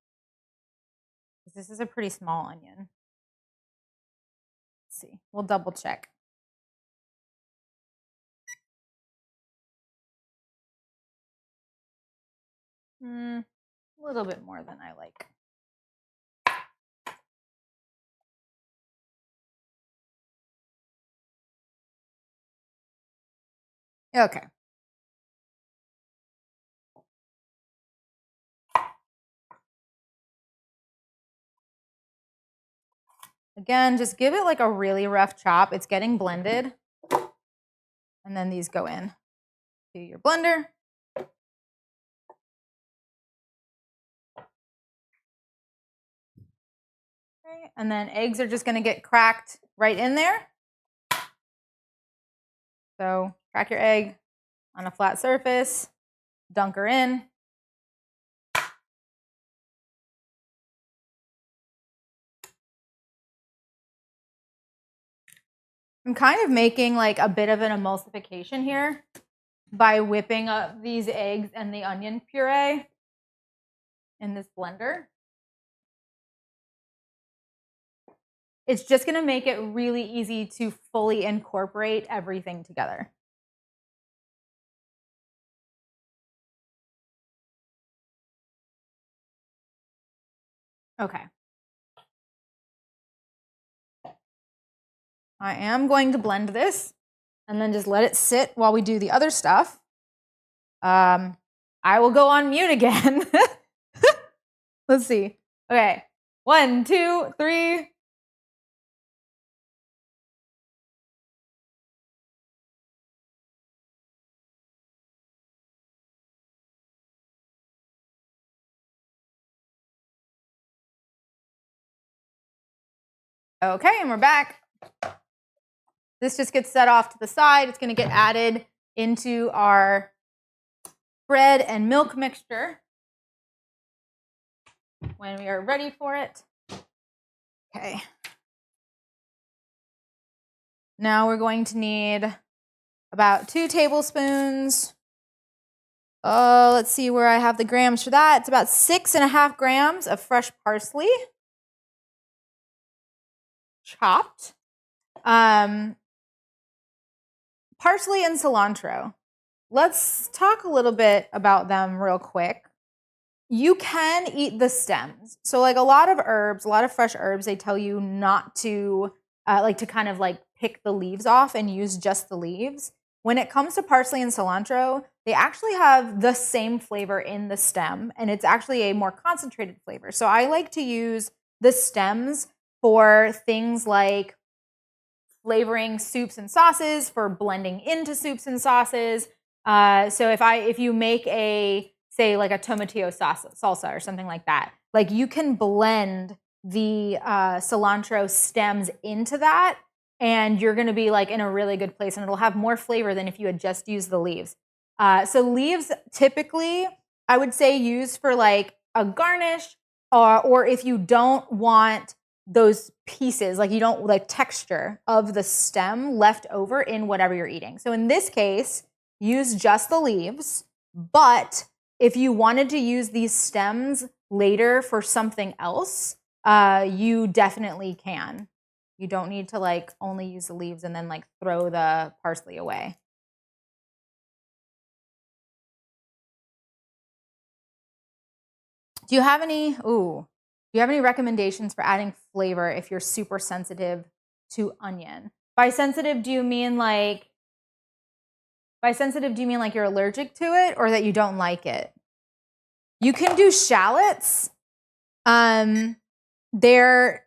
This is a pretty small onion. Let's see. We'll double check. A little bit more than I like. Okay. Again, just give it like a really rough chop. It's getting blended. And then these go in to your blender. Okay, and then eggs are just going to get cracked right in there. So crack your egg on a flat surface, dunk her in. I'm kind of making like a bit of an emulsification here by whipping up these eggs and the onion puree in this blender. It's just going to make it really easy to fully incorporate everything together. Okay. I am going to blend this and then just let it sit while we do the other stuff. I will go on mute again. Let's see. Okay. 1, 2, 3. Okay, and we're back. This just gets set off to the side. It's going to get added into our bread and milk mixture when we are ready for it. Okay. Now we're going to need about 2 tablespoons. Let's see where I have the grams for that. It's about 6.5 grams of fresh parsley, chopped. Parsley and cilantro. Let's talk a little bit about them real quick. You can eat the stems. So like a lot of herbs, a lot of fresh herbs, they tell you not to to kind of like pick the leaves off and use just the leaves. When it comes to parsley and cilantro, they actually have the same flavor in the stem, and it's actually a more concentrated flavor. So I like to use the stems for things like flavoring soups and sauces, for blending into soups and sauces. So if you make say like a tomatillo salsa or something like that, like you can blend the cilantro stems into that, and you're going to be like in a really good place, and it'll have more flavor than if you had just used the leaves. So leaves typically, I would say, use for like a garnish, or if you don't want those pieces, like you don't like texture of the stem left over in whatever you're eating. So in this case, use just the leaves, but if you wanted to use these stems later for something else, you definitely can. You don't need to like only use the leaves and then like throw the parsley away. Do you have any recommendations for adding flavor if you're super sensitive to onion? By sensitive, do you mean like you're allergic to it or that you don't like it? You can do shallots. They're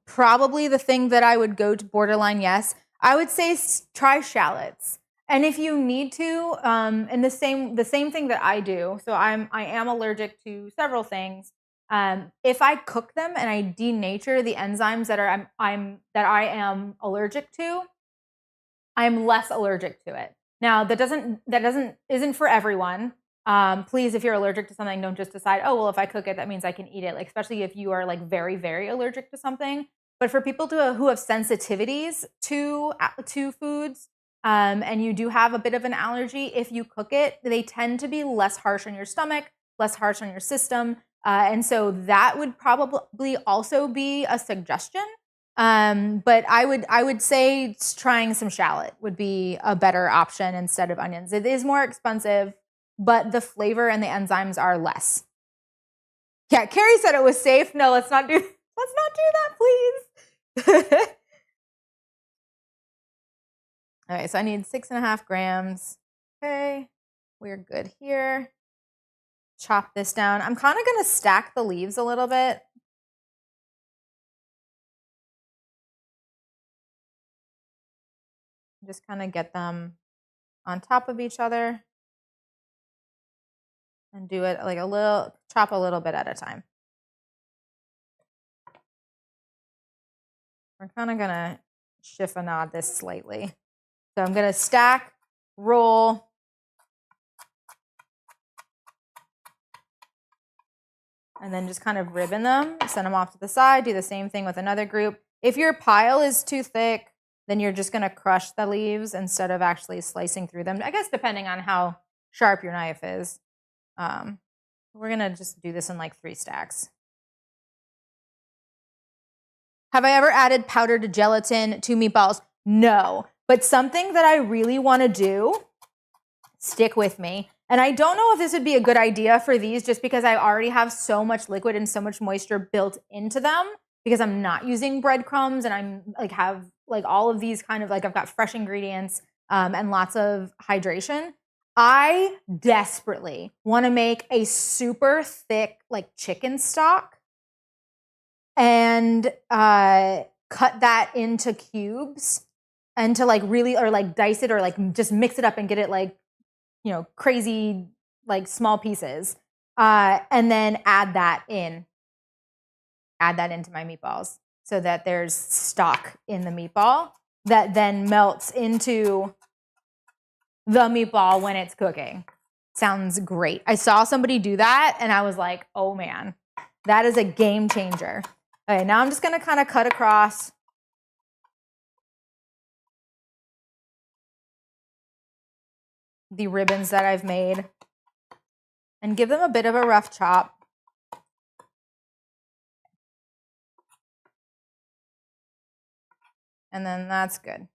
probably the thing that I would go to borderline yes. I would say try shallots. And if you need to, and the same thing that I do. So I am allergic to several things. If I cook them and I denature the enzymes that I am allergic to, I'm less allergic to it. Now that isn't for everyone. Please, if you're allergic to something, don't just decide, oh well, if I cook it, that means I can eat it. Like especially if you are like very, very allergic to something. But for people who have sensitivities to foods, and you do have a bit of an allergy, if you cook it, they tend to be less harsh on your stomach, less harsh on your system. And so that would probably also be a suggestion. But I would say trying some shallot would be a better option instead of onions. It is more expensive, but the flavor and the enzymes are less. Yeah, Carrie said it was safe. No, let's not do that, please. All right, so I need 6.5 grams. Okay, we're good here. Chop this down. I'm kind of going to stack the leaves a little bit. Just kind of get them on top of each other and do it like chop a little bit at a time. We're kind of going to chiffonade this slightly. So I'm going to stack, roll, and then just kind of ribbon them, send them off to the side, do the same thing with another group. If your pile is too thick, then you're just going to crush the leaves instead of actually slicing through them. I guess depending on how sharp your knife is. We're going to just do this in like 3 stacks. Have I ever added powdered gelatin to meatballs? No. But something that I really want to do, stick with me. And I don't know if this would be a good idea for these just because I already have so much liquid and so much moisture built into them because I'm not using breadcrumbs and I'm like have like all of these kind of like I've got fresh ingredients and lots of hydration. I desperately want to make a super thick like chicken stock and cut that into cubes and to like really or like dice it or like just mix it up and get it like, you know, crazy like small pieces, and then add that into my meatballs so that there's stock in the meatball that then melts into the meatball when it's cooking. Sounds great. I saw somebody do that and I was like, oh man, that is a game changer. Okay, now I'm just gonna kind of cut across the ribbons that I've made and give them a bit of a rough chop. And then that's good.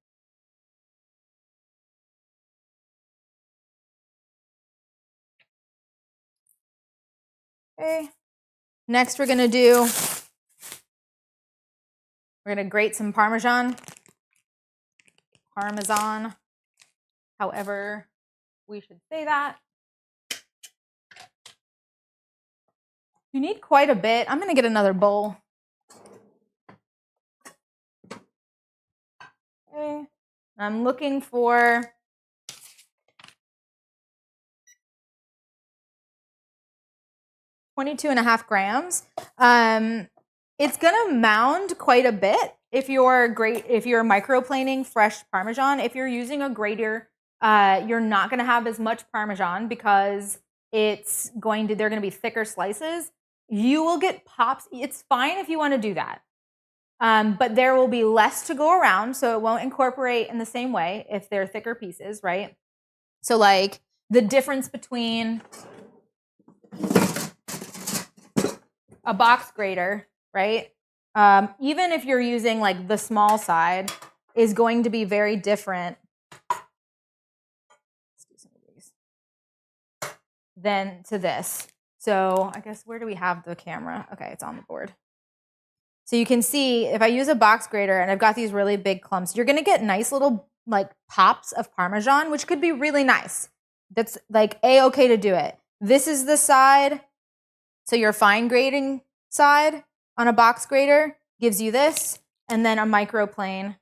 Okay. Next we're going to grate some Parmesan, however we should say that. You need quite a bit. I'm going to get another bowl. Okay. I'm looking for 22.5 grams. It's gonna mound quite a bit if you're microplaning fresh Parmesan. If you're using a grater, you're not going to have as much Parmesan because they're going to be thicker slices. You will get pops. It's fine if you want to do that. But there will be less to go around, so it won't incorporate in the same way if they're thicker pieces, right? So like the difference between a box grater, right? Even if you're using like the small side, is going to be very different. Let's do some of these. Than to this. So I guess where do we have the camera? Okay, it's on the board. So you can see if I use a box grater and I've got these really big clumps, you're gonna get nice little like pops of Parmesan, which could be really nice. That's like A-okay to do it. This is the side. So your fine grating side on a box grater gives you this, and then a microplane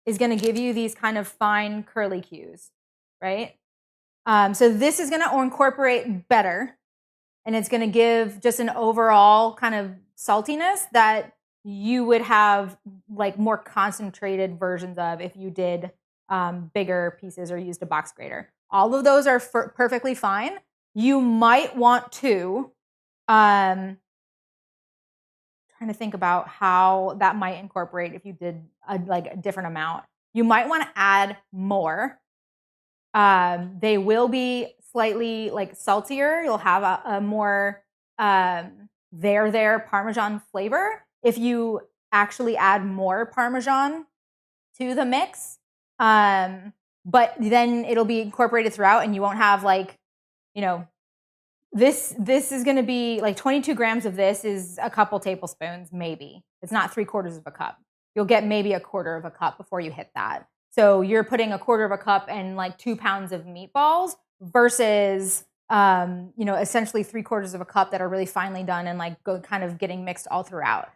is gonna give you these kind of fine curly cues, right? So this is gonna incorporate better, and it's gonna give just an overall kind of saltiness that you would have like more concentrated versions of if you did bigger pieces or used a box grater. All of those are perfectly fine. You might want to, trying to think about how that might incorporate if you did a different amount. You might want to add more. They will be slightly like saltier. You'll have a more there Parmesan flavor if you actually add more Parmesan to the mix. But then it'll be incorporated throughout, and you won't have like, you know, this is going to be like 22 grams of this is a couple tablespoons, maybe. It's not 3/4 of a cup. You'll get maybe 1/4 of a cup before you hit that. So you're putting 1/4 of a cup and like 2 pounds of meatballs versus, essentially 3/4 of a cup that are really finely done and like kind of getting mixed all throughout.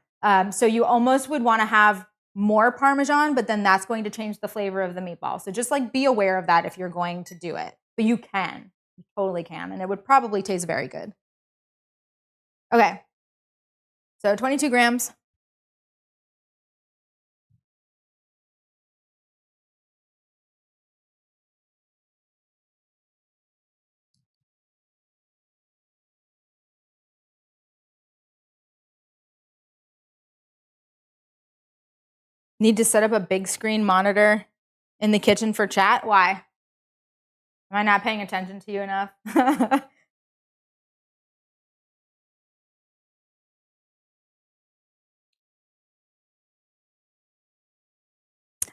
So you almost would want to have more Parmesan, but then that's going to change the flavor of the meatball. So just like be aware of that if you're going to do it. But you can. You totally can. And it would probably taste very good. Okay. So 22 grams. Need to set up a big screen monitor in the kitchen for chat? Why? Am I not paying attention to you enough?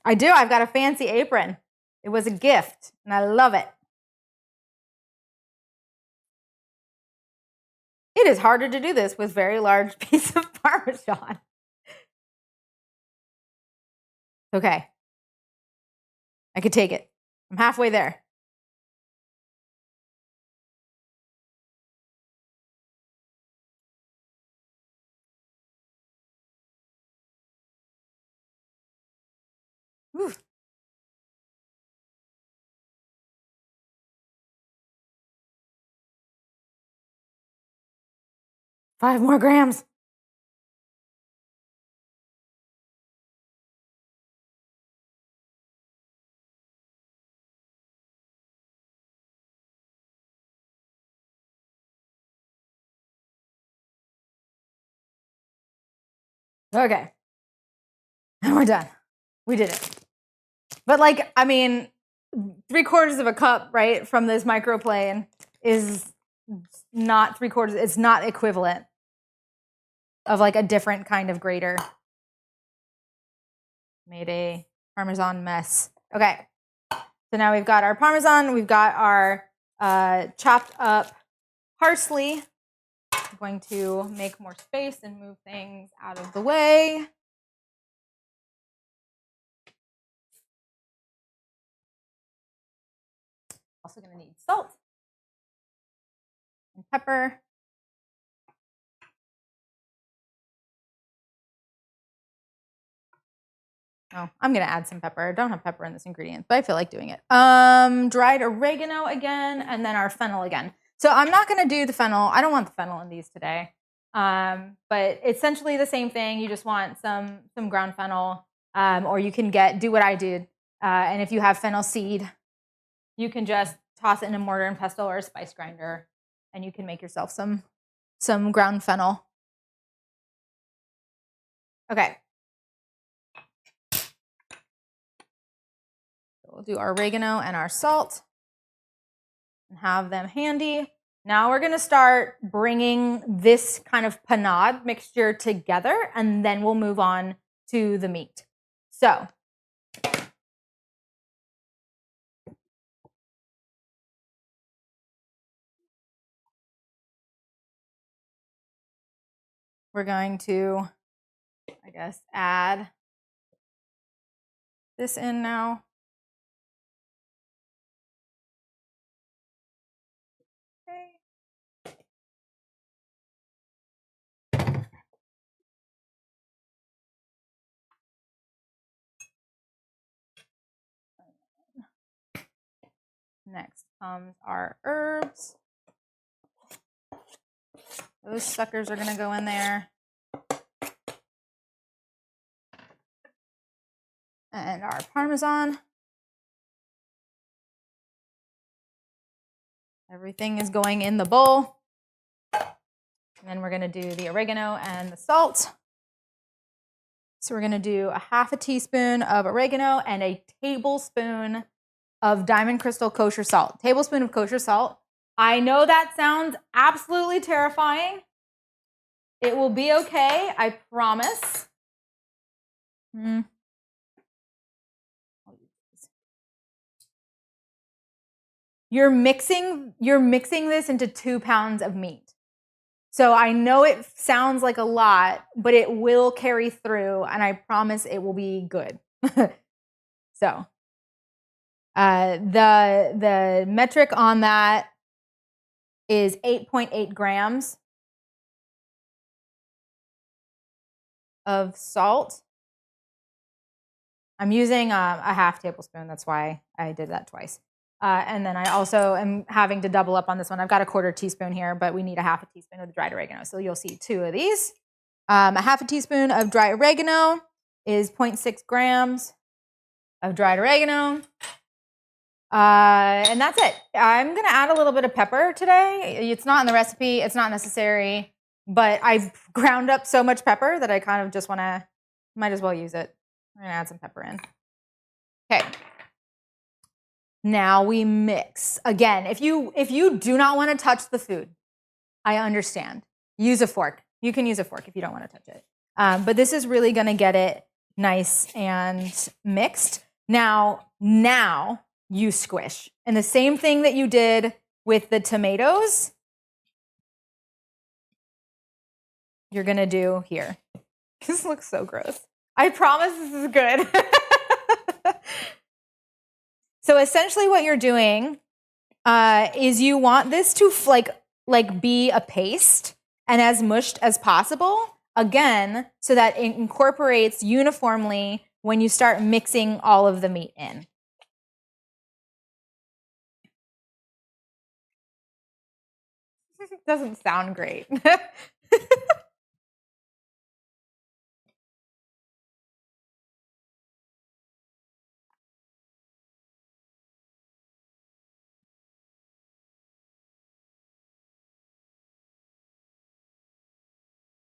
I do. I've got a fancy apron. It was a gift, and I love it. It is harder to do this with very large piece of Parmesan. Okay. I could take it. I'm halfway there. Whew. Five more grams. Okay. And we're done. We did it. But like, I mean, 3/4 of a cup, right, from this microplane is not 3/4. It's not equivalent of like a different kind of grater. Made a Parmesan mess. Okay. So now we've got our Parmesan. We've got our chopped up parsley. I'm going to make more space and move things out of the way. Also going to need salt and pepper. Oh, I'm going to add some pepper. I don't have pepper in this ingredient, but I feel like doing it. Dried oregano again, and then our fennel again. So I'm not going to do the fennel. I don't want the fennel in these today. But essentially the same thing. You just want some ground fennel, or you can do what I did. And if you have fennel seed, you can just toss it in a mortar and pestle or a spice grinder, and you can make yourself some ground fennel. Okay. We'll do our oregano and our salt and have them handy. Now we're going to start bringing this kind of panade mixture together, and then we'll move on to the meat. So we're going to, I guess, add this in now. Okay. Next comes our herbs. Those suckers are going to go in there. And our Parmesan. Everything is going in the bowl. And then we're going to do the oregano and the salt. So we're going to do a half a teaspoon of oregano and a tablespoon of Diamond Crystal kosher salt. Tablespoon of kosher salt. I know that sounds absolutely terrifying. It will be okay, I promise. You're mixing this into 2 pounds of meat. So I know it sounds like a lot, but it will carry through, and I promise it will be good. So the metric on that is 8.8 grams of salt. I'm using a half tablespoon. That's why I did that twice. And then I also am having to double up on this one. I've got a 1/4 teaspoon here, but we need a half a teaspoon of the dried oregano. So you'll see 2 of these. A half a teaspoon of dry oregano is 0.6 grams of dried oregano. And that's it. I'm going to add a little bit of pepper today. It's not in the recipe. It's not necessary. But I've ground up so much pepper that I kind of just might as well use it. I'm going to add some pepper in. Okay. Now we mix. Again, if you do not want to touch the food, I understand. Use a fork. You can use a fork if you don't want to touch it. But this is really going to get it nice and mixed. Now you squish. And the same thing that you did with the tomatoes, you're going to do here. This looks so gross. I promise this is good. So essentially what you're doing is you want this to like be a paste and as mushed as possible, again, so that it incorporates uniformly when you start mixing all of the meat in. Doesn't sound great.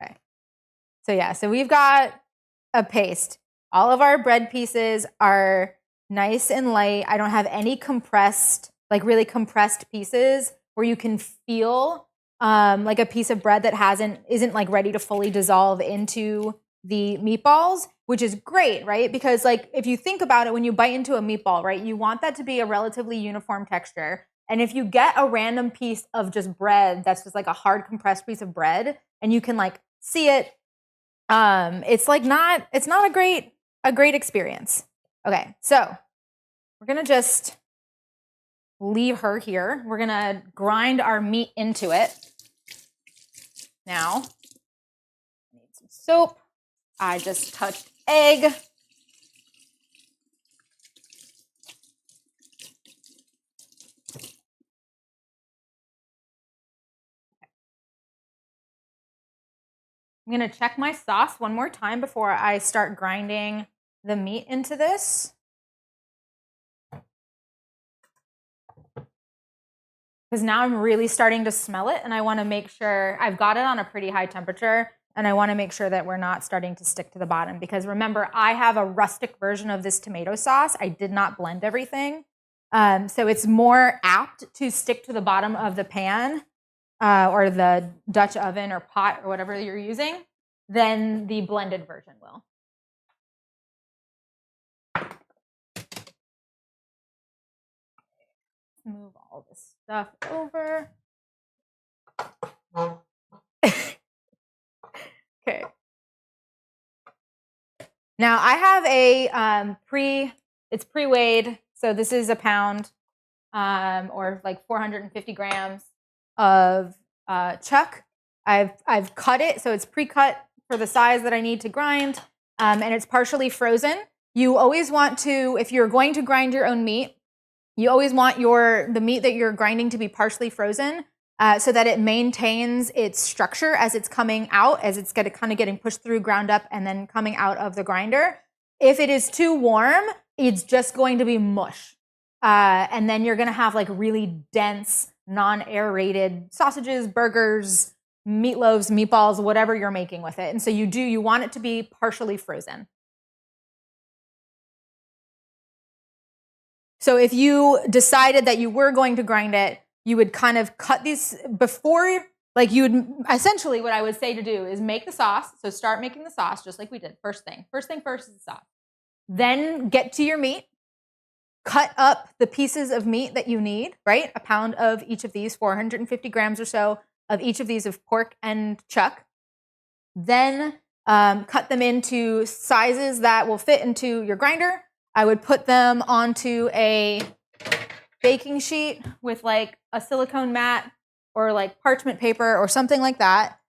Okay. So yeah, so we've got a paste. All of our bread pieces are nice and light. I don't have any compressed, like really compressed pieces where you can feel like a piece of bread that isn't like ready to fully dissolve into the meatballs, which is great, right? Because like if you think about it, when you bite into a meatball, right, you want that to be a relatively uniform texture. And if you get a random piece of just bread that's just like a hard compressed piece of bread and you can like see it, it's not a great experience. Okay, so we're gonna just leave her here. We're gonna grind our meat into it. Now, I need some soap. I just touched egg. I'm gonna check my sauce one more time before I start grinding the meat into this. because now I'm really starting to smell it, and I want to make sure I've got it on a pretty high temperature, and I want to make sure that we're not starting to stick to the bottom, because remember, I have a rustic version of this tomato sauce. I did not blend everything. So it's more apt to stick to the bottom of the pan or the Dutch oven or pot or whatever you're using than the blended version will. Move all this stuff over. Okay. Now I have a it's pre-weighed, so this is a pound or like 450 grams of chuck. I've cut it, so it's pre-cut for the size that I need to grind, and it's partially frozen. You always want to, if you're going to grind your own meat, you always want the meat that you're grinding to be partially frozen so that it maintains its structure as it's coming out, as it's kind of getting pushed through, ground up, and then coming out of the grinder. If it is too warm, it's just going to be mush. And then you're going to have like really dense, non-aerated sausages, burgers, meatloaves, meatballs, whatever you're making with it. And so you want it to be partially frozen. So if you decided that you were going to grind it, you would kind of cut these before, like you would, essentially what I would say to do is make the sauce. So start making the sauce just like we did. First thing first is the sauce. Then get to your meat, cut up the pieces of meat that you need, right? A pound of each of these, 450 grams or so of each of these of pork and chuck. Then cut them into sizes that will fit into your grinder. I would put them onto a baking sheet with like a silicone mat or like parchment paper or something like that.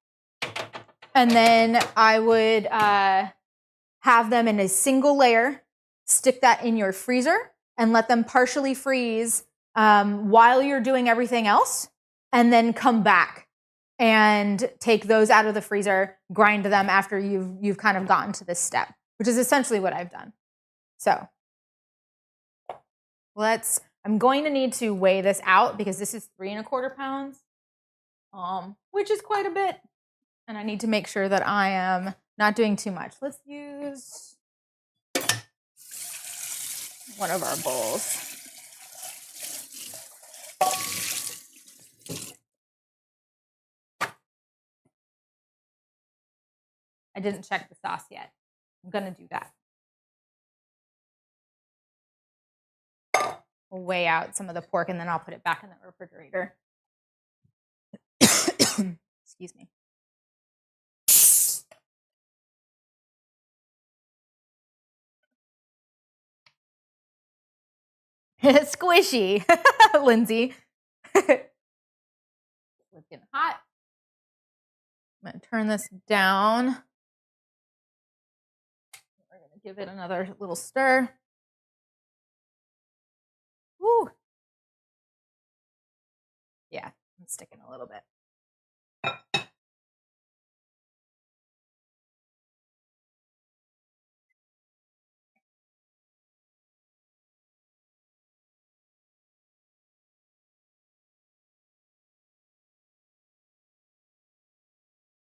And then I would have them in a single layer, stick that in your freezer and let them partially freeze while you're doing everything else, and then come back and take those out of the freezer, grind them after you've kind of gotten to this step, which is essentially what I've done. So I'm going to need to weigh this out because this is 3¼ pounds, which is quite a bit. And I need to make sure that I am not doing too much. Let's use one of our bowls. I didn't check the sauce yet. I'm going to do that. We'll weigh out some of the pork and then I'll put it back in the refrigerator. Excuse me. Squishy, Lindsay. It's getting hot. I'm going to turn this down. We're going to give it another little stir. Woo. Yeah, I'm sticking a little bit.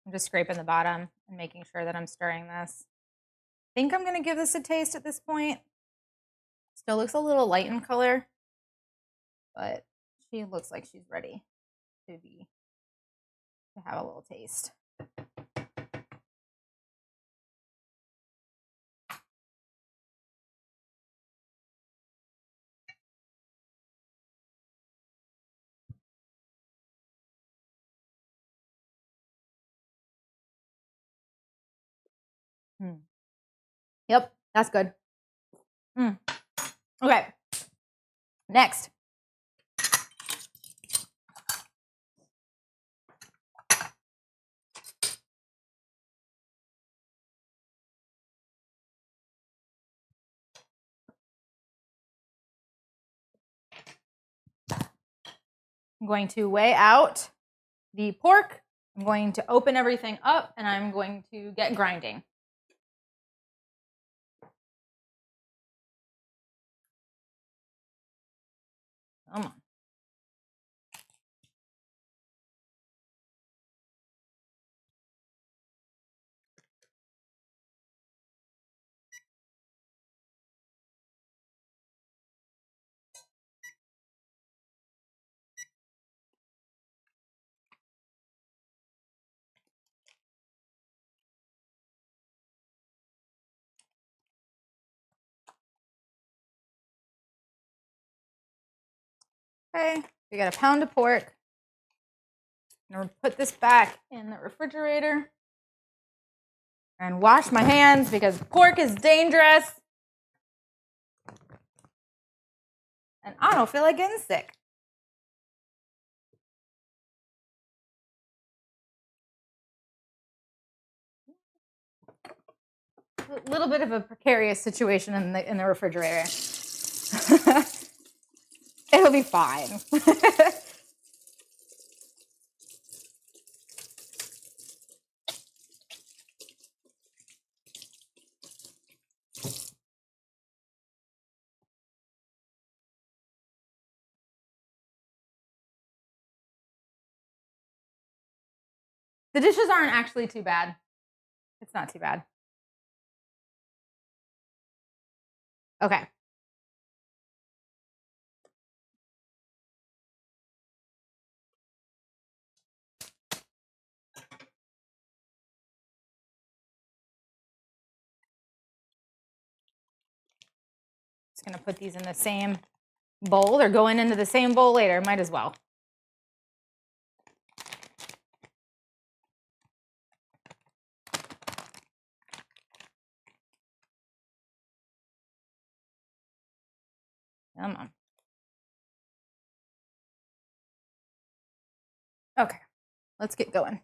I'm just scraping the bottom and making sure that I'm stirring this. I think I'm going to give this a taste at this point. Still looks a little light in color, but she looks like she's ready to have a little taste. Yep, that's good. Okay, next. I'm going to weigh out the pork. I'm going to open everything up and I'm going to get grinding. Come on. Okay, we got a pound of pork. I'm gonna put this back in the refrigerator and wash my hands because pork is dangerous. And I don't feel like getting sick. A little bit of a precarious situation in the refrigerator. It'll be fine. The dishes aren't actually too bad. It's not too bad. Okay. Just gonna put these in the same bowl. They're going into the same bowl later. Might as well. Come on. Okay, let's get going.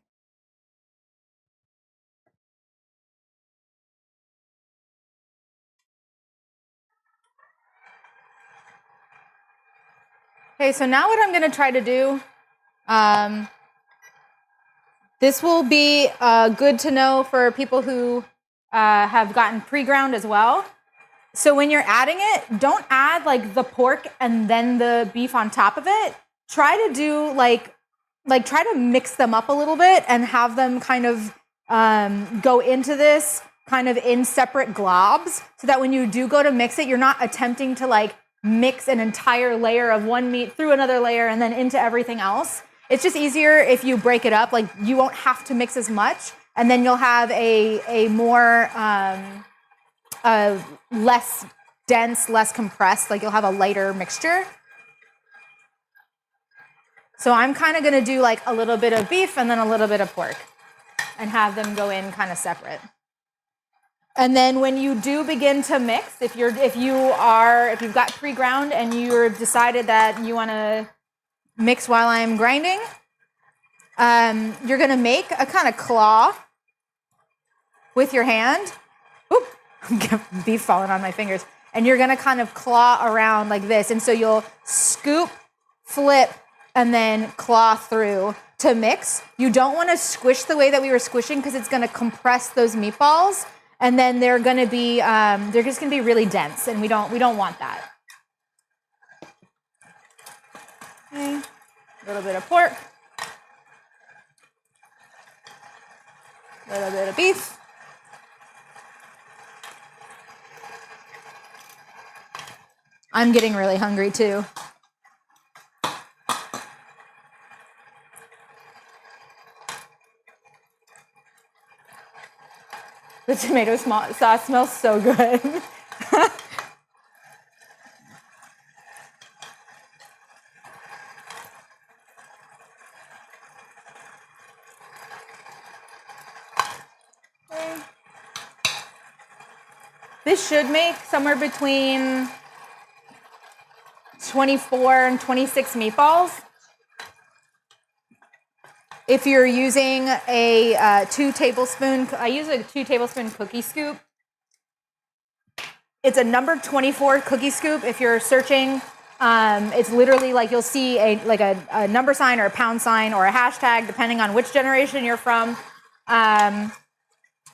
Okay, so now what I'm going to try to do, this will be good to know for people who have gotten pre-ground as well. So when you're adding it, don't add like the pork and then the beef on top of it. Try to do like try to mix them up a little bit and have them kind of go into this kind of in separate globs so that when you do go to mix it, you're not attempting to like mix an entire layer of one meat through another layer and then into everything else. It's just easier if you break it up. Like you won't have to mix as much, and then you'll have a more less dense, less compressed, like you'll have a lighter mixture. So I'm kind of going to do like a little bit of beef and then a little bit of pork and have them go in kind of separate. And then when you do begin to mix, if you've got pre-ground and you've decided that you want to mix while I'm grinding, you're going to make a kind of claw with your hand. Oop, beef falling on my fingers. And you're going to kind of claw around like this. And so you'll scoop, flip, and then claw through to mix. You don't want to squish the way that we were squishing because it's going to compress those meatballs, and then they're going to be they're just going to be really dense, and we don't want that. Okay. A little bit of pork, a little bit of beef. I'm getting really hungry too. The tomato sauce smells so good. Okay. This should make somewhere between 24 and 26 meatballs. If you're using a I use a 2 tablespoon cookie scoop. It's a number 24 cookie scoop. If you're searching, it's literally like you'll see a number sign or a pound sign or a hashtag, depending on which generation you're from.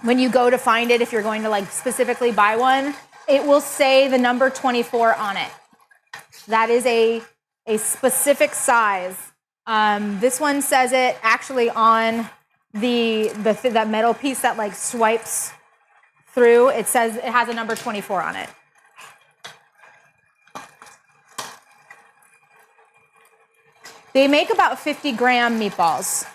When you go to find it, if you're going to like specifically buy one, it will say the number 24 on it. That is a specific size. This one says it actually on that metal piece that like swipes through. It says it has a number 24 on it. They make about 50-gram meatballs,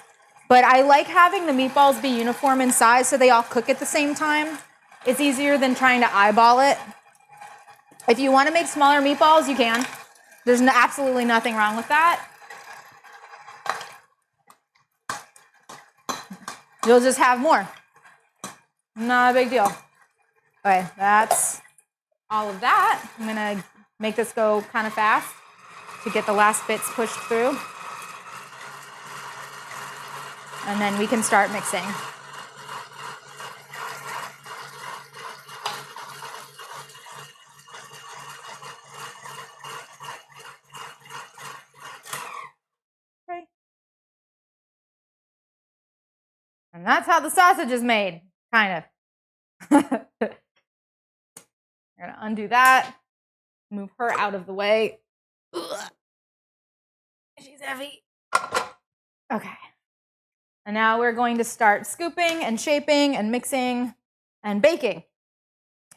but I like having the meatballs be uniform in size so they all cook at the same time. It's easier than trying to eyeball it. If you want to make smaller meatballs, you can. There's absolutely nothing wrong with that. You'll just have more. Not a big deal. Okay, that's all of that. I'm gonna make this go kind of fast to get the last bits pushed through. And then we can start mixing. Okay. And that's how the sausage is made, kind of. We're gonna undo that, move her out of the way. Ugh. She's heavy. Okay. And now we're going to start scooping and shaping and mixing and baking.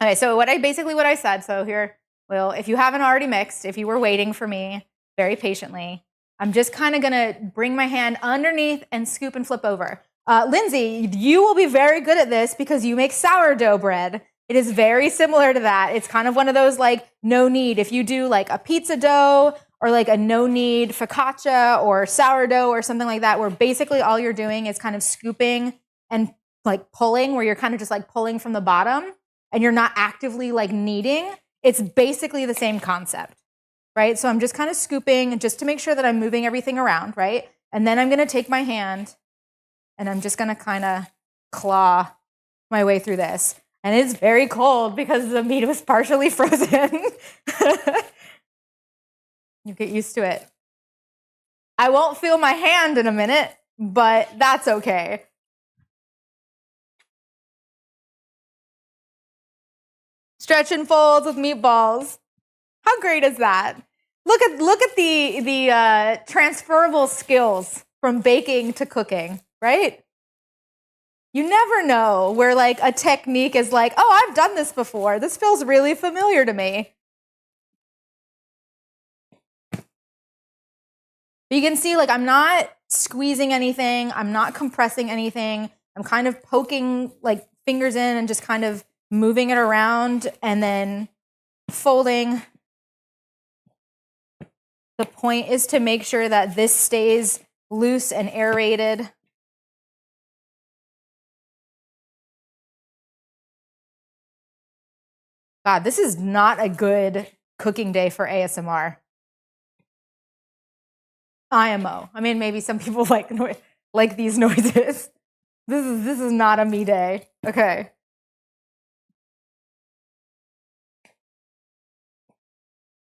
Okay, so what I said, so here, well, if you haven't already mixed, if you were waiting for me very patiently, I'm just kind of gonna bring my hand underneath and scoop and flip over. Lindsay, you will be very good at this because you make sourdough bread. It is very similar to that. It's kind of one of those like no need. If you do like a pizza dough or like a no need focaccia or sourdough or something like that, where basically all you're doing is kind of scooping and like pulling, where you're kind of just like pulling from the bottom and you're not actively like kneading, it's basically the same concept, right? So I'm just kind of scooping just to make sure that I'm moving everything around, right? And then I'm gonna take my hand and I'm just gonna kind of claw my way through this. And it's very cold because the meat was partially frozen. You get used to it. I won't feel my hand in a minute, but that's okay. Stretch and folds with meatballs. How great is that? Look at the transferable skills from baking to cooking, right? You never know where like a technique is like, oh, I've done this before. This feels really familiar to me. But you can see like I'm not squeezing anything. I'm not compressing anything. I'm kind of poking like fingers in and just kind of moving it around and then folding. The point is to make sure that this stays loose and aerated. God, this is not a good cooking day for ASMR. IMO. I mean, maybe some people like these noises. This is not a me day. Okay.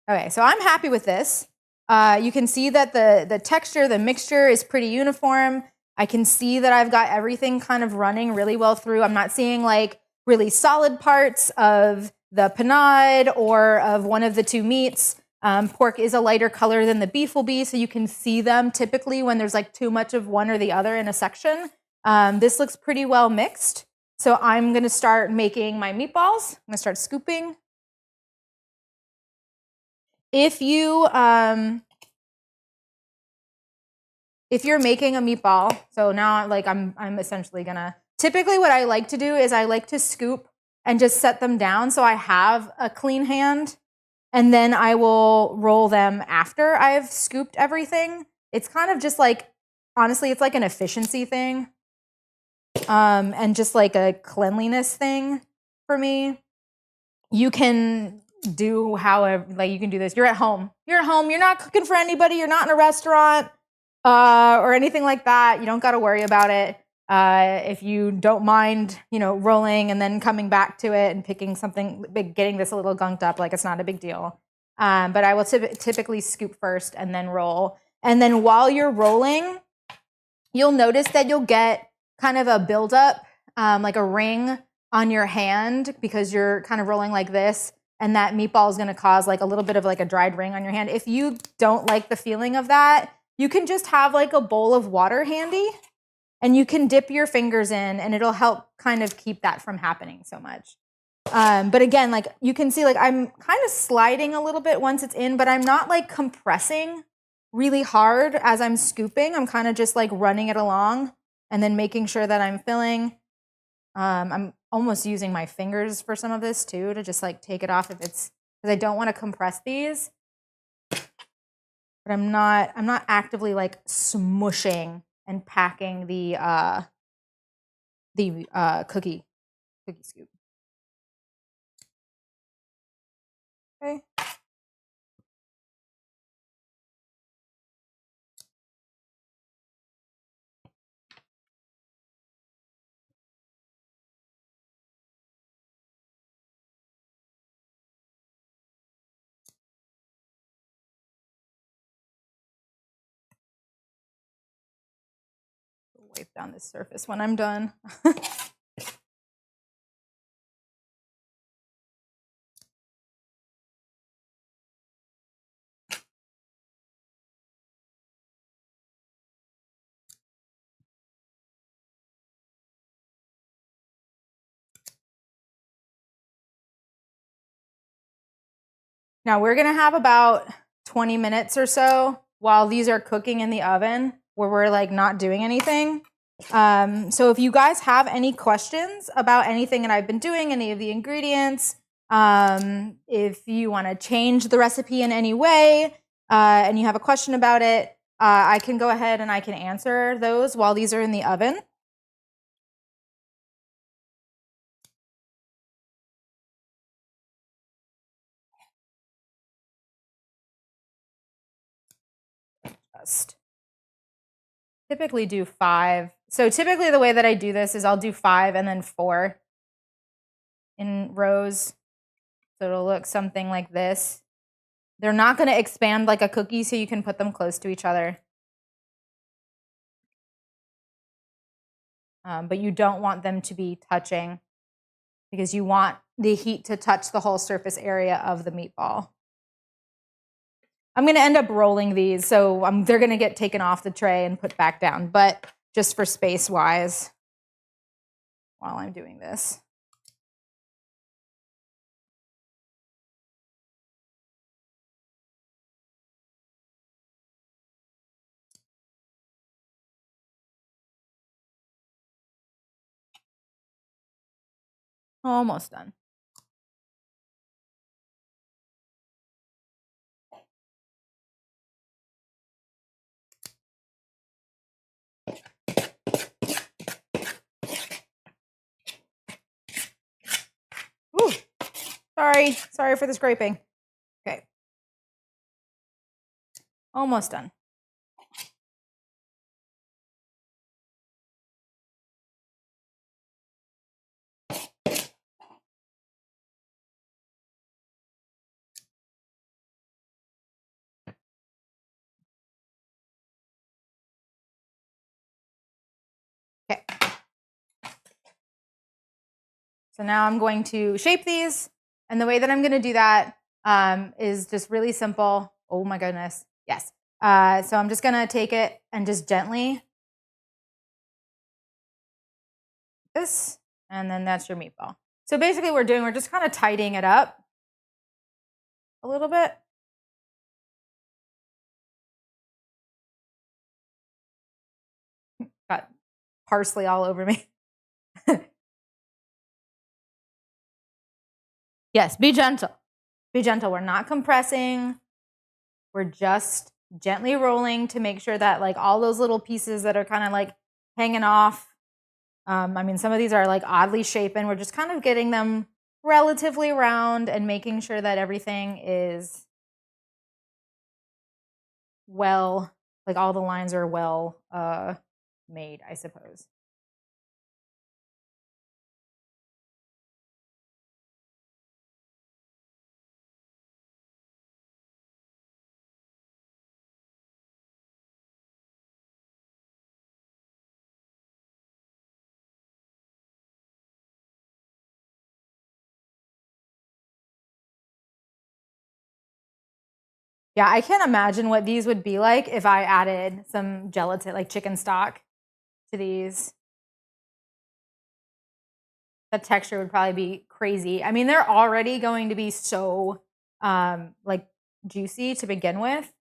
Okay, so I'm happy with this. You can see that the texture, the mixture is pretty uniform. I can see that I've got everything kind of running really well through. I'm not seeing like really solid parts of the panade or of one of the two meats. Pork is a lighter color than the beef will be, so you can see them typically when there's like too much of one or the other in a section. This looks pretty well mixed. So I'm gonna start making my meatballs. I'm gonna start scooping. If you're making a meatball, so now like I'm essentially gonna, typically what I like to do is I like to scoop and just set them down so I have a clean hand, and then I will roll them after I've scooped everything. It's kind of just like, honestly, it's like an efficiency thing, and just like a cleanliness thing for me. You can do however, like you can do this. You're at home. You're not cooking for anybody. You're not in a restaurant or anything like that. You don't got to worry about it. If you don't mind, rolling and then coming back to it and picking something, getting this a little gunked up, like it's not a big deal. But I will typically scoop first and then roll. And then while you're rolling, you'll notice that you'll get kind of a buildup, like a ring on your hand because you're kind of rolling like this. And that meatball is going to cause like a little bit of like a dried ring on your hand. If you don't like the feeling of that, you can just have like a bowl of water handy and you can dip your fingers in and it'll help kind of keep that from happening so much. But again, like you can see, like I'm kind of sliding a little bit once it's in, but I'm not like compressing really hard as I'm scooping. I'm kind of just like running it along and then making sure that I'm filling. I'm almost using my fingers for some of this too, to just like take it off if it's, because I don't want to compress these. but I'm not actively like smushing and packing the cookie scoop. Okay. Wipe down this surface when I'm done. Now we're gonna have about 20 minutes or so while these are cooking in the oven where we're like not doing anything. So if you guys have any questions about anything that I've been doing, any of the ingredients, if you want to change the recipe in any way, and you have a question about it, I can go ahead and I can answer those while these are in the oven. Just typically do 5. So typically the way that I do this is I'll do 5 and then 4 in rows. So it'll look something like this. They're not going to expand like a cookie, so you can put them close to each other. But you don't want them to be touching because you want the heat to touch the whole surface area of the meatball. I'm going to end up rolling these, so they're going to get taken off the tray and put back down, but just for space-wise while I'm doing this. Almost done. Ooh, sorry for the scraping. Okay. Almost done. Okay. So now I'm going to shape these. And the way that I'm going to do that is just really simple. Oh my goodness. Yes. So I'm just going to take it and just gently this, and then that's your meatball. So basically we're just kind of tidying it up a little bit. Got parsley all over me. Yes, be gentle. Be gentle. We're not compressing. We're just gently rolling to make sure that like all those little pieces that are kind of like hanging off. I mean, some of these are like oddly shapen. We're just kind of getting them relatively round and making sure that everything is well, like all the lines are well made, I suppose. Yeah, I can't imagine what these would be like if I added some gelatin, like chicken stock, to these. The texture would probably be crazy. I mean, they're already going to be so like juicy to begin with.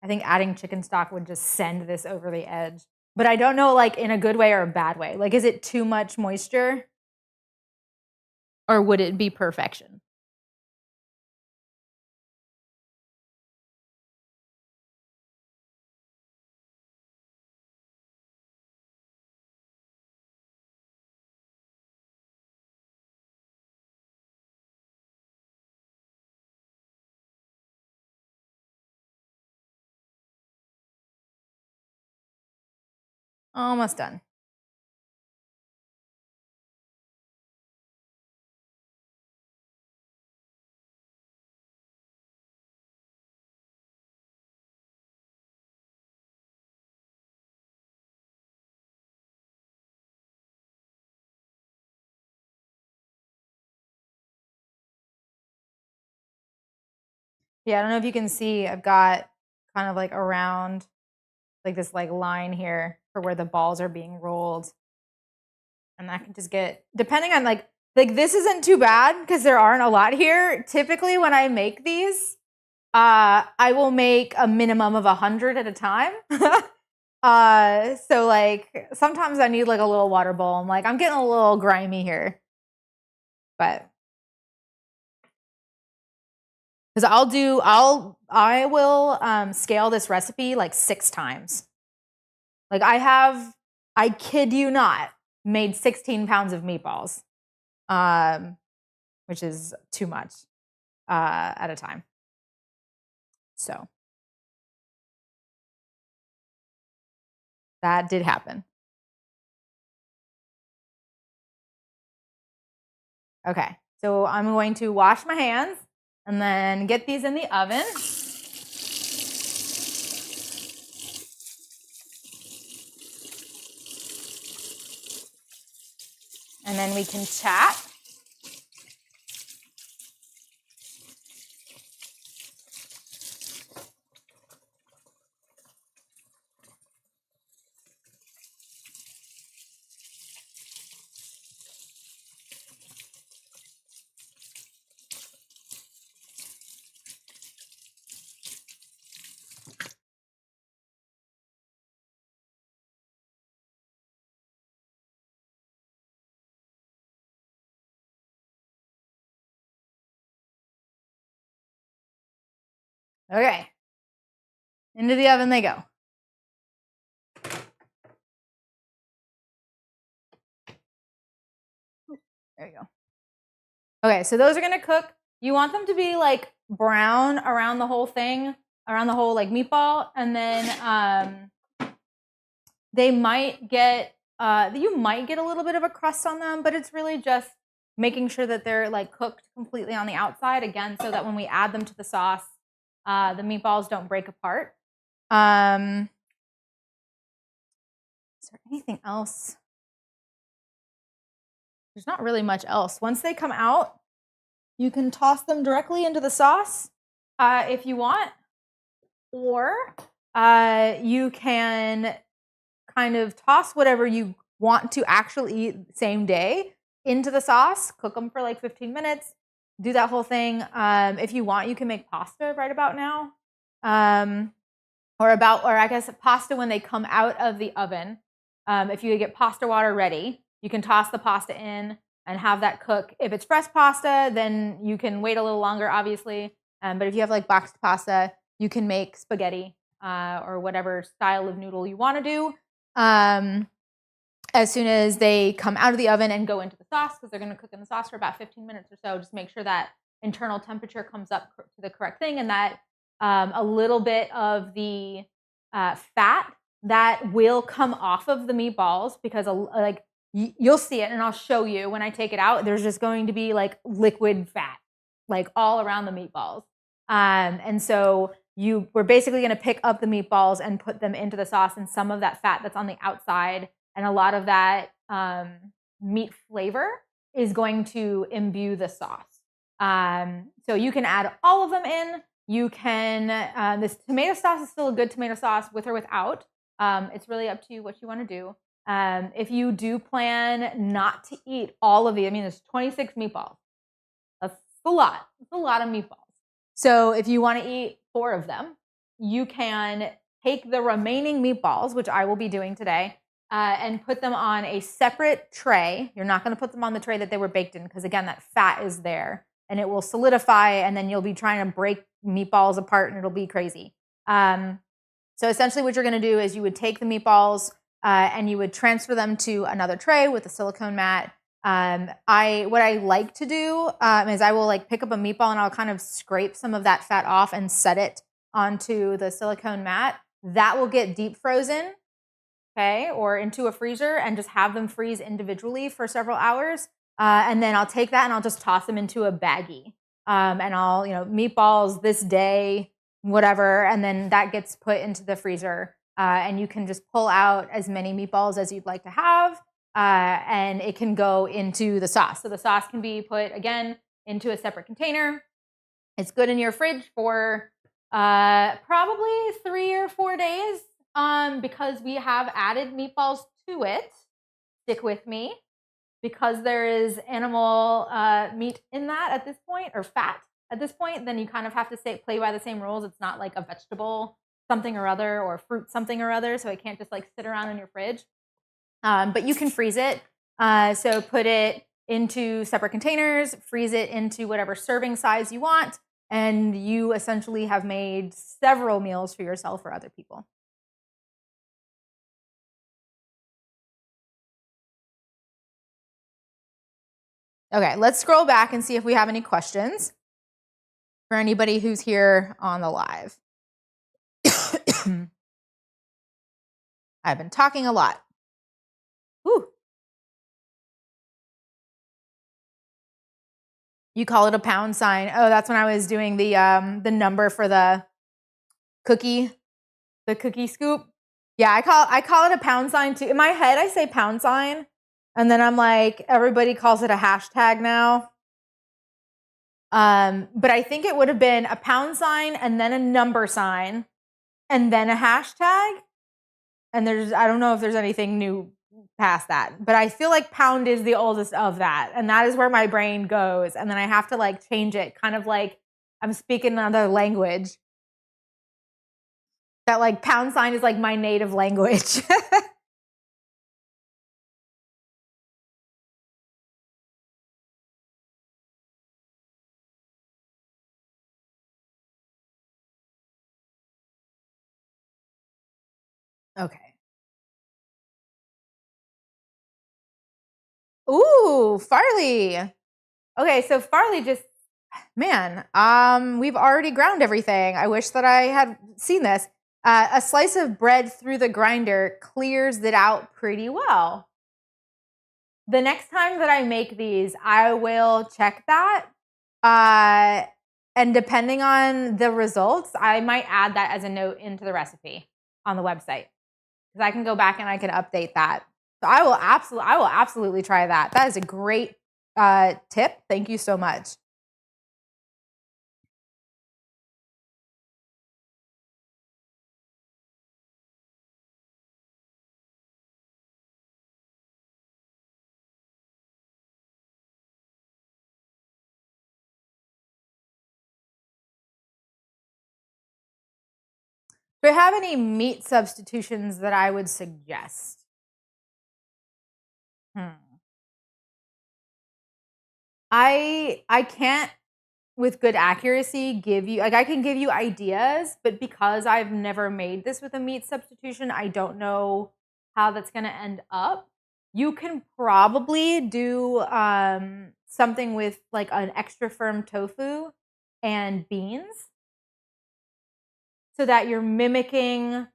I think adding chicken stock would just send this over the edge. But I don't know, like, in a good way or a bad way. Like, is it too much moisture? Or would it be perfection? Almost done. Yeah, I don't know if you can see, I've got kind of like around like this like line here for where the balls are being rolled. And that can just get, depending on like this isn't too bad because there aren't a lot here. Typically when I make these, I will make a minimum of 100 at a time. So like sometimes I need like a little water bowl. I'm like, I'm getting a little grimy here. But because I will scale this recipe like 6 times. Like I kid you not, made 16 pounds of meatballs, which is too much at a time. So that did happen. Okay, so I'm going to wash my hands and then get these in the oven. And then we can chat. Okay, into the oven they go. There you go. Okay, so those are gonna cook. You want them to be like brown around the whole thing, around the whole like meatball, and then they might get you might get a little bit of a crust on them, but it's really just making sure that they're like cooked completely on the outside again, so that when we add them to the sauce, the meatballs don't break apart. Is there anything else? There's not really much else. Once they come out, you can toss them directly into the sauce if you want, or you can kind of toss whatever you want to actually eat same day into the sauce, cook them for like 15 minutes, do that whole thing. If you want, you can make pasta right about now. Or I guess pasta when they come out of the oven. If you get pasta water ready, you can toss the pasta in and have that cook. If it's fresh pasta, then you can wait a little longer, obviously. But if you have like boxed pasta, you can make spaghetti or whatever style of noodle you want to do. As soon as they come out of the oven and go into the sauce, because they're going to cook in the sauce for about 15 minutes or so, just make sure that internal temperature comes up to the correct thing, and that a little bit of the fat that will come off of the meatballs, because like you'll see it, and I'll show you when I take it out. There's just going to be like liquid fat, like all around the meatballs, and so we're basically going to pick up the meatballs and put them into the sauce, and some of that fat that's on the outside and a lot of that meat flavor is going to imbue the sauce. So you can add all of them in. You can, this tomato sauce is still a good tomato sauce with or without. It's really up to you what you want to do. If you do plan not to eat all of the, I mean, there's 26 meatballs. That's a lot. It's a lot of meatballs. So if you want to eat 4 of them, you can take the remaining meatballs, which I will be doing today, and put them on a separate tray. You're not going to put them on the tray that they were baked in, because again, that fat is there and it will solidify, and then you'll be trying to break meatballs apart and it'll be crazy. So essentially what you're going to do is you would take the meatballs and you would transfer them to another tray with a silicone mat. What I like to do is I will like pick up a meatball and I'll kind of scrape some of that fat off and set it onto the silicone mat. That will get deep frozen. okay, or into a freezer and just have them freeze individually for several hours. And then I'll take that and I'll just toss them into a baggie. And I'll, meatballs this day, whatever, and then that gets put into the freezer. And you can just pull out as many meatballs as you'd like to have, and it can go into the sauce. So the sauce can be put, again, into a separate container. It's good in your fridge for probably 3 or 4 days, because we have added meatballs to it. Stick with me. Because there is animal meat in that at this point, or fat at this point, then you kind of have to play by the same rules. It's not like a vegetable something or other or fruit something or other, so it can't just like sit around in your fridge. But you can freeze it. So put it into separate containers, freeze it into whatever serving size you want, and you essentially have made several meals for yourself or other people. Okay, let's scroll back and see if we have any questions for anybody who's here on the live. I've been talking a lot. Ooh. You call it a pound sign. Oh, that's when I was doing the number for the cookie scoop. Yeah, I call it a pound sign too. In my head, I say pound sign, and then I'm like, everybody calls it a hashtag now. But I think it would have been a pound sign and then a number sign and then a hashtag. And I don't know if there's anything new past that, but I feel like pound is the oldest of that. And that is where my brain goes. And then I have to like change it, kind of like I'm speaking another language. That like pound sign is like my native language. Okay. Ooh, Farley. Okay, so Farley just, man, we've already ground everything. I wish that I had seen this. A slice of bread through the grinder clears it out pretty well. The next time that I make these, I will check that. And depending on the results, I might add that as a note into the recipe on the website. Because I can go back and I can update that. So I will absolutely try that. That is a great tip. Thank you so much. Do I have any meat substitutions that I would suggest? I can't with good accuracy give you, like, I can give you ideas, but because I've never made this with a meat substitution, I don't know how that's going to end up. You can probably do something with like an extra firm tofu and beans so that you're mimicking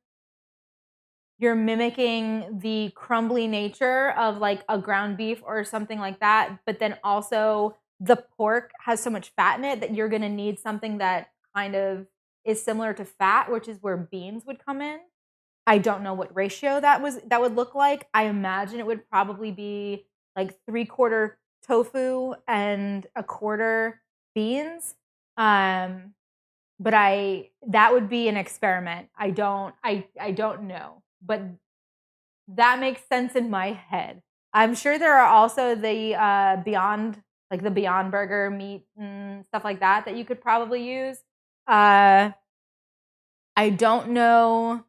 the crumbly nature of like a ground beef or something like that, but then also the pork has so much fat in it that you're going to need something that kind of is similar to fat, which is where beans would come in. I don't know what ratio that would look like. I imagine it would probably be like 3/4 tofu and 1/4 beans. But that would be an experiment. I don't know, but that makes sense in my head. I'm sure there are also the Beyond, like the Beyond Burger meat and stuff like that you could probably use. I don't know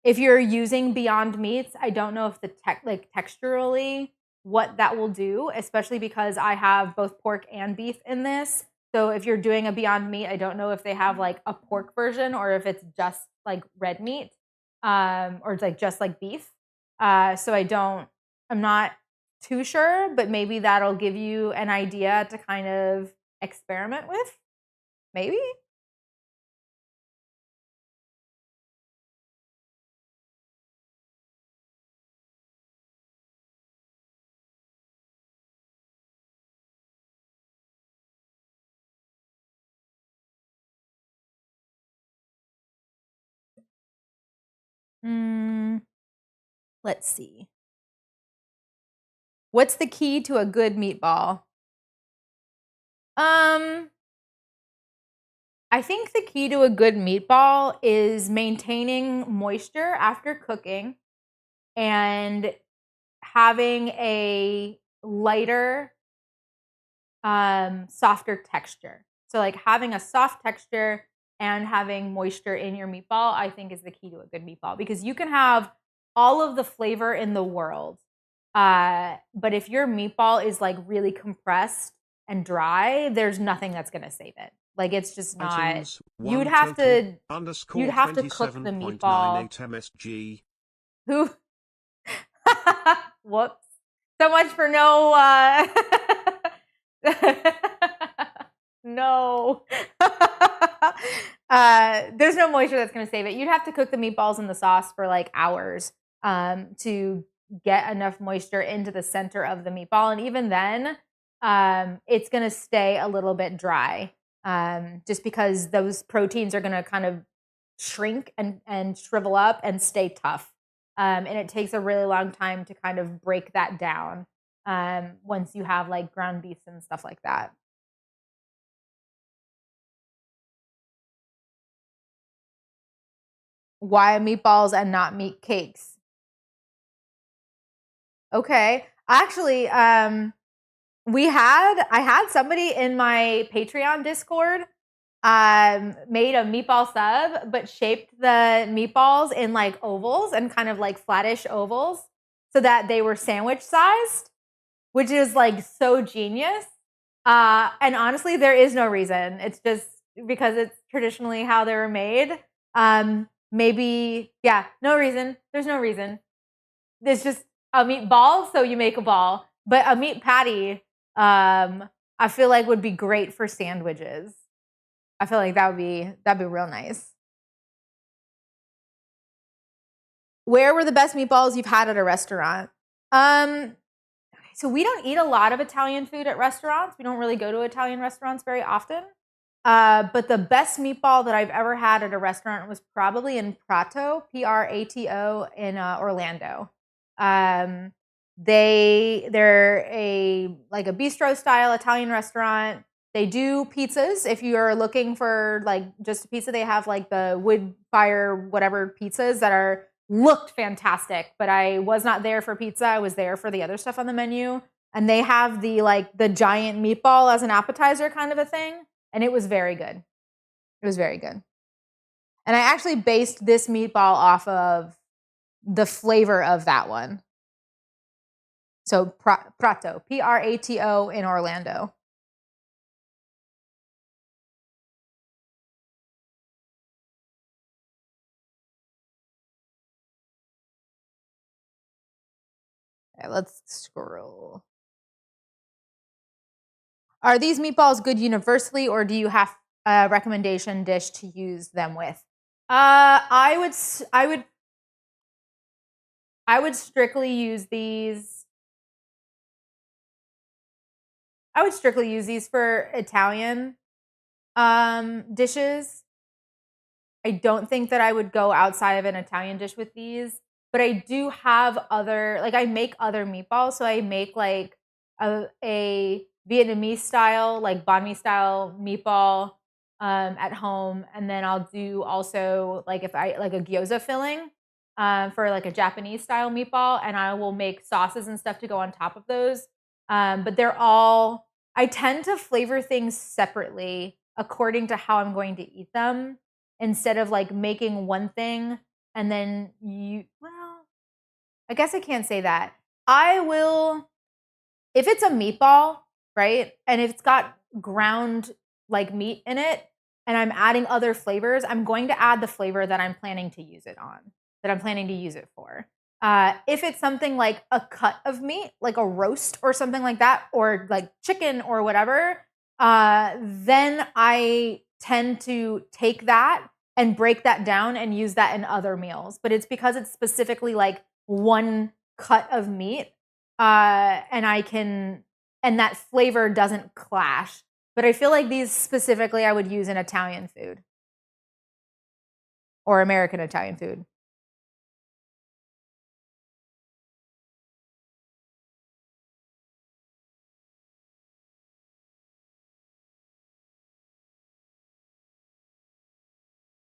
if you're using Beyond Meats. I don't know if the texturally what that will do, especially because I have both pork and beef in this. So if you're doing a Beyond Meat, I don't know if they have like a pork version or if it's just like red meat, or it's like just like beef. So I'm not too sure, but maybe that'll give you an idea to kind of experiment with. Maybe. Let's see. What's the key to a good meatball? I think the key to a good meatball is maintaining moisture after cooking and having a lighter, softer texture. So like having a soft texture and having moisture in your meatball, I think is the key to a good meatball, because you can have all of the flavor in the world. But if your meatball is like really compressed and dry, there's nothing that's going to save it. Like it's just not. Items, You'd one have total, to underscore you'd have to cook the meatball. 27.98 MSG. Who? Whoops. So much for no no. There's no moisture that's going to save it. You'd have to cook the meatballs in the sauce for like hours to get enough moisture into the center of the meatball. And even then, it's going to stay a little bit dry just because those proteins are going to kind of shrink and shrivel up and stay tough. And it takes a really long time to kind of break that down once you have like ground beef and stuff like that. Why meatballs and not meat cakes? Okay. Actually, I had somebody in my Patreon Discord made a meatball sub, but shaped the meatballs in like ovals and kind of like flattish ovals so that they were sandwich sized, which is like so genius. And honestly, there is no reason. It's just because it's traditionally how they were made. Maybe, yeah, no reason. There's no reason. It's just a meatball, so you make a ball. But a meat patty, I feel like would be great for sandwiches. I feel like that'd be real nice. Where were the best meatballs you've had at a restaurant? So we don't eat a lot of Italian food at restaurants. We don't really go to Italian restaurants very often. But the best meatball that I've ever had at a restaurant was probably in Prato, Prato, in Orlando. They're a bistro style Italian restaurant. They do pizzas. If you are looking for like just a pizza, they have like the wood fire whatever pizzas that looked fantastic. But I was not there for pizza. I was there for the other stuff on the menu. And they have the giant meatball as an appetizer kind of a thing. And it was very good. It was very good. And I actually based this meatball off of the flavor of that one. So Prato, Prato in Orlando. Okay, let's scroll. Are these meatballs good universally, or do you have a recommendation dish to use them with? I would strictly use these. I would strictly use these for Italian dishes. I don't think that I would go outside of an Italian dish with these, but I do have I make other meatballs. So I make like a Vietnamese style, like banh mi style meatball at home. And then I'll do also like if I like a gyoza filling for like a Japanese style meatball, and I will make sauces and stuff to go on top of those. But I tend to flavor things separately according to how I'm going to eat them, instead of like making one thing and then I guess I can't say that. I will, if it's a meatball, right? And if it's got ground like meat in it and I'm adding other flavors, I'm going to add the flavor that I'm planning to use it on, that I'm planning to use it for. If it's something like a cut of meat, like a roast or something like that, or like chicken or whatever, then I tend to take that and break that down and use that in other meals. But it's because it's specifically like one cut of meat, and that flavor doesn't clash. But I feel like these specifically I would use in Italian food or American Italian food.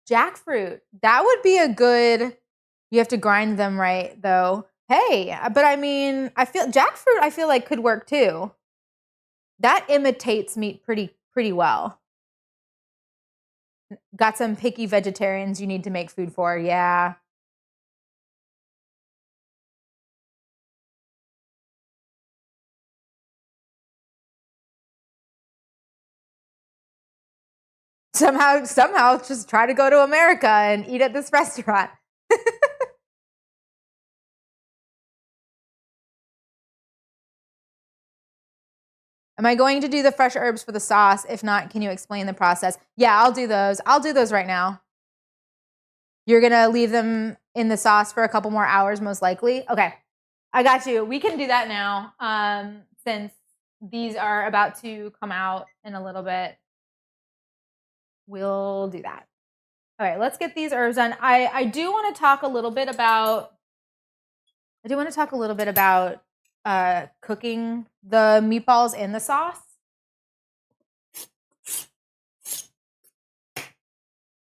Jackfruit. That would be a good, you have to grind them right though. Hey, but I mean, jackfruit I feel like could work too. That imitates meat pretty well. Got some picky vegetarians you need to make food for. Yeah. Somehow just try to go to America and eat at this restaurant. Am I going to do the fresh herbs for the sauce? If not, can you explain the process? Yeah, I'll do those. I'll do those right now. You're going to leave them in the sauce for a couple more hours, most likely. Okay, I got you. We can do that now since these are about to come out in a little bit. We'll do that. All right, let's get these herbs done. I do want to talk a little bit about cooking the meatballs in the sauce.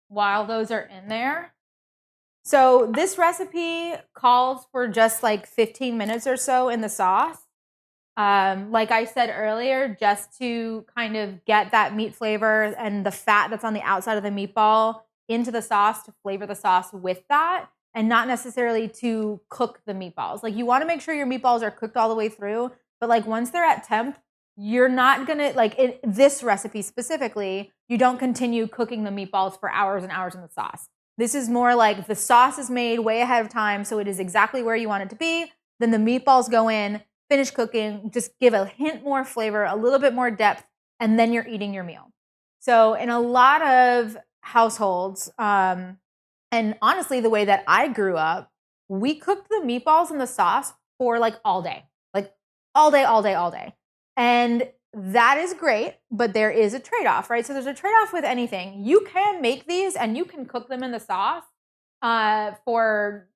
While those are in there. So this recipe calls for just like 15 minutes or so in the sauce. Like I said earlier, just to kind of get that meat flavor and the fat that's on the outside of the meatball into the sauce to flavor the sauce with that, and not necessarily to cook the meatballs. Like you want to make sure your meatballs are cooked all the way through, but like once they're at temp, you're not gonna, like in this recipe specifically, you don't continue cooking the meatballs for hours and hours in the sauce. This is more like the sauce is made way ahead of time, so it is exactly where you want it to be. Then the meatballs go in, finish cooking, just give a hint more flavor, a little bit more depth, and then you're eating your meal. So in a lot of households, and honestly, the way that I grew up, we cooked the meatballs in the sauce for like all day. Like all day. And that is great, but there is a trade-off, right? So there's a trade-off with anything. You can make these and you can cook them in the sauce for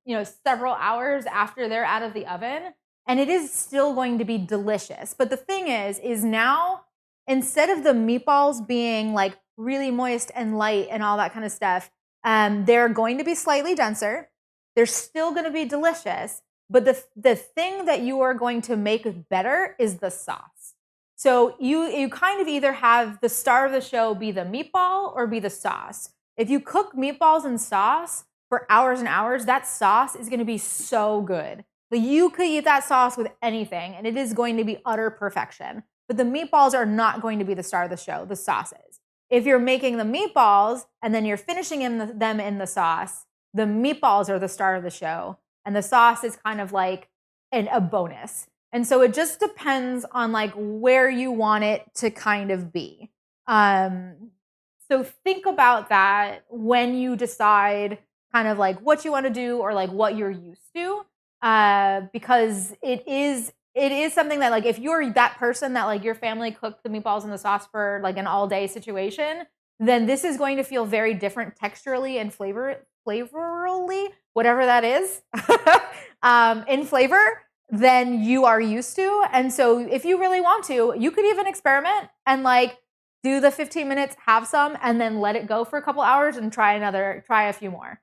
several hours after they're out of the oven, and it is still going to be delicious. But the thing is now, instead of the meatballs being like really moist and light and all that kind of stuff, they're going to be slightly denser. They're still going to be delicious, but the thing that you are going to make better is the sauce. So you kind of either have the star of the show be the meatball or be the sauce. If you cook meatballs in sauce for hours and hours, that sauce is going to be so good. But you could eat that sauce with anything, and it is going to be utter perfection. But the meatballs are not going to be the star of the show. The sauce is. If you're making the meatballs and then you're finishing them in the sauce, the meatballs are the star of the show, and the sauce is kind of like a bonus. And so it just depends on like where you want it to kind of be. So think about that when you decide kind of like what you want to do or like what you're used to, because it is something that like if you're that person that like your family cooked the meatballs in the sauce for like an all day situation, then this is going to feel very different texturally and flavorally, whatever that is, in flavor than you are used to. And so if you really want to, you could even experiment and like do the 15 minutes, have some, and then let it go for a couple hours and try a few more.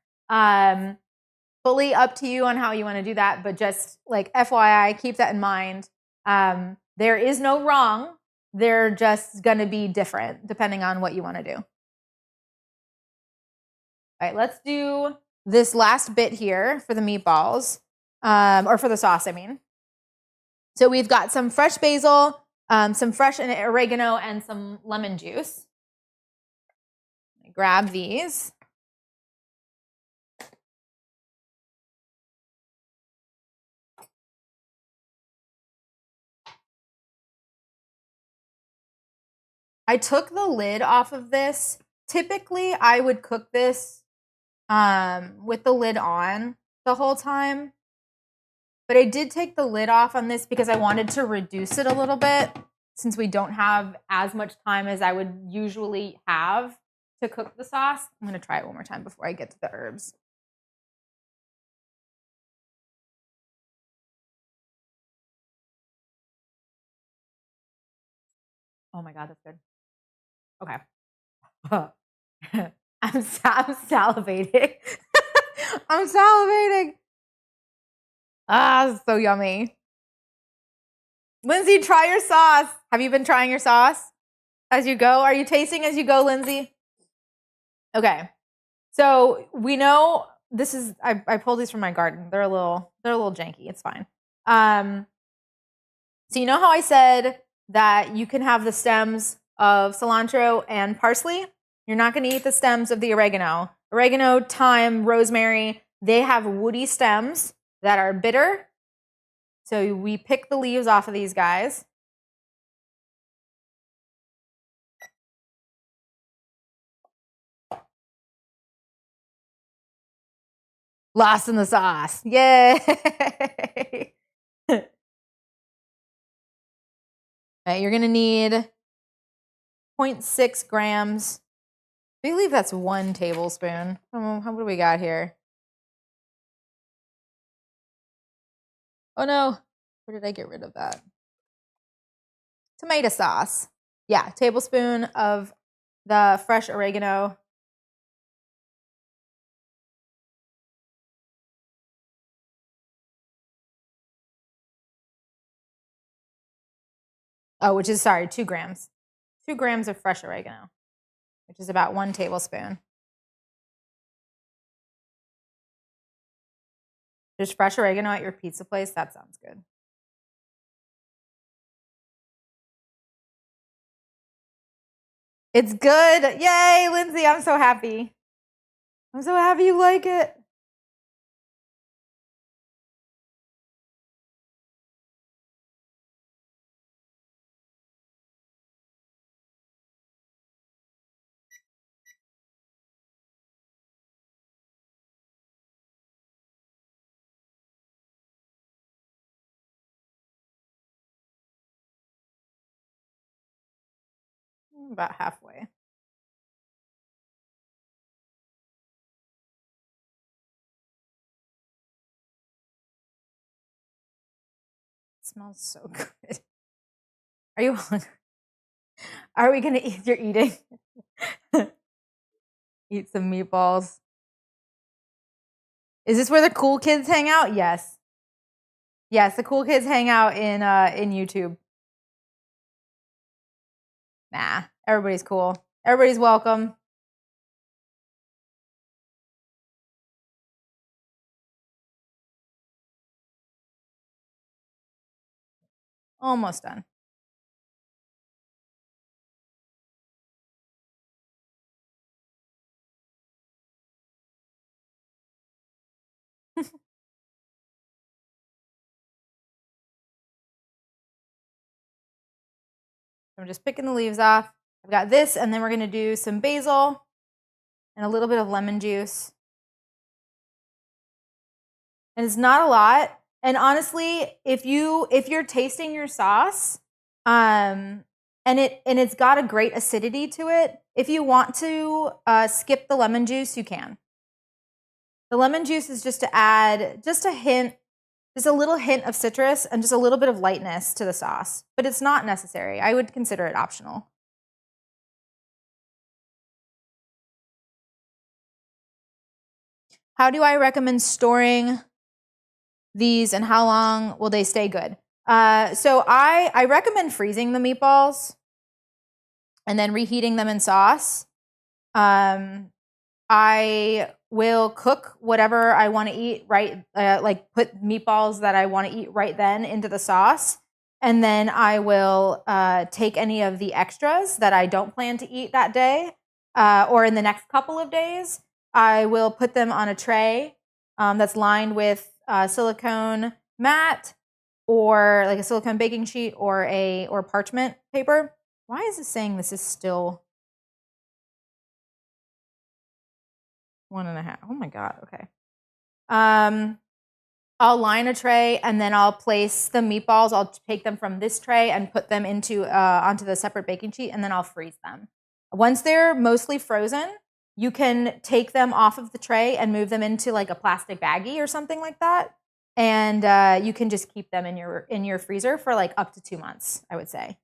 Fully up to you on how you want to do that, but just like FYI, keep that in mind. There is no wrong. They're just going to be different depending on what you want to do. All right, let's do this last bit here for the meatballs, or for the sauce, I mean. So we've got some fresh basil, some fresh oregano, and some lemon juice. Grab these. I took the lid off of this. Typically, I would cook this with the lid on the whole time. But I did take the lid off on this because I wanted to reduce it a little bit since we don't have as much time as I would usually have to cook the sauce. I'm going to try it one more time before I get to the herbs. Oh my God, that's good. Okay. I'm salivating. I'm salivating. Ah, so yummy. Lindsay, try your sauce. Have you been trying your sauce as you go? Are you tasting as you go, Lindsay? Okay. So we know this is I pulled these from my garden. They're a little janky. It's fine. So you know how I said that you can have the stems of cilantro and parsley? You're not going to eat the stems of the oregano. Oregano, thyme, rosemary, they have woody stems that are bitter. So we pick the leaves off of these guys. Lost in the sauce. Yay! Right, you're going to need 0.6 grams. I believe that's 1 tablespoon. What do we got here? Oh no, where did I get rid of that? Tomato sauce. Yeah, tablespoon of the fresh oregano. Oh, which is, 2 grams. 2 grams of fresh oregano, which is about 1 tablespoon. There's fresh oregano at your pizza place? That sounds good. It's good. Yay, Lindsay, I'm so happy. I'm so happy you like it. About halfway. It smells so good. Are you hungry? Are we gonna eat? You're eating. Eat some meatballs. Is this where the cool kids hang out? Yes. Yes, the cool kids hang out in YouTube. Nah, everybody's cool. Everybody's welcome. Almost done. I'm just picking the leaves off. I've got this, and then we're going to do some basil and a little bit of lemon juice. And it's not a lot. And honestly, if you're tasting your sauce, and it's got a great acidity to it, if you want to skip the lemon juice, you can. The lemon juice is just to add just a little hint of citrus and just a little bit of lightness to the sauce, but it's not necessary. I would consider it optional. How do I recommend storing these and how long will they stay good? So I recommend freezing the meatballs and then reheating them in sauce. I will cook whatever I want to eat like put meatballs that I want to eat right then into the sauce. And then I will take any of the extras that I don't plan to eat that day or in the next couple of days. I will put them on a tray that's lined with silicone mat or like a silicone baking sheet or parchment paper. Why is it saying this is still 1.5? Oh my God. Okay. I'll line a tray and then I'll place the meatballs. I'll take them from this tray and put them onto the separate baking sheet, and then I'll freeze them. Once they're mostly frozen, you can take them off of the tray and move them into like a plastic baggie or something like that. And you can just keep them in your freezer for like up to 2 months, I would say.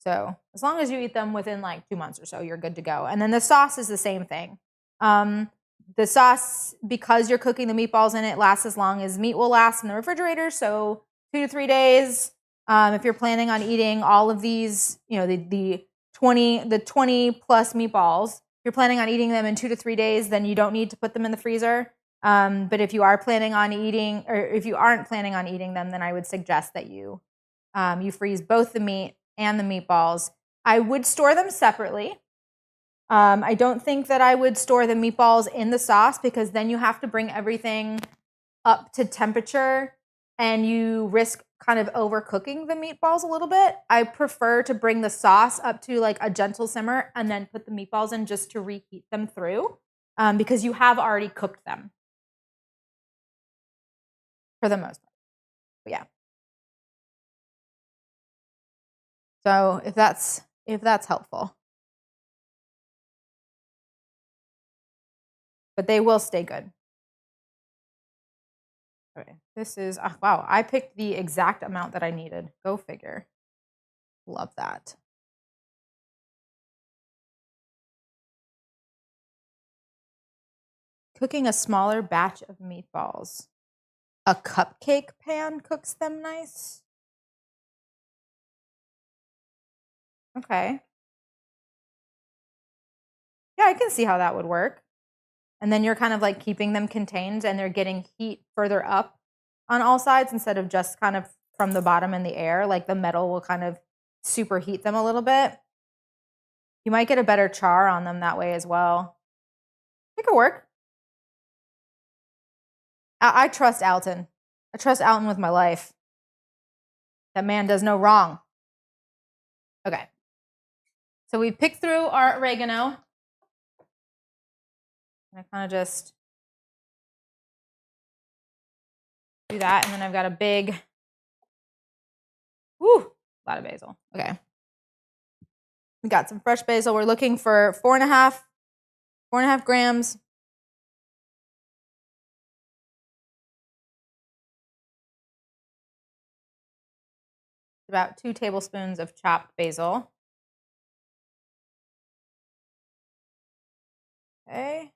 So as long as you eat them within like 2 months or so, you're good to go. And then the sauce is the same thing. The sauce, because you're cooking the meatballs in it, lasts as long as meat will last in the refrigerator. So 2 to 3 days. If you're planning on eating all of these, the 20 plus meatballs, if you're planning on eating them in 2 to 3 days, then you don't need to put them in the freezer. But if you are planning on eating, or if you aren't planning on eating them, then I would suggest that you freeze both the meat and the meatballs. I would store them separately. I don't think that I would store the meatballs in the sauce because then you have to bring everything up to temperature and you risk kind of overcooking the meatballs a little bit. I prefer to bring the sauce up to like a gentle simmer and then put the meatballs in just to reheat them through because you have already cooked them for the most part. But yeah. So if that's helpful. But they will stay good. Okay, this is, wow, I picked the exact amount that I needed. Go figure. Love that. Cooking a smaller batch of meatballs. A cupcake pan cooks them nice. Okay. Yeah, I can see how that would work. And then you're kind of like keeping them contained and they're getting heat further up on all sides instead of just kind of from the bottom in the air. Like the metal will kind of superheat them a little bit. You might get a better char on them that way as well. It could work. I trust Alton. I trust Alton with my life. That man does no wrong. Okay. So we picked through our oregano. And I kind of just do that. And then I've got a big, lot of basil. Okay. We got some fresh basil. We're looking for 4.5 grams. About 2 tablespoons of chopped basil. Okay.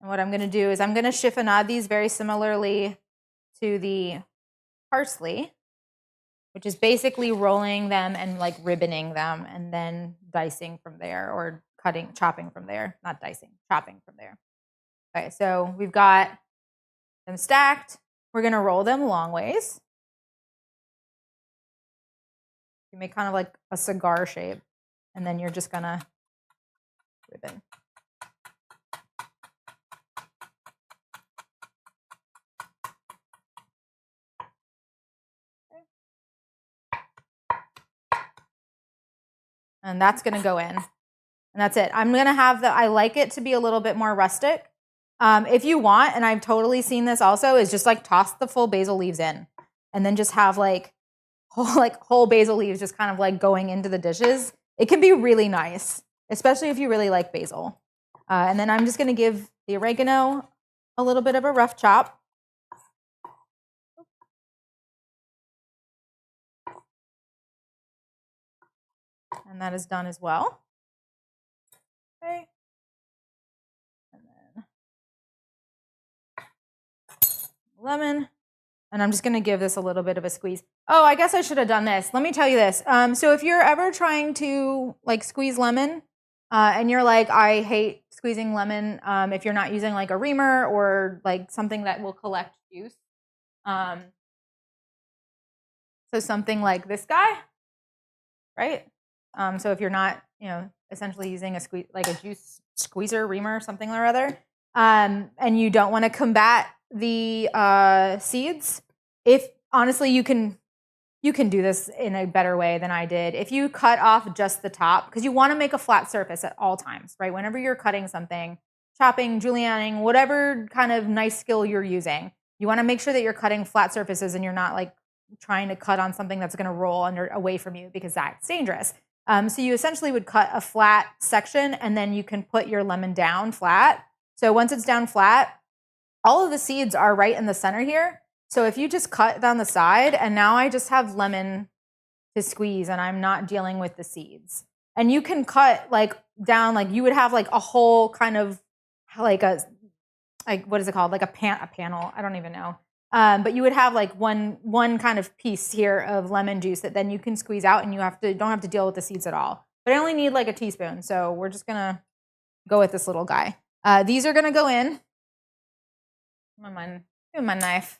And what I'm going to do is I'm going to chiffonade these very similarly to the parsley, which is basically rolling them and like ribboning them and then dicing from there or chopping from there. Not dicing, chopping from there. Okay, so we've got them stacked. We're going to roll them long ways. You make kind of like a cigar shape, and then you're just going to ribbon. And that's going to go in. And that's it. I'm going to have I like it to be a little bit more rustic. If you want, and I've totally seen this also, is just like toss the full basil leaves in and then just have like whole basil leaves just kind of like going into the dishes. It can be really nice, especially if you really like basil. And then I'm just going to give the oregano a little bit of a rough chop. And that is done as well. Okay. And then lemon. And I'm just going to give this a little bit of a squeeze. Oh, I guess I should have done this. Let me tell you this. So if you're ever trying to like squeeze lemon and you're like, I hate squeezing lemon if you're not using like a reamer or like something that will collect juice. So something like this guy, right? So if you're not, essentially using a juice squeezer, reamer, something or other, and you don't want to combat the seeds, if honestly you can do this in a better way than I did. If you cut off just the top, because you want to make a flat surface at all times, right? Whenever you're cutting something, chopping, julienning, whatever kind of nice skill you're using, you want to make sure that you're cutting flat surfaces and you're not like trying to cut on something that's going to roll away from you because that's dangerous. So you essentially would cut a flat section and then you can put your lemon down flat. So once it's down flat, all of the seeds are right in the center here. So if you just cut down the side, and now I just have lemon to squeeze and I'm not dealing with the seeds. And you can cut like down, like you would have like a whole kind of like what is it called? Like a panel. I don't even know. But you would have like one kind of piece here of lemon juice that then you can squeeze out and you don't have to deal with the seeds at all. But I only need like a teaspoon. So we're just gonna go with this little guy. These are gonna go in. Give me my knife.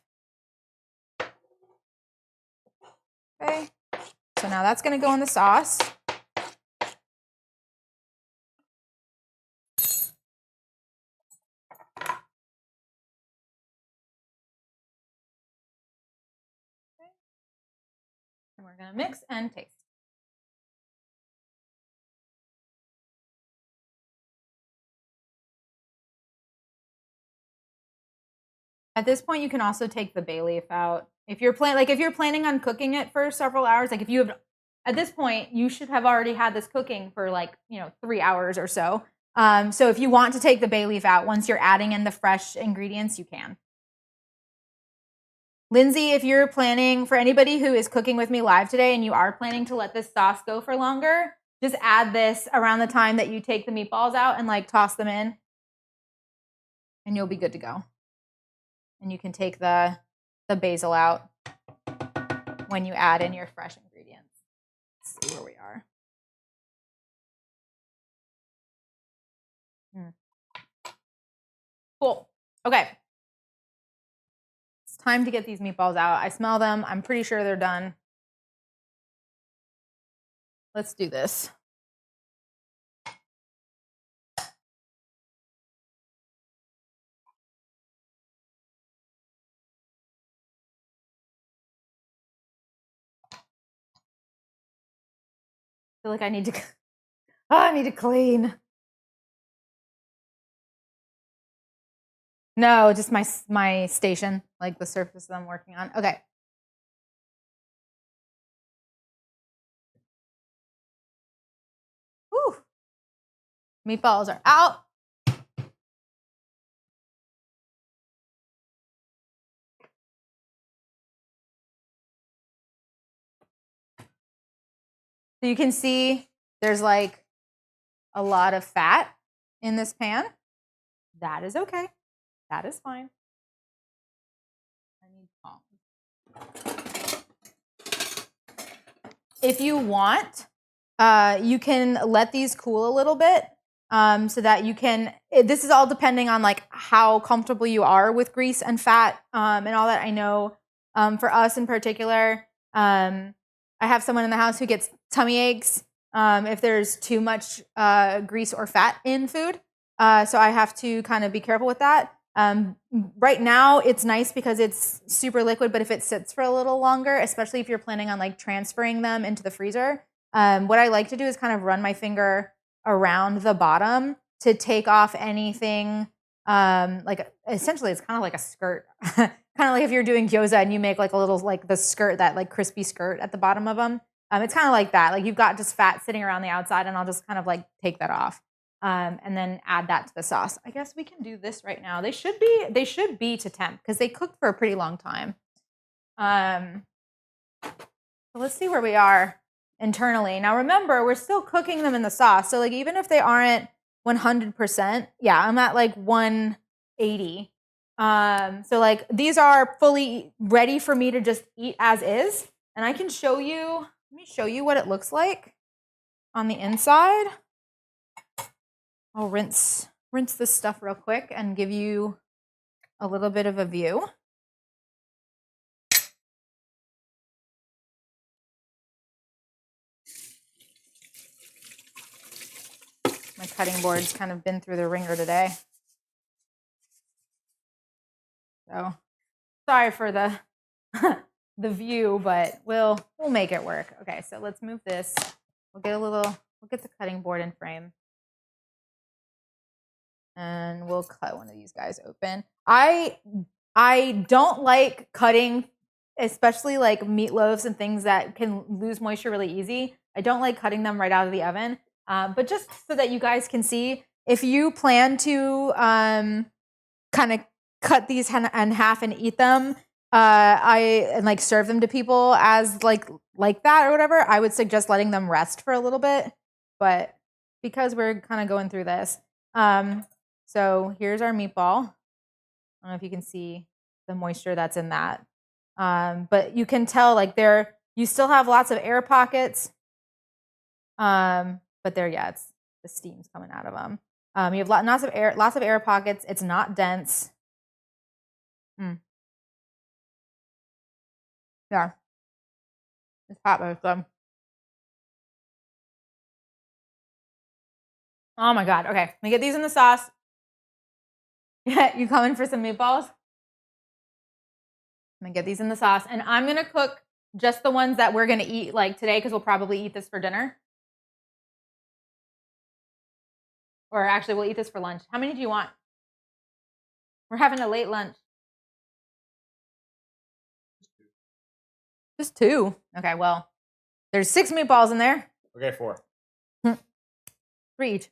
Okay. So now that's gonna go in the sauce. And we're gonna mix and taste. At this point, you can also take the bay leaf out. If you're planning on cooking it for several hours, like if you have, at this point, you should have already had this cooking for like 3 hours or so. So if you want to take the bay leaf out once you're adding in the fresh ingredients, you can. Lindsay, if you're planning, for anybody who is cooking with me live today and you are planning to let this sauce go for longer, just add this around the time that you take the meatballs out and like toss them in and you'll be good to go. And you can take the basil out when you add in your fresh ingredients. Let's see where we are. Cool. Okay. It's time to get these meatballs out. I smell them. I'm pretty sure they're done. Let's do this. I feel like I need to clean. No, just my station, like the surface that I'm working on. Okay. Whew. Meatballs are out. So you can see there's like a lot of fat in this pan. That is okay. That is fine. I need tongs. If you want, you can let these cool a little bit so that you can, this is all depending on like how comfortable you are with grease and fat and all that. I know for us in particular, I have someone in the house who gets tummy aches if there's too much grease or fat in food. So I have to kind of be careful with that. Right now it's nice because it's super liquid, but if it sits for a little longer, especially if you're planning on like transferring them into the freezer, what I like to do is kind of run my finger around the bottom to take off anything. Like essentially it's kind of like a skirt, kind of like if you're doing gyoza and you make like a little, like the skirt, that like crispy skirt at the bottom of them. It's kind of like that. Like you've got just fat sitting around the outside and I'll just kind of like take that off. And then add that to the sauce. I guess we can do this right now. They should be to temp because they cooked for a pretty long time. So let's see where we are internally. Now remember, we're still cooking them in the sauce. So like even if they aren't 100%, yeah, I'm at like 180. So like these are fully ready for me to just eat as is. And I can show you, let me show you what it looks like on the inside. I'll rinse this stuff real quick and give you a little bit of a view. My cutting board's kind of been through the ringer today. So sorry for the the view, but we'll make it work. Okay, so let's move this. We'll get the cutting board in frame. And we'll cut one of these guys open. I don't like cutting, especially like meatloaves and things that can lose moisture really easy. I don't like cutting them right out of the oven. But just so that you guys can see, if you plan to kind of cut these in half and eat them, and like serve them to people as like that or whatever, I would suggest letting them rest for a little bit. But because we're kind of going through this, so here's our meatball. I don't know if you can see the moisture that's in that. But you can tell like you still have lots of air pockets. But the steam's coming out of them. You have lots of air pockets. It's not dense. Yeah. It's hot, but it's good. Oh my God. Okay. Let me get these in the sauce. Yeah, you coming for some meatballs? I'm gonna get these in the sauce, and I'm gonna cook just the ones that we're gonna eat like today, because we'll probably eat this for dinner. Or actually, we'll eat this for lunch. How many do you want? We're having a late lunch. Just 2. Okay, well, there's 6 meatballs in there. Okay, 4. 3 each.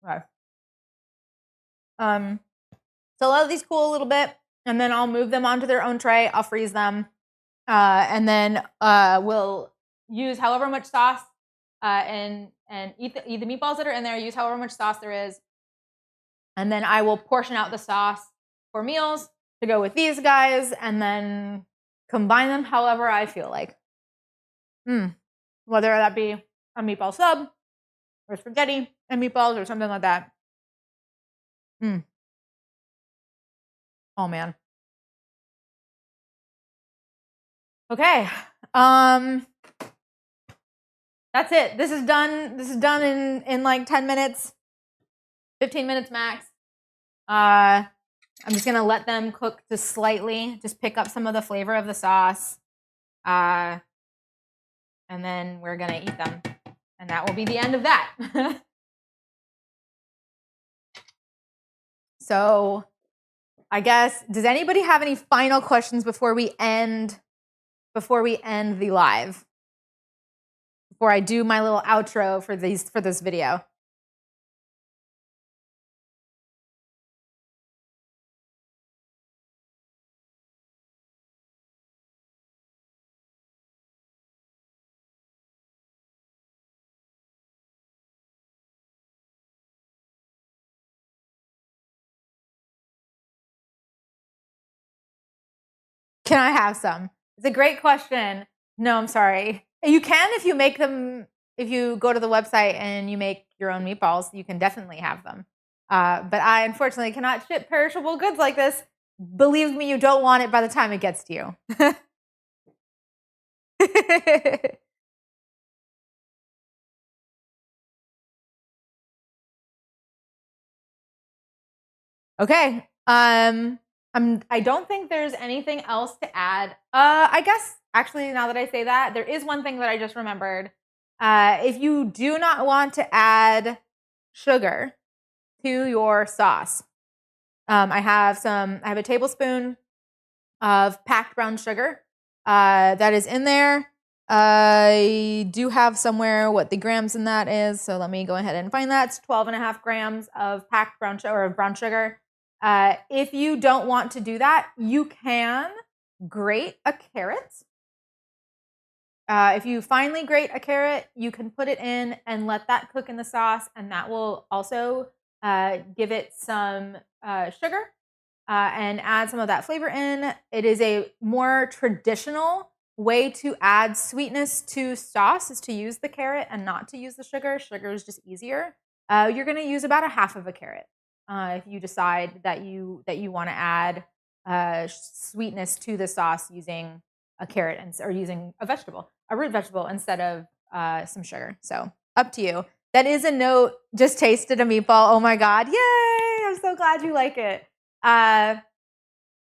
Okay. So let these cool a little bit, and then I'll move them onto their own tray. I'll freeze them, and then we'll use however much sauce and eat the meatballs that are in there. Use however much sauce there is, and then I will portion out the sauce for meals to go with these guys, and then combine them however I feel like. Whether that be a meatball sub or spaghetti and meatballs or something like that. Oh man. Okay. That's it. This is done. This is done in like 10 minutes, 15 minutes max. I'm just gonna let them cook just slightly, just pick up some of the flavor of the sauce. And then we're gonna eat them. And that will be the end of that. So I guess, does anybody have any final questions before we end the live? Before I do my little outro for this video. Can I have some? It's a great question. No, I'm sorry. You can if you make them, if you go to the website and you make your own meatballs, you can definitely have them. But I unfortunately cannot ship perishable goods like this. Believe me, you don't want it by the time it gets to you. Okay. I don't think there's anything else to add. I guess actually, now that I say that, there is one thing that I just remembered. If you do not want to add sugar to your sauce, I have a tablespoon of packed brown sugar that is in there. I do have somewhere what the grams in that is, so let me go ahead and find that. It's 12.5 grams of packed brown sugar or brown sugar. If you don't want to do that, you can grate a carrot. If you finely grate a carrot, you can put it in and let that cook in the sauce, and that will also give it some sugar and add some of that flavor in. It is a more traditional way to add sweetness to sauce is to use the carrot and not to use the sugar. Sugar is just easier. You're going to use about a half of a carrot if you decide that you want to add sweetness to the sauce using a carrot or using a root vegetable instead of some sugar. So up to you. That is a note. Just tasted a meatball. Oh my God. Yay. I'm so glad you like it.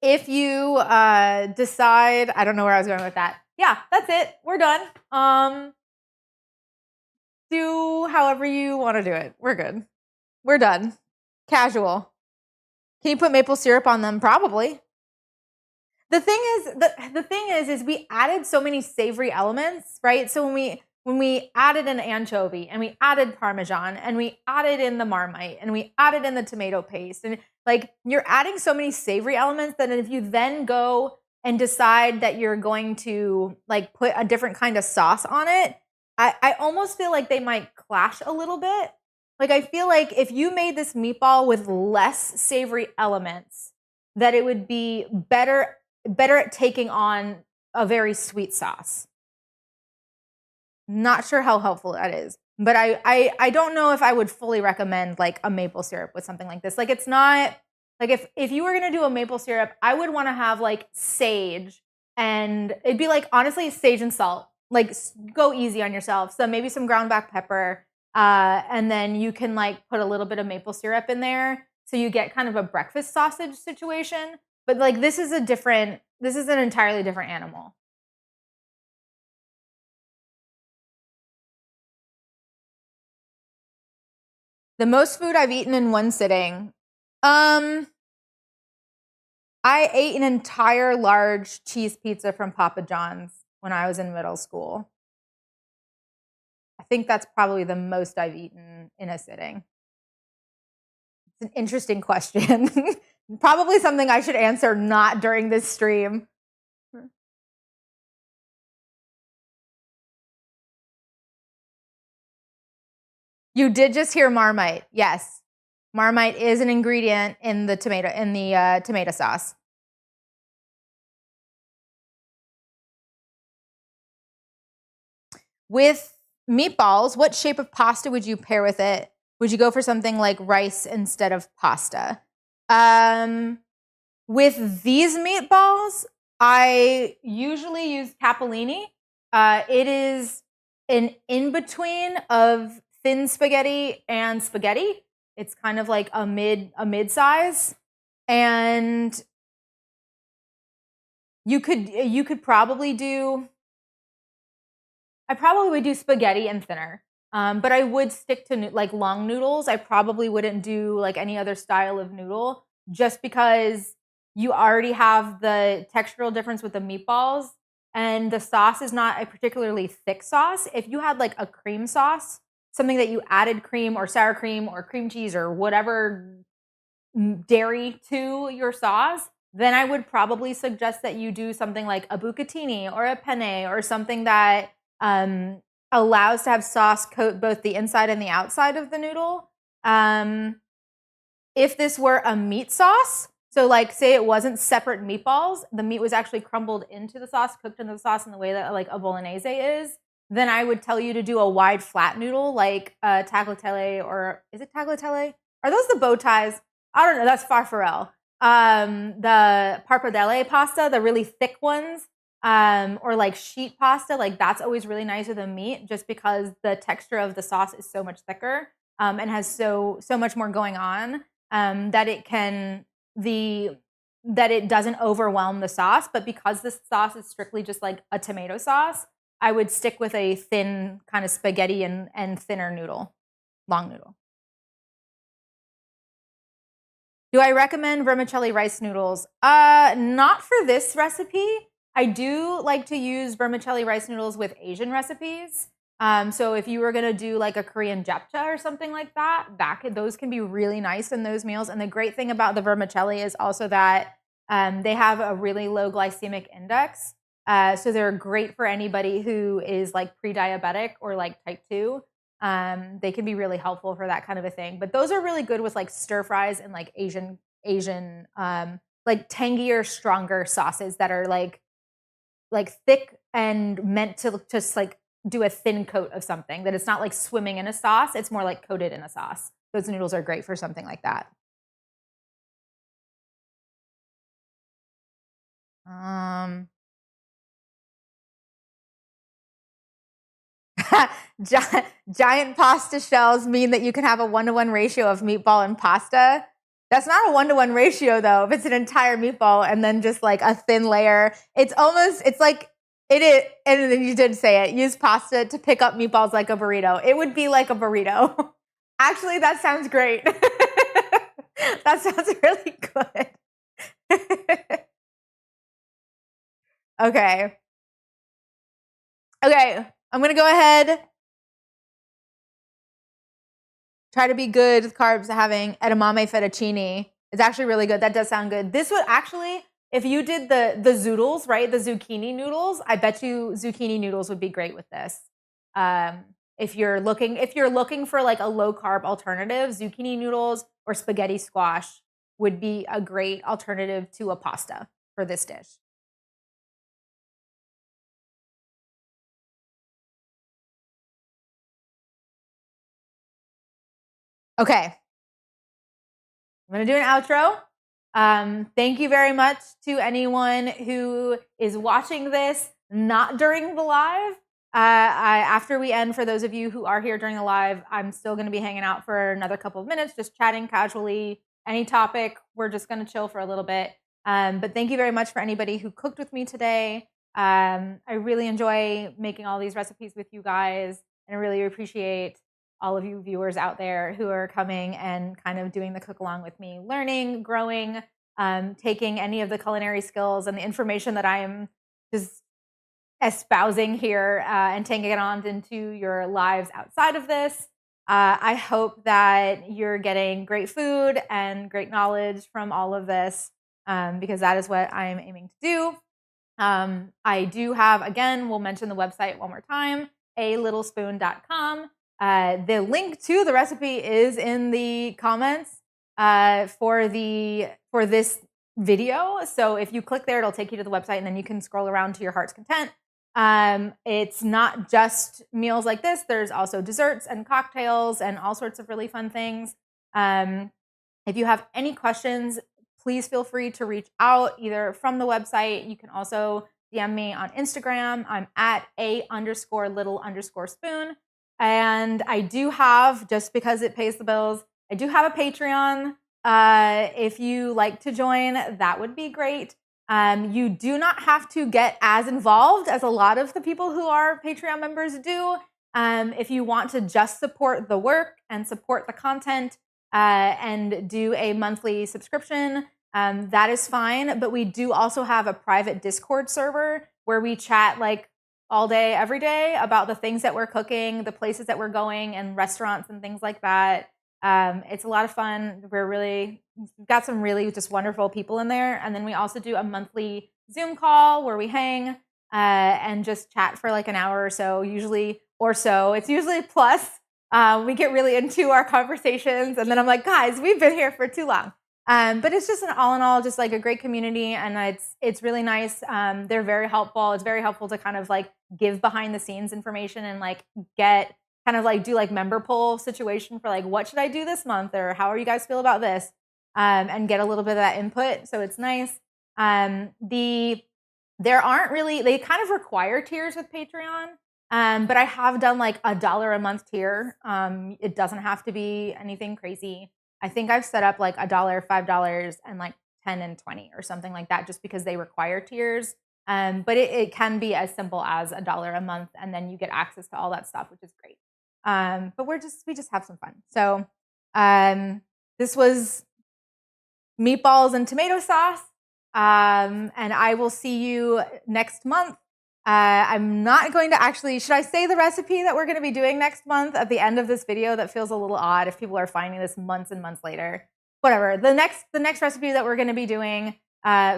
If you decide, I don't know where I was going with that. Yeah, that's it. We're done. Do however you want to do it. We're good. We're done. Casual. Can you put maple syrup on them? Probably. The thing is we added so many savory elements, right? So when when we added an anchovy and we added Parmesan and we added in the Marmite and we added in the tomato paste, and like you're adding so many savory elements that if you then go and decide that you're going to like put a different kind of sauce on it, I almost feel like they might clash a little bit. Like I feel like if you made this meatball with less savory elements, that it would be better at taking on a very sweet sauce. Not sure how helpful that is, but I don't know if I would fully recommend like a maple syrup with something like this. Like it's not like if you were gonna do a maple syrup, I would want to have like sage, and it'd be like honestly sage and salt. Like go easy on yourself. So maybe some ground black pepper, and then you can like put a little bit of maple syrup in there, so you get kind of a breakfast sausage situation. But like this is an entirely different animal. The most food I've eaten in one sitting. I ate an entire large cheese pizza from Papa John's when I was in middle school. I think that's probably the most I've eaten in a sitting. It's an interesting question. Probably something I should answer not during this stream. You did just hear Marmite. Yes. Marmite is an ingredient in the tomato sauce. With meatballs, what shape of pasta would you pair with it? Would you go for something like rice instead of pasta? With these meatballs, I usually use capellini. It is an in-between of thin spaghetti and spaghetti. It's kind of like a mid-size. And you could probably do, I probably would do spaghetti and thinner. But I would stick to like long noodles. I probably wouldn't do like any other style of noodle, just because you already have the textural difference with the meatballs, and the sauce is not a particularly thick sauce. If you had like a cream sauce, something that you added cream or sour cream or cream cheese or whatever dairy to your sauce, then I would probably suggest that you do something like a bucatini or a penne or something that allows to have sauce coat both the inside and the outside of the noodle. If this were a meat sauce, so like say it wasn't separate meatballs, the meat was actually crumbled into the sauce, cooked into the sauce in the way that like a bolognese is, then I would tell you to do a wide flat noodle like tagliatelle, or is it tagliatelle? Are those the bow ties? I don't know, that's farfalle. The pappardelle pasta, the really thick ones, or like sheet pasta, like that's always really nice with a meat, just because the texture of the sauce is so much thicker and has so much more going on, that it doesn't overwhelm the sauce. But because this sauce is strictly just like a tomato sauce, I would stick with a thin kind of spaghetti and thinner noodle, long noodle. Do I recommend vermicelli rice noodles? Not for this recipe. I do like to use vermicelli rice noodles with Asian recipes. So if you were gonna do like a Korean japchae or something like that, those can be really nice in those meals. And the great thing about the vermicelli is also that they have a really low glycemic index. So they're great for anybody who is like pre-diabetic or like type 2. They can be really helpful for that kind of a thing. But those are really good with like stir fries and like Asian like tangier, stronger sauces that are like thick and meant to just like do a thin coat of something, that it's not like swimming in a sauce. It's more like coated in a sauce. Those noodles are great for something like that. Giant pasta shells mean that you can have a 1-to-1 ratio of meatball and pasta. That's not a 1-to-1 ratio though. If it's an entire meatball and then just like a thin layer, it's like it is. And then you did say it. Use pasta to pick up meatballs like a burrito. It would be like a burrito. Actually, that sounds great. That sounds really good. Okay. I'm going to go ahead, try to be good with carbs. Having edamame fettuccine is actually really good. That does sound good. This would actually, if you did the zoodles, right, the zucchini noodles, I bet you zucchini noodles would be great with this. If you're looking for like a low carb alternative, zucchini noodles or spaghetti squash would be a great alternative to a pasta for this dish. Okay. I'm going to do an outro. Thank you very much to anyone who is watching this not during the live. After we end, for those of you who are here during the live, I'm still going to be hanging out for another couple of minutes, just chatting casually, any topic. We're just going to chill for a little bit. But thank you very much for anybody who cooked with me today. I really enjoy making all these recipes with you guys, and I really appreciate all of you viewers out there who are coming and kind of doing the cook along with me, learning, growing, taking any of the culinary skills and the information that I am just espousing here and taking it on into your lives outside of this. I hope that you're getting great food and great knowledge from all of this, because that is what I am aiming to do. I do have, again, we'll mention the website one more time, alittlespoon.com. The link to the recipe is in the comments for this video. So if you click there, it'll take you to the website, and then you can scroll around to your heart's content. It's not just meals like this. There's also desserts and cocktails and all sorts of really fun things. If you have any questions, please feel free to reach out either from the website. You can also DM me on Instagram. I'm at _little_spoon. And I do have, just because it pays the bills, I do have a Patreon. If you like to join, that would be great. You do not have to get as involved as a lot of the people who are Patreon members do. If you want to just support the work and support the content and do a monthly subscription, that is fine. But we do also have a private Discord server where we chat like all day, every day about the things that we're cooking, the places that we're going, and restaurants and things like that. It's a lot of fun. We've got some really just wonderful people in there. And then we also do a monthly Zoom call where we hang and just chat for like an hour or so, It's usually plus. We get really into our conversations, and then I'm like, guys, we've been here for too long. But it's just an all in all, just like a great community, and it's really nice. They're very helpful. It's very helpful to kind of like give behind the scenes information and like get kind of like do like member poll situation for like, what should I do this month, or how are you guys feel about this, and get a little bit of that input. So it's nice. There aren't really, they kind of require tiers with Patreon. But I have done like $1 a month tier. It doesn't have to be anything crazy. I think I've set up like $1, $5, and like 10 and 20 or something like that, just because they require tiers. But it can be as simple as $1 a month, and then you get access to all that stuff, which is great. But we just have some fun. So this was meatballs and tomato sauce, and I will see you next month. I'm not going to actually, should I say the recipe that we're going to be doing next month at the end of this video? That feels a little odd if people are finding this months and months later. Whatever. The next recipe that we're going to be doing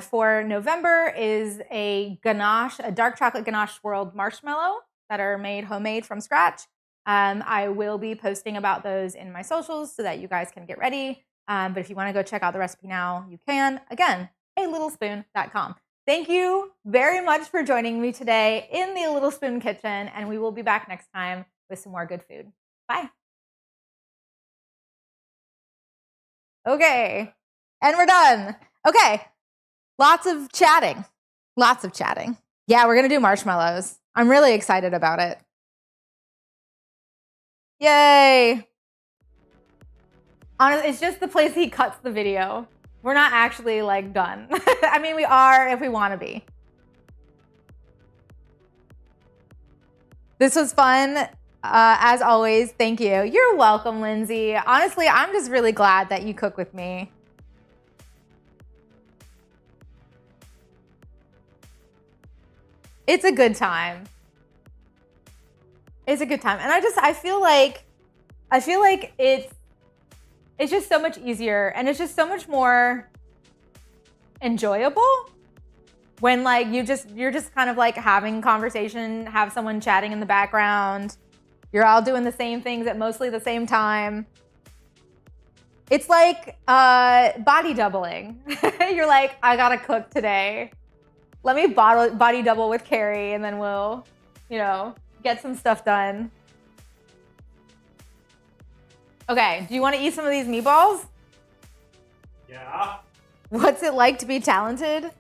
for November is a ganache, a dark chocolate ganache swirled marshmallow that are made homemade from scratch. I will be posting about those in my socials so that you guys can get ready. But if you want to go check out the recipe now, you can. Again, alittlespoon.com. Thank you very much for joining me today in the Little Spoon Kitchen, and we will be back next time with some more good food. Bye. Okay, and we're done. Okay, lots of chatting. Yeah, we're going to do marshmallows. I'm really excited about it. Yay. Honestly, it's just the place he cuts the video. We're not actually like done. I mean, we are if we want to be. This was fun. As always, thank you. You're welcome, Lindsay. Honestly, I'm just really glad that you cook with me. It's a good time. It's a good time. And I feel like it's just so much easier and it's just so much more enjoyable when like you're just kind of like having conversation, have someone chatting in the background. You're all doing the same things at mostly the same time. It's like body doubling. You're like, I gotta cook today. Let me body double with Carrie and then we'll, get some stuff done. Okay, do you want to eat some of these meatballs? Yeah. What's it like to be talented?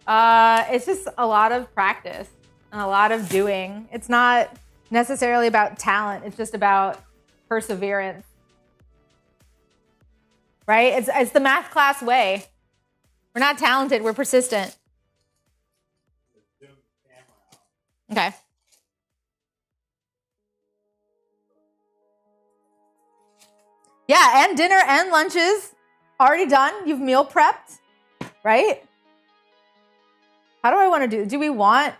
It's just a lot of practice and a lot of doing. It's not necessarily about talent. It's just about perseverance. Right? It's the math class way. We're not talented. We're persistent. Okay. Yeah, and dinner and lunches already done. You've meal prepped, right? How do I want to do you want,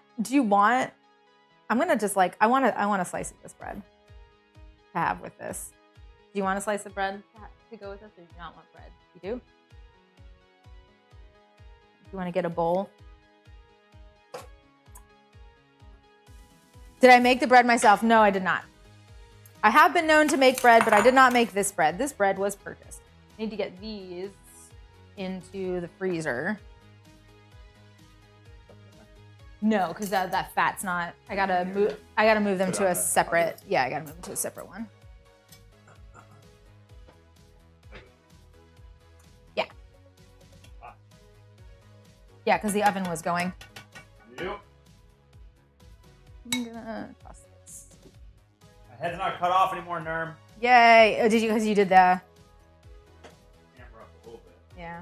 I'm going to just like, I want a slice of this bread to have with this. Do you want a slice of bread to go with this or do you not want bread? You do? You want to get a bowl? Did I make the bread myself? No, I did not. I have been known to make bread, but I did not make this bread. This bread was purchased. I need to get these into the freezer. No, because that fat's not. I gotta move them to a separate. Yeah, I gotta move them to a separate one. Yeah. Yeah, because the oven was going. Yep. I'm gonna toss this. My head's not cut off anymore, Nerm. Yay! Oh, did you? Because you did the. Camera up a little bit. Yeah.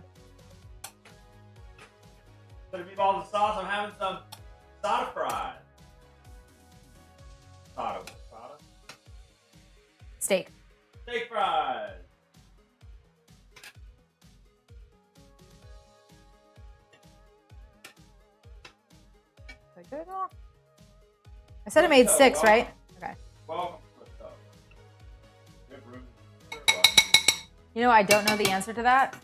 So the meatballs and sauce, I'm having some soda fries. Soda. Steak. Steak fries. Is that good at all? I said I made 6, right? Okay. Welcome. Good room. You know, I don't know the answer to that.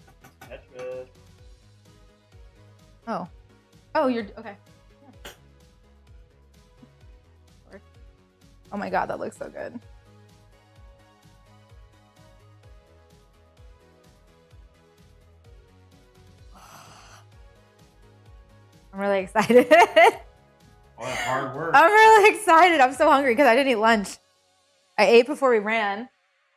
Tetris. Oh. Oh, you're okay. Yeah. Oh my God, that looks so good. I'm really excited. All that hard work. I'm really excited. I'm so hungry because I didn't eat lunch. I ate before we ran.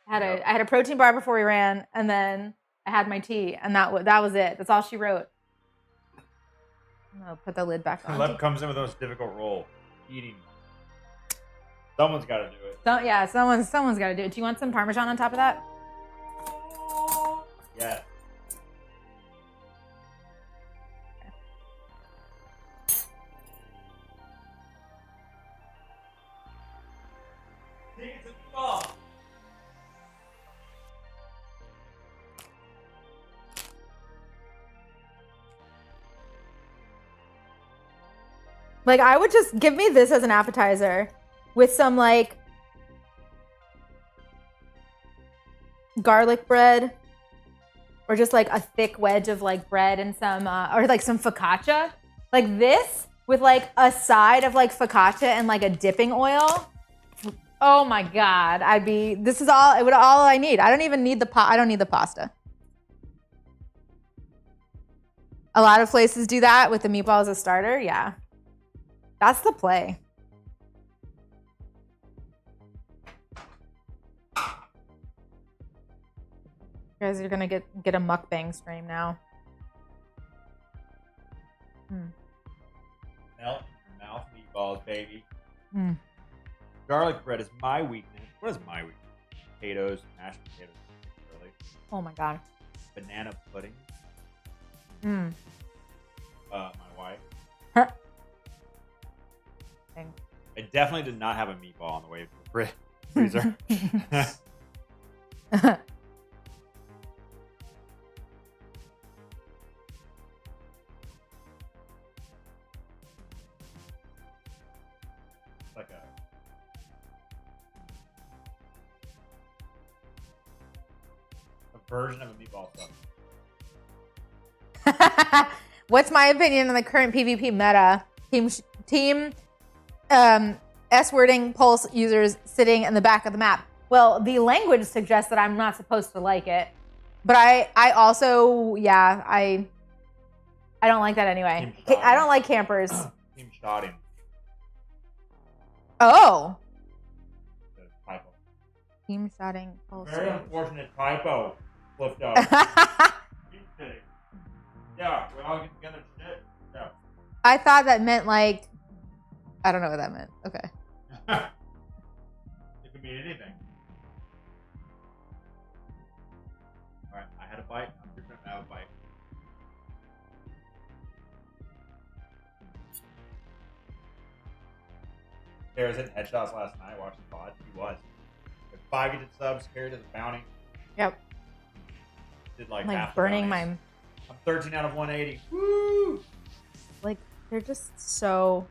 I had a protein bar before we ran, and then I had my tea, and that was it. That's all she wrote. I'm gonna put the lid back on. Lep comes in with the most difficult role: eating. Someone's got to do it. Someone's got to do it. Do you want some Parmesan on top of that? Yeah. Like, I would just give me this as an appetizer with some like garlic bread or just like a thick wedge of like bread and some or like some focaccia. Like this with like a side of like focaccia and like a dipping oil. Oh my God. This is all I need. I don't even need I don't need the pasta. A lot of places do that with the meatball as a starter. Yeah. That's the play. You guys are gonna get a mukbang stream now. Melt your mouth meatballs, baby. Mm. Garlic bread is my weakness. What is my weakness? Potatoes, mashed potatoes, really. Oh my God. Banana pudding. Mm. My wife. Dang. I definitely did not have a meatball on the way to the freezer. Like version of a meatball sub. What's my opinion on the current PvP meta? Team S-wording pulse users sitting in the back of the map. Well, the language suggests that I'm not supposed to like it. But I also, yeah, I don't like that anyway. I don't like campers. Team shot him. Oh. Typo. Team shotting. Very unfortunate typo. Flipped up. Yeah, we all get together shit. Yeah. I thought that meant like, I don't know what that meant. Okay. It could be anything. Alright, I had a bite. I'm just gonna have a bite. Sarah's hitting headshots last night watching VOD. He was. With 5 gifted subs, carried as a bounty. Yep. Did like I'm half like the burning bounties. my. I'm 13 out of 180. Woo! Like, they're just so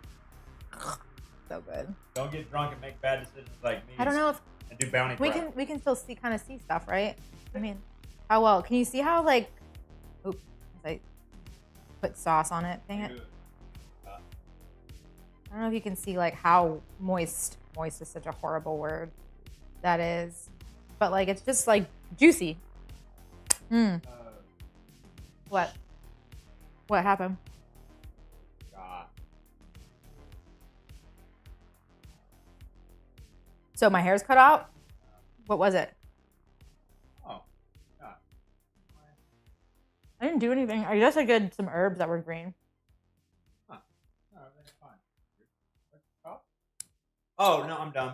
good. Don't get drunk and make bad decisions like me. I don't know if and do bounty prep. we can still kind of see stuff, right? I mean, how well? Can you see how like? Oops, I put sauce on it. Dang it. I don't know if you can see like how moist. Moist is such a horrible word. That is, but like it's just like juicy. What? What happened? God. So my hair's cut out? What was it? Oh, God. I didn't do anything. I guess I did some herbs that were green. Huh. No, everything's fine. Oh, no, I'm dumb.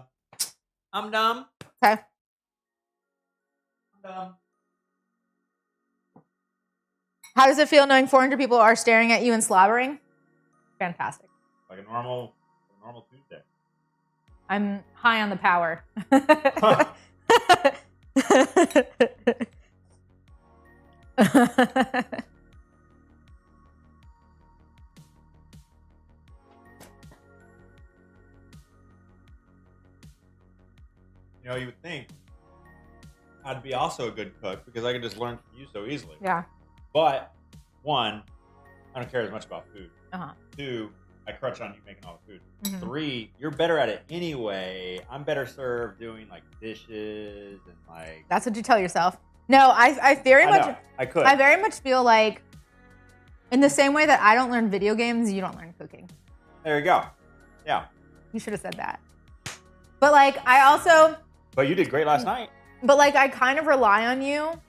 I'm dumb. Okay. I'm dumb. How does it feel knowing 400 people are staring at you and slobbering? Fantastic. Like a normal Tuesday. I'm high on the power. You know, you would think I'd be also a good cook because I could just learn from you so easily. Yeah. But, 1, I don't care as much about food. Uh-huh. 2, I crutch on you making all the food. Mhm. 3, you're better at it anyway. I'm better served doing like dishes and like. That's what you tell yourself. No, I very much. Know, I could. I very much feel like, in the same way that I don't learn video games, you don't learn cooking. There you go. Yeah. You should have said that. But like, I also. But you did great last night. But like, I kind of rely on you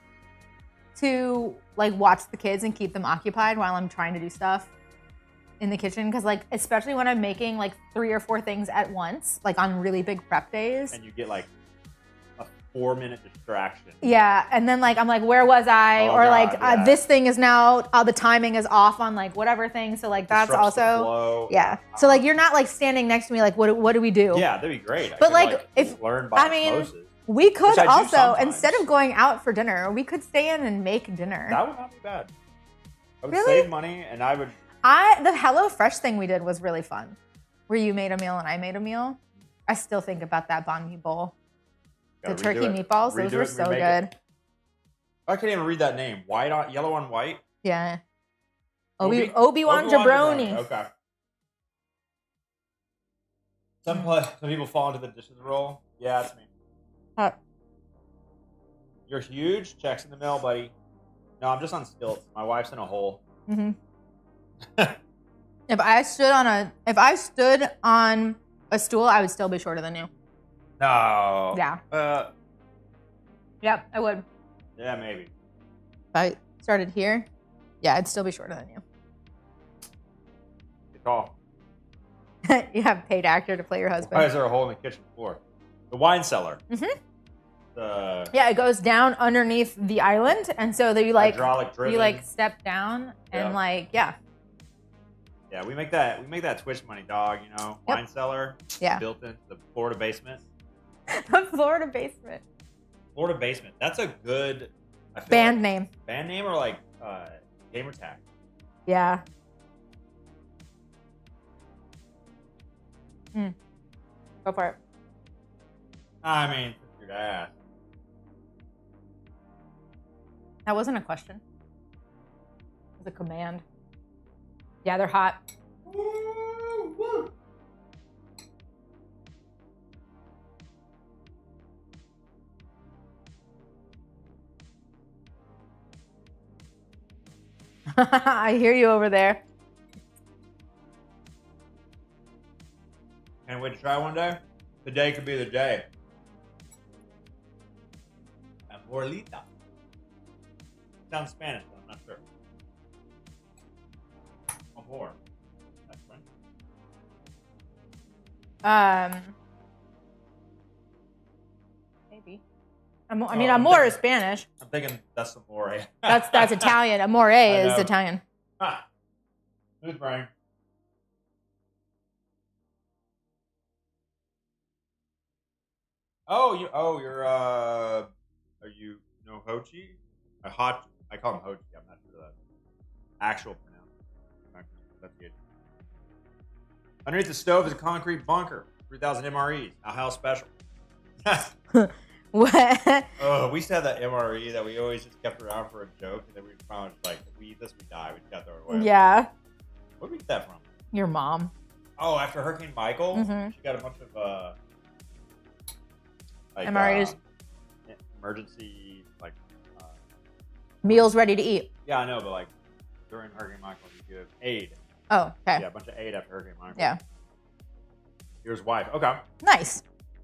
to like watch the kids and keep them occupied while I'm trying to do stuff in the kitchen. Because like, especially when I'm making like 3 or 4 things at once, like on really big prep days. And you get like a 4-minute distraction. Yeah, and then like I'm like, where was I? Oh, or God, like yeah. this thing is now the timing is off on like whatever thing. So like that's Disrupts the also flow. yeah. So like you're not like standing next to me like what do we do? Yeah, that'd be great. I But, could, like, if- learn by I mean, osmosis. We could Which I do also sometimes. instead of going out for dinner, we could stay in and make dinner. That would not be bad. I would Really? save money and I would. The Hello Fresh thing we did was really fun, where you made a meal and I made a meal. I still think about that banh mi bowl. The gotta turkey redo it. meatballs, those Redo were it, so remake good. it. I can't even read that name. White on yellow on white. Yeah. Obi- Obi-Wan Jabroni. Okay. Some people fall into the dishes roll. Yeah, that's me. You're huge. Checks in the mail, buddy. No, I'm just on stilts. My wife's in a hole. Mm-hmm. If I stood on a stool, I would still be shorter than you. No. Yeah. Yep, I would. Yeah, maybe. If I started here, yeah, I'd still be shorter than you. Good call. You have paid actor to play your husband. Why is there a hole in the kitchen floor? The wine cellar. Mm-hmm. The Yeah, it goes down underneath the island, and so that you like hydraulic driven. you like step down and Yeah. like yeah. Yeah, we make that Twitch money, dog. You know, Yep. wine cellar. Yeah. Built into the Florida basement. The Florida basement. Florida basement. That's a good I feel Band like, name. Band name or like gamer tag. Yeah. Go for it. I mean, your ass. That wasn't a question. It was a command. Yeah, they're hot. I hear you over there. Can't wait to try one day. Today could be the day. Amorlita. Sounds Spanish, but I'm not sure. Amor. That's French. Maybe. I mean, amor is Spanish. I'm thinking that's amore. That's Italian. Amore is Italian. Ah. Who's brain? You're are you no Hochi? I call him Hochi. I'm not sure that actual pronounce. That's good. Underneath the stove is a concrete bunker, 3,000 MREs. A house special. What? Oh, we used to have that MRE that we always just kept around for a joke, and then we found like, if we eat this, we die. We just got to throw it away. Yeah. Where did we get that from? Your mom. Oh, after Hurricane Michael, Mhm. she got a bunch of like, MREs. Emergency, like Meals ready to eat. yeah, I know, but like during Hurricane Michael, you give aid. Oh, okay. Yeah, a bunch of aid after Hurricane Michael. Yeah. Here's wife. Okay. Nice.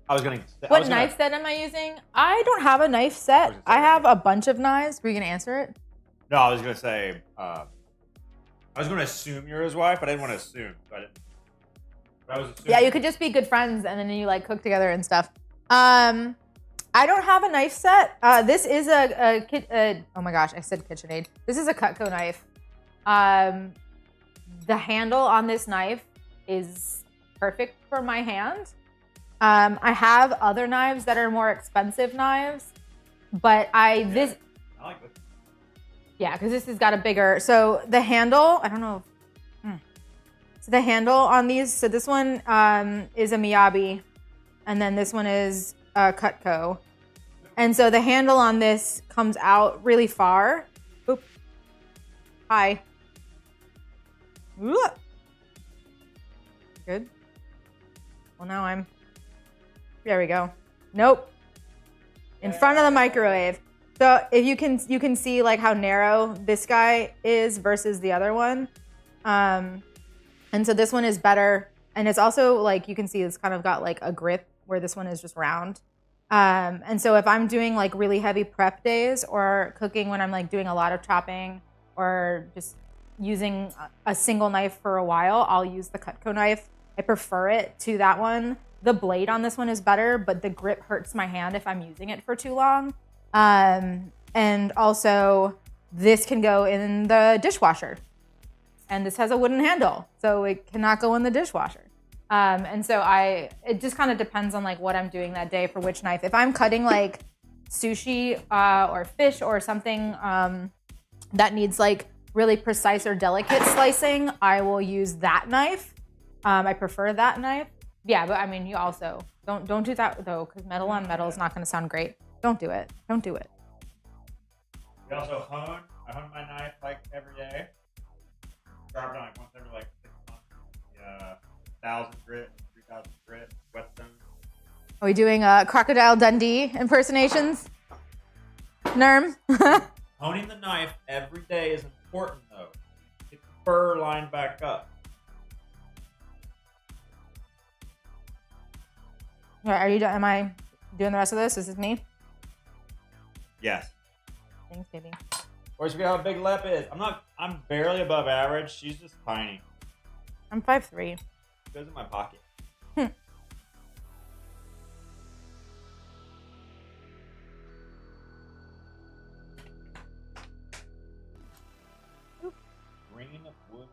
I was gonna. What knife set am I using? I don't have a knife set. I have a bunch of knives. Were you gonna answer it? No, I was gonna say. I was gonna assume you're his wife, but I didn't want to assume. So I didn't. But I was assuming. Yeah, you could just be good friends and then you like cook together and stuff. I don't have a knife set. This is oh my gosh, I said KitchenAid. This is a Cutco knife. The handle on this knife is perfect for my hand. I have other knives that are more expensive knives, but I like this. yeah, because this has got a bigger, so the handle, I don't know. So the handle on these, so this one is a Miyabi, and then this one is Cutco. And so the handle on this comes out really far. Oop. Hi. Ooh. Good. Well, now I'm, there we go. Nope. In front of the microwave. So if you can see like how narrow this guy is versus the other one. And so this one is better. And it's also like, you can see it's kind of got like a grip where this one is just round. And so if I'm doing like really heavy prep days or cooking when I'm like doing a lot of chopping or just using a single knife for a while, I'll use the Cutco knife. I prefer it to that one. The blade on this one is better, but the grip hurts my hand if I'm using it for too long. And also this can go in the dishwasher. And this has a wooden handle, so it cannot go in the dishwasher. And so it just kind of depends on like what I'm doing that day for which knife. If I'm cutting like sushi or fish or something that needs like really precise or delicate slicing, I will use that knife. I prefer that knife. Yeah, but I mean, you also don't do that though, because metal on metal is not going to sound great. Don't do it. Don't do it. We also hone. I hone my knife like every day. Sharpen like once every like 6 months. Yeah, 1,000 grit, 3,000 grit, whetstone. Are we doing Crocodile Dundee impersonations? Nerm? Honing the knife every day is important though. Get the fur lined back up. All right, are you done? Am I doing the rest of this? Is this me? Yes. Thanks, baby. Or should we how big Lep is? I'm barely above average. She's just tiny. I'm 5'3". It goes in my pocket. Green wood.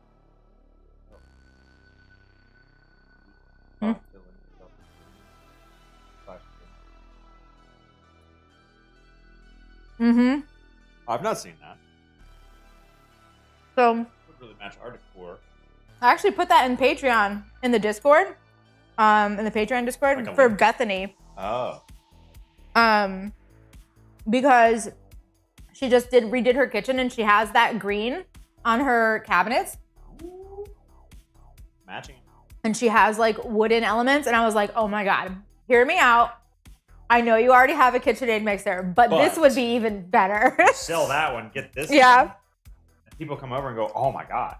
Mm-hmm. I've not seen that. So Would really match our decor. I actually put that in Patreon in the Discord, in the Patreon Discord Like for link? Bethany, Oh. because She just redid her kitchen, and she has that green on her cabinets. Matching. And she has like wooden elements. And I was like, oh my God, hear me out. I know you already have a KitchenAid mixer, but this would be even better. Sell that one, get this Yeah. one. And people come over and go, oh my God.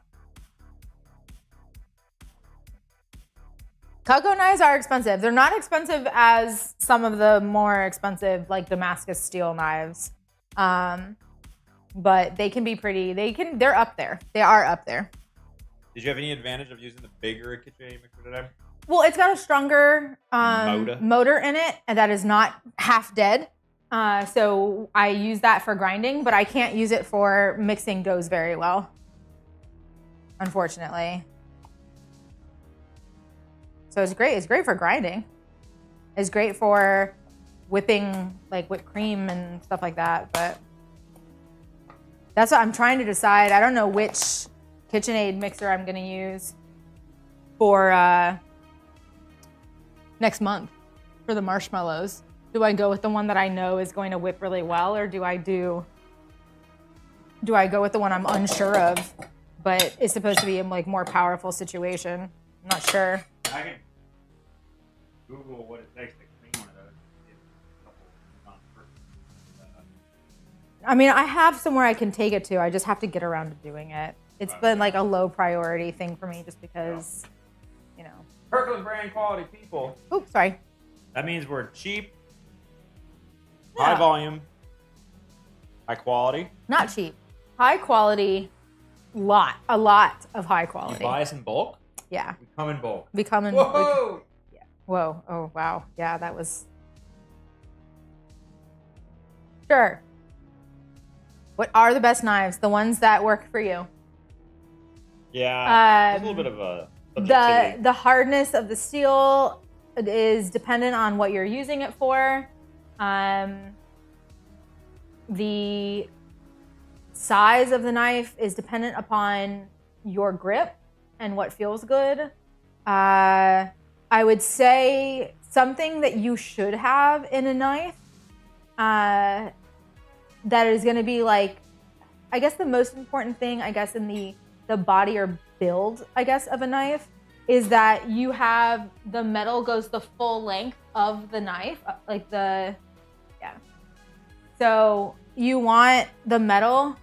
Cutco knives are expensive. They're not expensive as some of the more expensive like Damascus steel knives. But they can be pretty, they're up there. They are up there. Did you have any advantage of using the bigger KitchenAid mixer today? Well, it's got a stronger motor in it, and that is not half dead. So I use that for grinding, but I can't use it for mixing doughs very well, unfortunately. So it's great. It's great for grinding. It's great for whipping like whipped cream and stuff like that. But that's what I'm trying to decide. I don't know which KitchenAid mixer I'm going to use for next month for the marshmallows. Do I go with the one that I know is going to whip really well, or do I go with the one I'm unsure of, but it's supposed to be a like more powerful situation? I'm not sure. I can Google what it takes to clean one of those. I mean, I have somewhere I can take it to. I just have to get around to doing it. It's been like a low priority thing for me just because, you know. Kirkland brand quality people. Oops, sorry. That means we're cheap, Yeah. high volume, high quality. Not cheap. High quality, a lot of high quality. You buy us in bulk? Yeah. We come in bulk. We come in. Whoa! Yeah. Whoa. Oh, wow. Yeah, that was. Sure. What are the best knives? The ones that work for you? Yeah. There's a little bit of a subjectivity. The hardness of the steel is dependent on what you're using it for. The size of the knife is dependent upon your grip and what feels good. I would say something that you should have in a knife that is going to be like, I guess the most important thing, I guess, in the body or build, I guess, of a knife is that you have the metal goes the full length of the knife, yeah. So you want the metal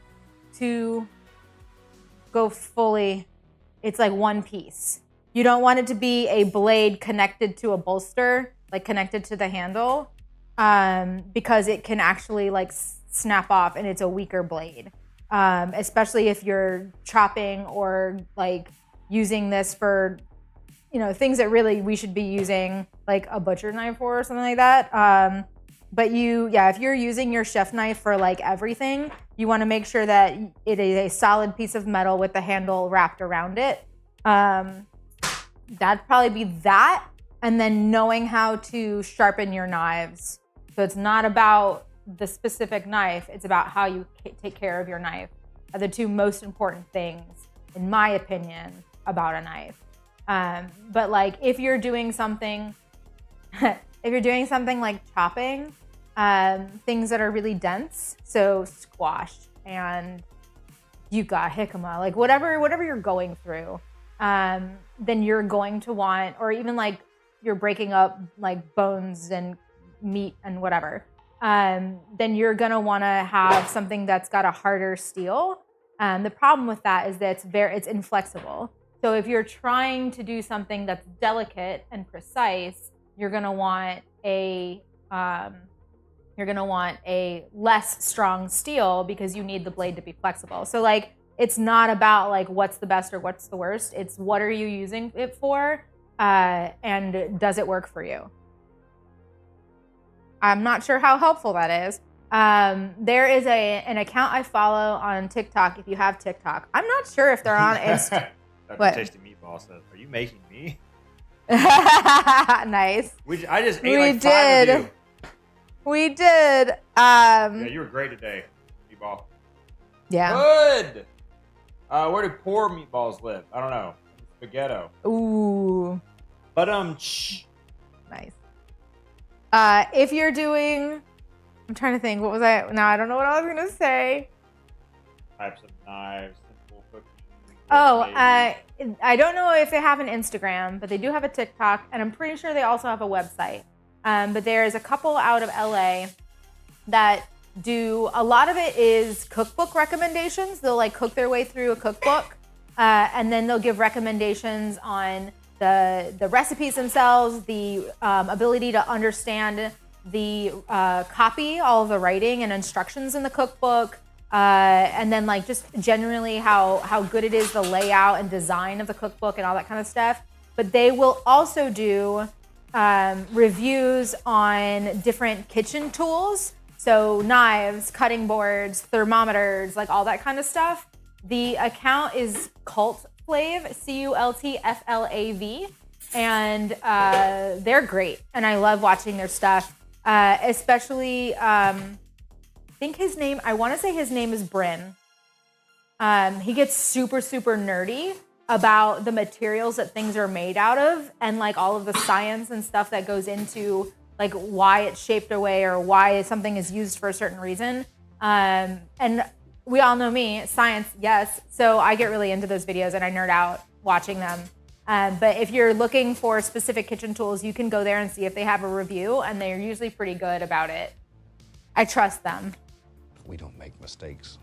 to go fully, it's like one piece. You don't want it to be a blade connected to a bolster, like connected to the handle, because it can actually like snap off and it's a weaker blade. Especially if you're chopping or like using this for, you know, things that really we should be using like a butcher knife for or something like that. But if you're using your chef knife for like everything, you want to make sure that it is a solid piece of metal with the handle wrapped around it. That'd probably be that. And then knowing how to sharpen your knives. So it's not about the specific knife, it's about how you take care of your knife. Are the two most important things, in my opinion, about a knife. But like if you're doing something, like chopping, things that are really dense, so squash and yucca, jicama, like whatever you're going through, then you're going to want, or even like you're breaking up like bones and meat and whatever, then you're gonna want to have something that's got a harder steel. The problem with that is that it's inflexible. So if you're trying to do something that's delicate and precise, you're gonna want a less strong steel because you need the blade to be flexible. So like it's not about like what's the best or what's the worst. It's what are you using it for, and does it work for you? I'm not sure how helpful that is. There is an account I follow on TikTok. If you have TikTok, I'm not sure if they're on Instagram. Dr. Tasty Meatball says, "Are you making me?" Nice. I just ate like 5 of you. We did. Yeah, you were great today, Meatball. Yeah. Good. Where do poor meatballs live? I don't know. Spaghetto. Ooh. But Nice. If you're doing I'm trying to think. What was I? Now I don't know what I was gonna say. Types of knives, simple cooking. Oh, maybe. I don't know if they have an Instagram, but they do have a TikTok, and I'm pretty sure they also have a website. But there's a couple out of LA that do, a lot of it is cookbook recommendations. They'll like cook their way through a cookbook, and then they'll give recommendations on the recipes themselves, the ability to understand the copy, all of the writing and instructions in the cookbook, and then like just generally how good it is, the layout and design of the cookbook and all that kind of stuff. But they will also do reviews on different kitchen tools. So knives, cutting boards, thermometers, like all that kind of stuff. The account is Cultflav, CULTFLAV, and they're great. And I love watching their stuff, especially, I think his name, I want to say his name is Bryn. He gets super, super nerdy about the materials that things are made out of and like all of the science and stuff that goes into like why it's shaped a way or why something is used for a certain reason. And we all know me, science, yes. So I get really into those videos and I nerd out watching them. But if you're looking for specific kitchen tools, you can go there and see if they have a review, and they're usually pretty good about it. I trust them. We don't make mistakes.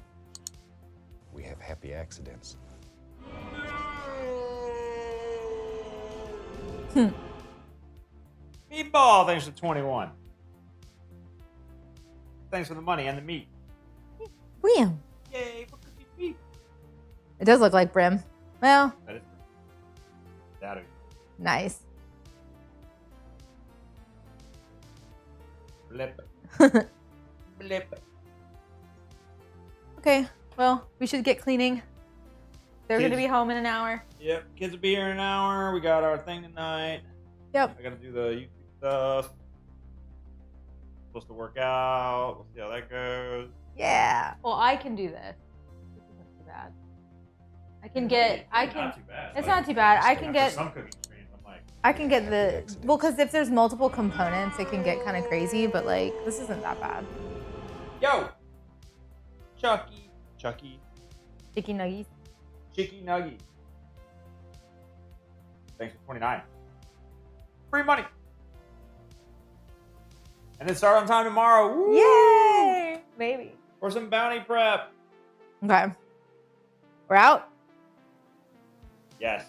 We have happy accidents. Meatball, thanks for 21. Thanks for the money and the meat. Brim. Yay, for cooking meat. It does look like Brim. Well, That is that is nice. blip. Blip. Okay, well, we should get cleaning. They're going to Kids- be home in an hour. Yep, kids will be here in an hour. We got our thing tonight. Yep. I gotta do the YouTube stuff. Supposed to work out. We'll see how that goes. Yeah. Well, I can do this. This isn't too bad. I can get, Not too bad. it's not too bad. I can After get, some cooking experience, I'm like, I can get well, because if there's multiple components, it can get kind of crazy, but like, this isn't that bad. yo, Chucky, Chicken nuggies. Chicky Nuggy. Thanks for 29. Free money. And then start on time tomorrow. Woo! Yay! Maybe. For some bounty prep. Okay. We're out. Yes.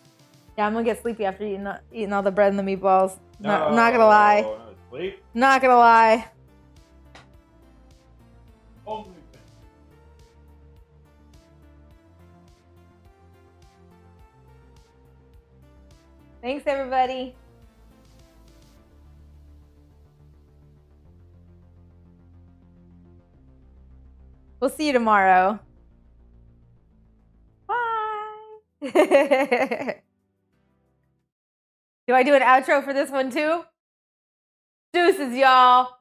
Yeah, I'm gonna get sleepy after eating all the bread and the meatballs. I'm not gonna lie. No sleep. Not gonna lie. Only thing. Thanks, everybody. We'll see you tomorrow. Bye. Do I do an outro for this one too? Deuces, y'all.